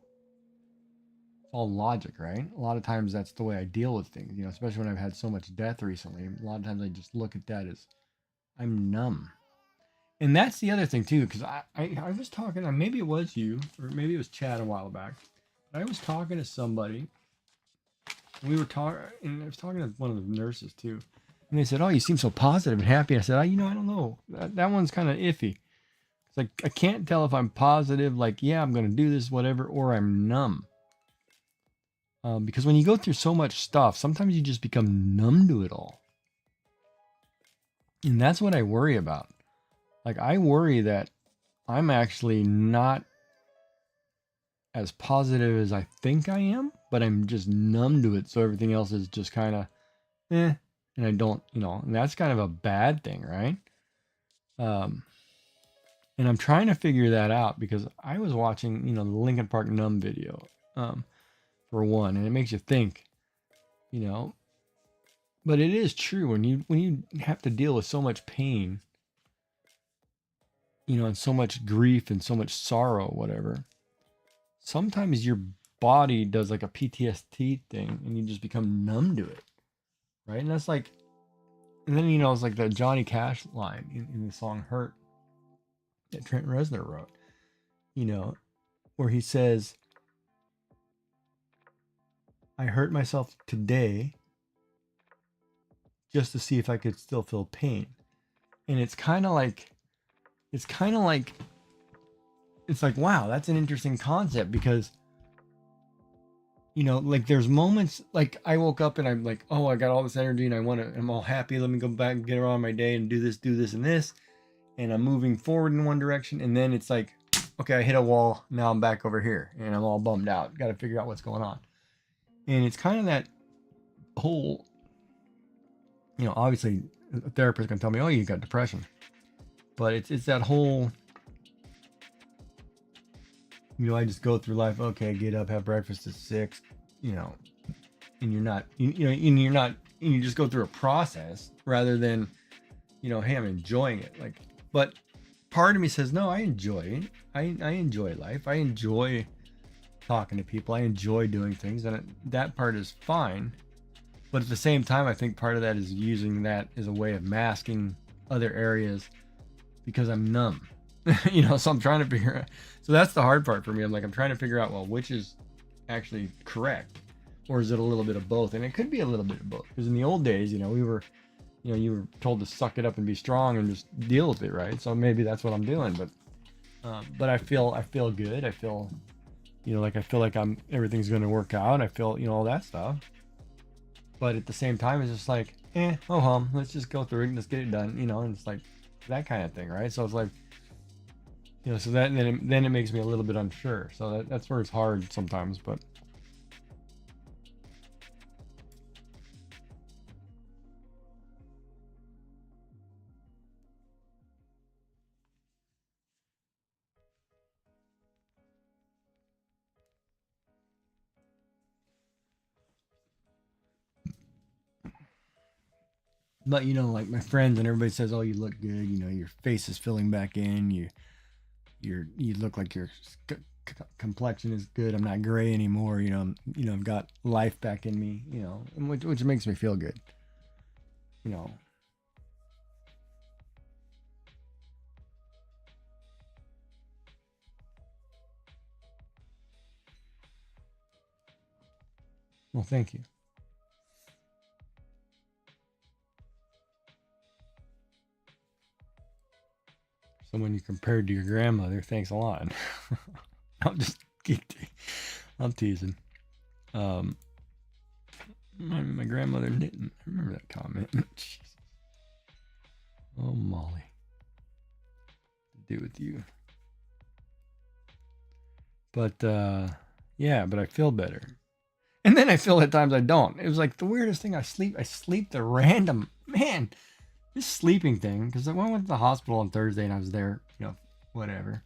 [SPEAKER 1] it's all logic, right? A lot of times that's the way I deal with things, you know, especially when I've had so much death recently. A lot of times I just look at that as I'm numb. And that's the other thing too, because I was talking, maybe it was you, or maybe it was Chad a while back. But I was talking to somebody, and we were talking, and I was talking to one of the nurses too. And they said, "Oh, you seem so positive and happy." I said, "You know, I don't know. That one's kind of iffy. It's like I can't tell if I'm positive, like, yeah, I'm going to do this, whatever, or I'm numb. Because when you go through so much stuff, sometimes you just become numb to it all. And that's what I worry about. Like, I worry that I'm actually not as positive as I think I am, but I'm just numb to it. So everything else is just kind of, and I don't, you know, and that's kind of a bad thing, right? And I'm trying to figure that out because I was watching, you know, the Linkin Park Numb video, for one, and it makes you think, you know. But it is true when you have to deal with so much pain, you know, and so much grief and so much sorrow, whatever. Sometimes your body does like a PTSD thing, and you just become numb to it, right? And that's like, and then, you know, it's like the Johnny Cash line in the song "Hurt" that Trent Reznor wrote, you know, where he says, "I hurt myself today just to see if I could still feel pain." And it's kind of like, wow, that's an interesting concept because, you know, like there's moments like I woke up and I'm like, oh, I got all this energy and I'm all happy. Let me go back and get around my day and do this and this. And I'm moving forward in one direction. And then it's like, okay, I hit a wall. Now I'm back over here and I'm all bummed out. Got to figure out what's going on. And it's kind of that whole, you know, obviously a therapist can tell me, oh, you got depression. But it's that whole, you know, I just go through life. Okay, get up, have breakfast at 6, you know, and you're not, you know, and you're not, and you just go through a process rather than, you know, hey, I'm enjoying it. Like, but part of me says, no, I enjoy it. I enjoy life. I enjoy talking to people. I enjoy doing things, and that part is fine. But at the same time, I think part of that is using that as a way of masking other areas because I'm numb. You know, so I'm trying to figure out. So that's the hard part for me. I'm like, I'm trying to figure out, well, which is actually correct, or is it a little bit of both? And it could be a little bit of both, because in the old days, you know, you were told to suck it up and be strong and just deal with it, right? So maybe that's what I'm doing. But I feel good. I feel, you know, like I feel like everything's going to work out. I feel, you know, all that stuff. But at the same time, it's just like, oh hum, let's just go through it and let's get it done, you know. And it's like that kind of thing, right? So it's like, you know, so that then it makes me a little bit unsure. So that's where it's hard sometimes. But you know, like my friends and everybody says, "Oh, you look good. You know, your face is filling back in. You look like your complexion is good. I'm not gray anymore. You know, I've got life back in me. You know, and which makes me feel good. You know, well, thank you. So when you compared to your grandmother, thanks a lot. I'm just I'm teasing. Um, my grandmother didn't. I remember that comment. Jeez. Oh, Molly, to do with you. But yeah, but I feel better. And then I feel at times I don't. It was like the weirdest thing. I sleep the random man. This sleeping thing, because I went to the hospital on Thursday and I was there, you know, whatever.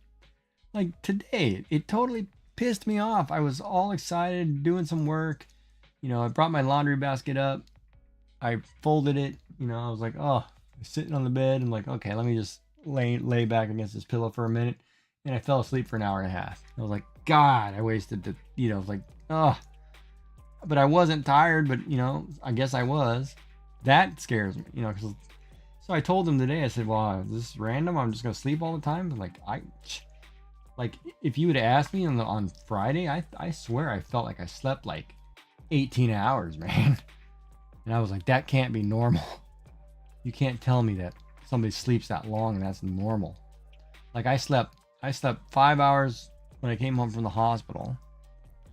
[SPEAKER 1] Like today, it totally pissed me off. I was all excited doing some work. You know, I brought my laundry basket up. I folded it. You know, I was like, oh, sitting on the bed. I'm like, okay, let me just lay back against this pillow for a minute. And I fell asleep for an hour and a half. I was like, God, I wasted the, you know, like, oh, but I wasn't tired, but you know, I guess I was. That scares me, you know, because so I told him today, I said, well, this is random. I'm just going to sleep all the time. Like, if you would have asked me on Friday, I swear I felt like I slept like 18 hours, man. And I was like, that can't be normal. You can't tell me that somebody sleeps that long and that's normal. Like I slept 5 hours when I came home from the hospital.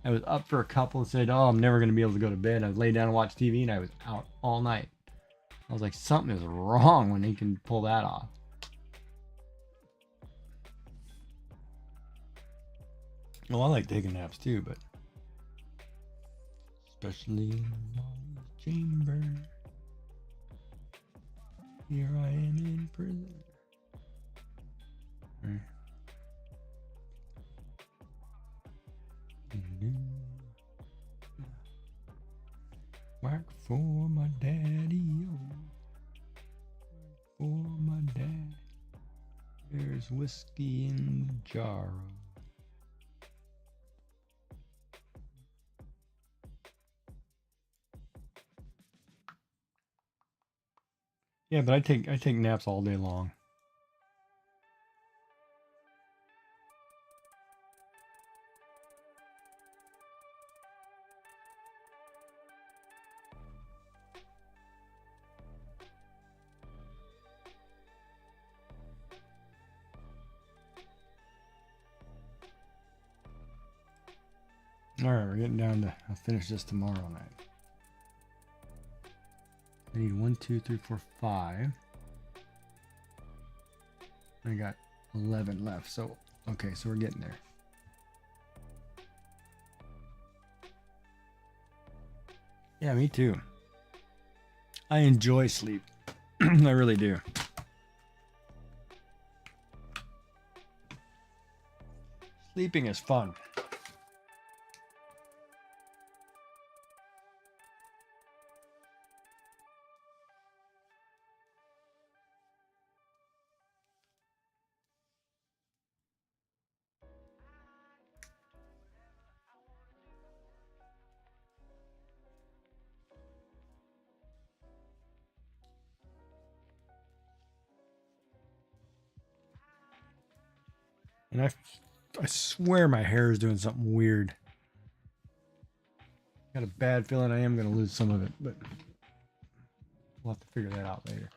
[SPEAKER 1] I was up for a couple and said, oh, I'm never going to be able to go to bed. I laid down and watched TV and I was out all night. I was like, something is wrong when he can pull that off. Well, I like taking naps too, but especially in Molly's chamber. Here I am in prison. Whack for my daddy, oh. For my dad. There's whiskey in the jar. Yeah, but I take naps all day long. All right, we're getting down to. I'll finish this tomorrow night. I need 1, 2, 3, 4, 5. I got 11 left. So okay, so we're getting there. Yeah, me too. I enjoy sleep. I really do. Sleeping is fun. And I swear my hair is doing something weird. Got a bad feeling I am going to lose some of it, but we'll have to figure that out later.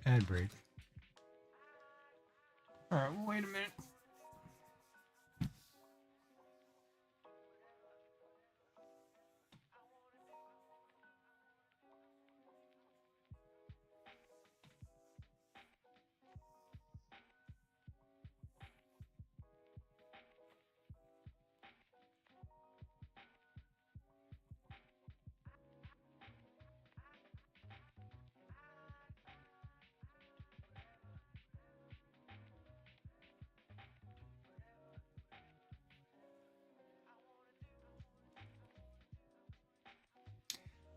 [SPEAKER 1] Ad break. All right, wait a minute.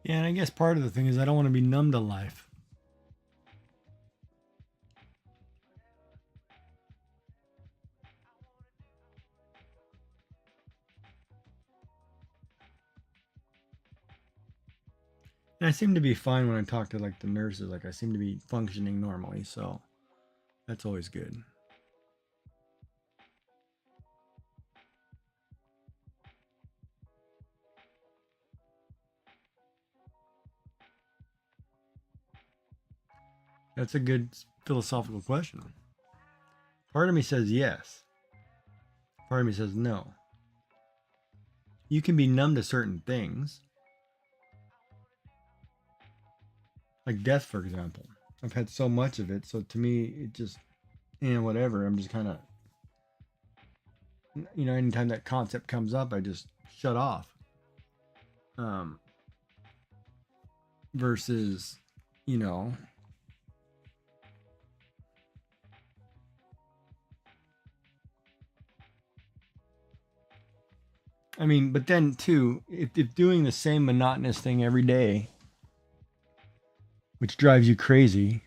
[SPEAKER 1] Yeah, and I guess part of the thing is I don't want to be numb to life. And I seem to be fine when I talk to like the nurses. Like I seem to be functioning normally, so that's always good. That's a good philosophical question. Part of me says yes. Part of me says no. You can be numb to certain things. Like death, for example. I've had so much of it, so to me, it just, whatever. I'm just kind of, anytime that concept comes up, I just shut off. Versus, I mean, but then too, if doing the same monotonous thing every day, which drives you crazy,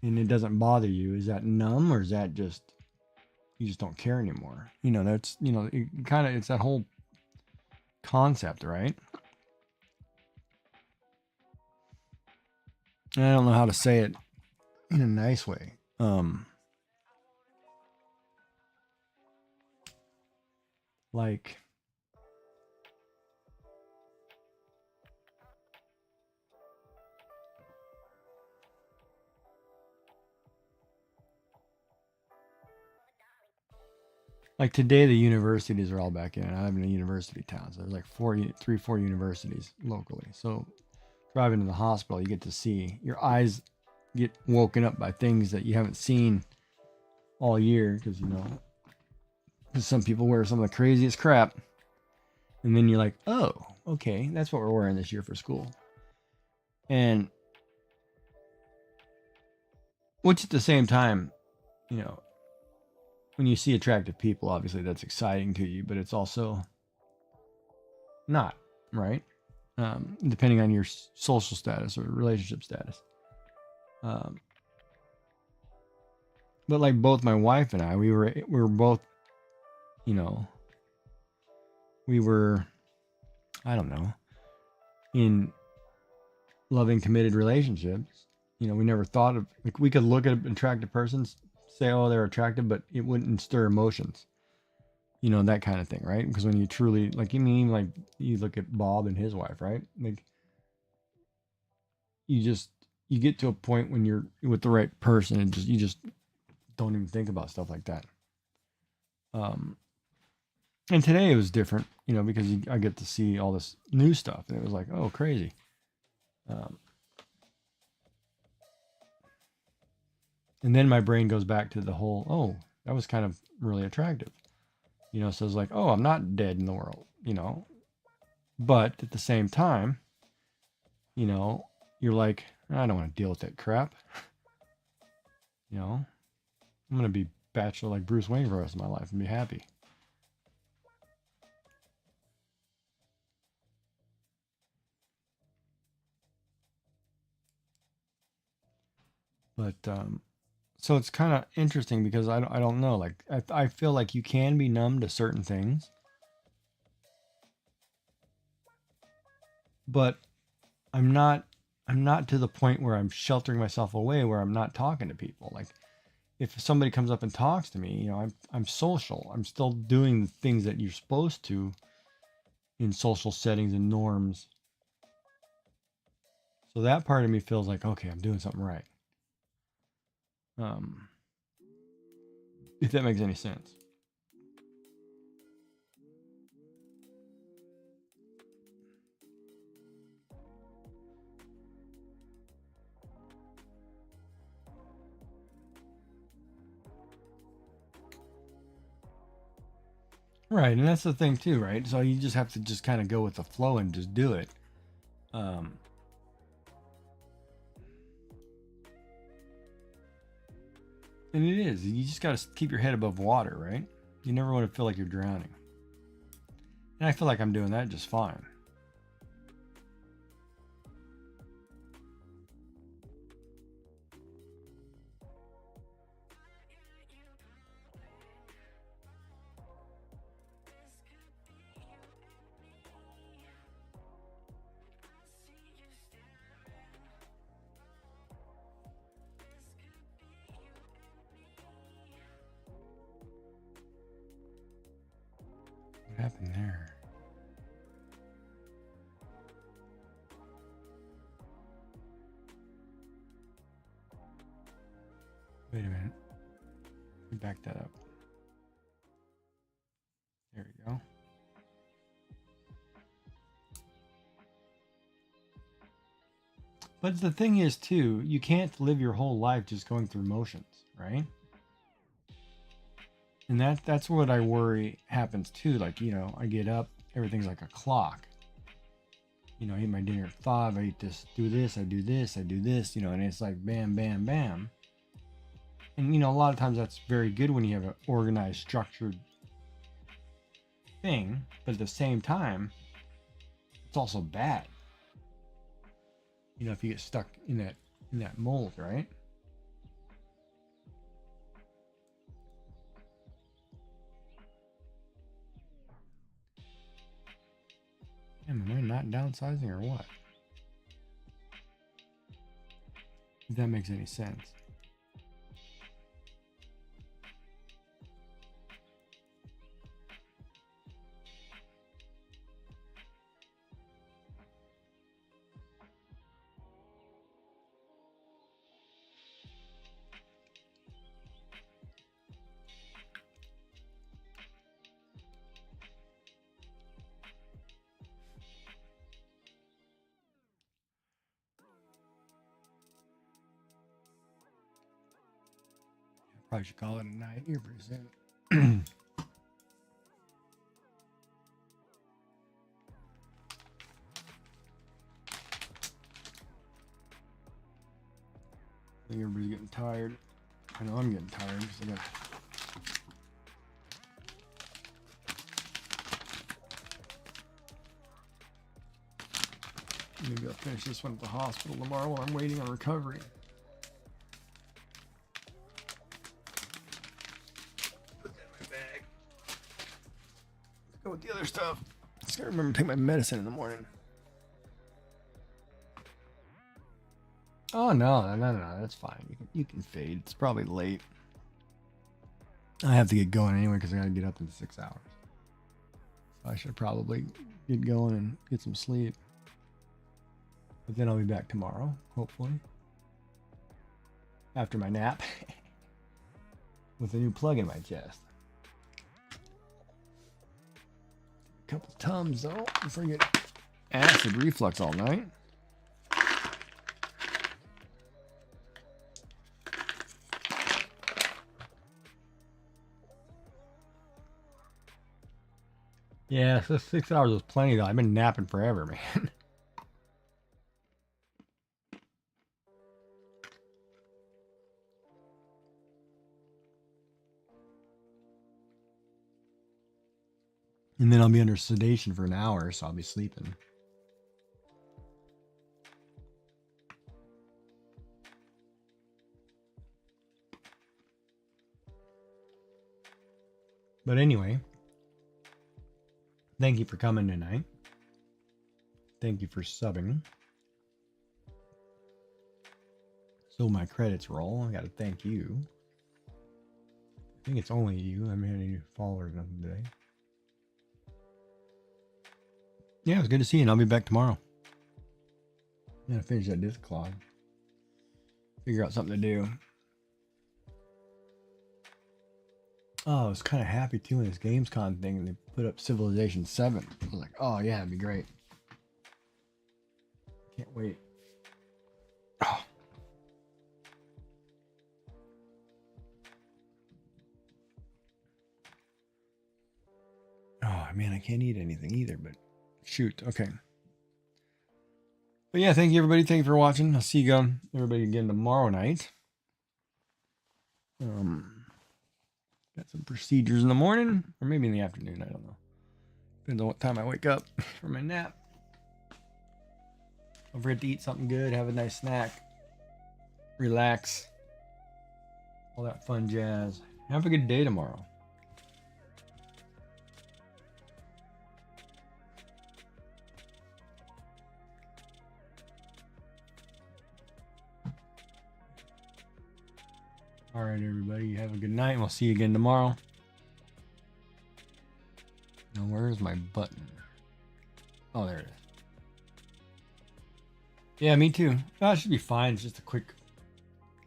[SPEAKER 1] and it doesn't bother you, is that numb or is that just you just don't care anymore? That's it kind of, it's that whole concept, right? And I don't know how to say it in a nice way. Like today, the universities are all back in. I live in a university town, so there's like 4 universities locally. So driving to the hospital, you get to see, your eyes get woken up by things that you haven't seen all year, because some people wear some of the craziest crap, and then you're like, oh, okay, that's what we're wearing this year for school. And which at the same time, when you see attractive people, obviously that's exciting to you, but it's also not, right? Depending on your social status or relationship status. But like both my wife and I, we were both, we were, I don't know, in loving, committed relationships. We never thought of, like, we could look at an attractive person, say, oh, they're attractive, but it wouldn't stir emotions. That kind of thing, right? Because when you truly, like, even like you look at Bob and his wife, right? Like, you get to a point when you're with the right person and you just don't even think about stuff like that. And today it was different, because I get to see all this new stuff, and it was like, oh, crazy. And then my brain goes back to the whole, oh, that was kind of really attractive. You know, so it's like, oh, I'm not dead in the world, you know. But at the same time, you know, you're like, I don't want to deal with that crap. You know, I'm going to be bachelor like Bruce Wayne for the rest of my life and be happy. But, so it's kind of interesting because I don't know. Like, I feel like you can be numb to certain things. But I'm not to the point where I'm sheltering myself away where I'm not talking to people. Like if somebody comes up and talks to me, you know, I'm social. I'm still doing the things that you're supposed to in social settings and norms. So that part of me feels like, okay, I'm doing something right. If that makes any sense. Right, and that's the thing too, right? So you just have to just kind of go with the flow and just do it. And it is. You just got to keep your head above water, right? You never want to feel like you're drowning. And I feel like I'm doing that just fine. What happened there? Wait a minute. Let me back that up. There we go. But the thing is, too, you can't live your whole life just going through motions, right? And that's what I worry happens too. Like, you know, I get up, everything's like a clock. You know, I eat my dinner at 5, I eat this, do this, I do this, I do this, you know, and it's like bam, bam, bam. And, you know, a lot of times that's very good when you have an organized, structured thing. But at the same time, it's also bad. You know, if you get stuck in that mold, right? Am I not downsizing or what? If that makes any sense. Probably should call it a night here pretty soon. I think everybody's getting tired. I know I'm getting tired. So maybe I'll finish this one at the hospital tomorrow while I'm waiting on recovery. Put that in my bag. Let's go with the other stuff. Just gotta remember to take my medicine in the morning. Oh no, that's fine. You can fade. It's probably late. I have to get going anyway because I gotta get up in 6 hours. So I should probably get going and get some sleep. But then I'll be back tomorrow, hopefully. After my nap. With a new plug in my chest. A couple Tums though, before I get acid reflux all night. Yeah, so 6 hours was plenty though. I've been napping forever, man. And then I'll be under sedation for an hour, so I'll be sleeping. But anyway, thank you for coming tonight. Thank you for subbing. So my credits roll. I got to thank you. I think it's only you. I haven't had any followers or nothing today. Yeah, it was good to see you, and I'll be back tomorrow. I'm gonna finish that dishcloth. Figure out something to do. Oh, I was kind of happy too in this Gamescom thing. They put up Civilization 7. I was like, oh yeah, it'd be great. Can't wait. Oh. Oh man, I can't eat anything either, but shoot. Okay. But yeah, thank you everybody. Thank you for watching. I'll see you everybody again tomorrow night. Got some procedures in the morning, or maybe in the afternoon. I don't know. Depends on what time I wake up for my nap. Don't forget to eat something good. Have a nice snack. Relax. All that fun jazz. Have a good day tomorrow. All right, everybody. Have a good night, and we'll see you again tomorrow. Now, where's my button? Oh, there it is. Yeah, me too. Oh, it should be fine. It's just a quick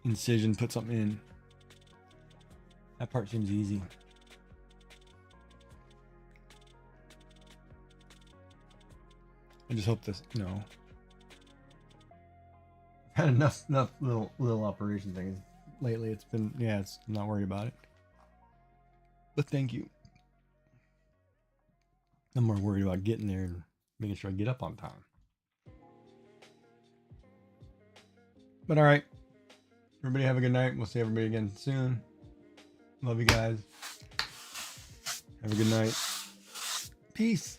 [SPEAKER 1] incision. Put something in. That part seems easy. I just hope this, you know. Had enough little operation things lately. It's been, yeah, I'm not worried about it. But thank you. I'm more worried about getting there and making sure I get up on time. But all right. Everybody have a good night. We'll see everybody again soon. Love you guys. Have a good night. Peace.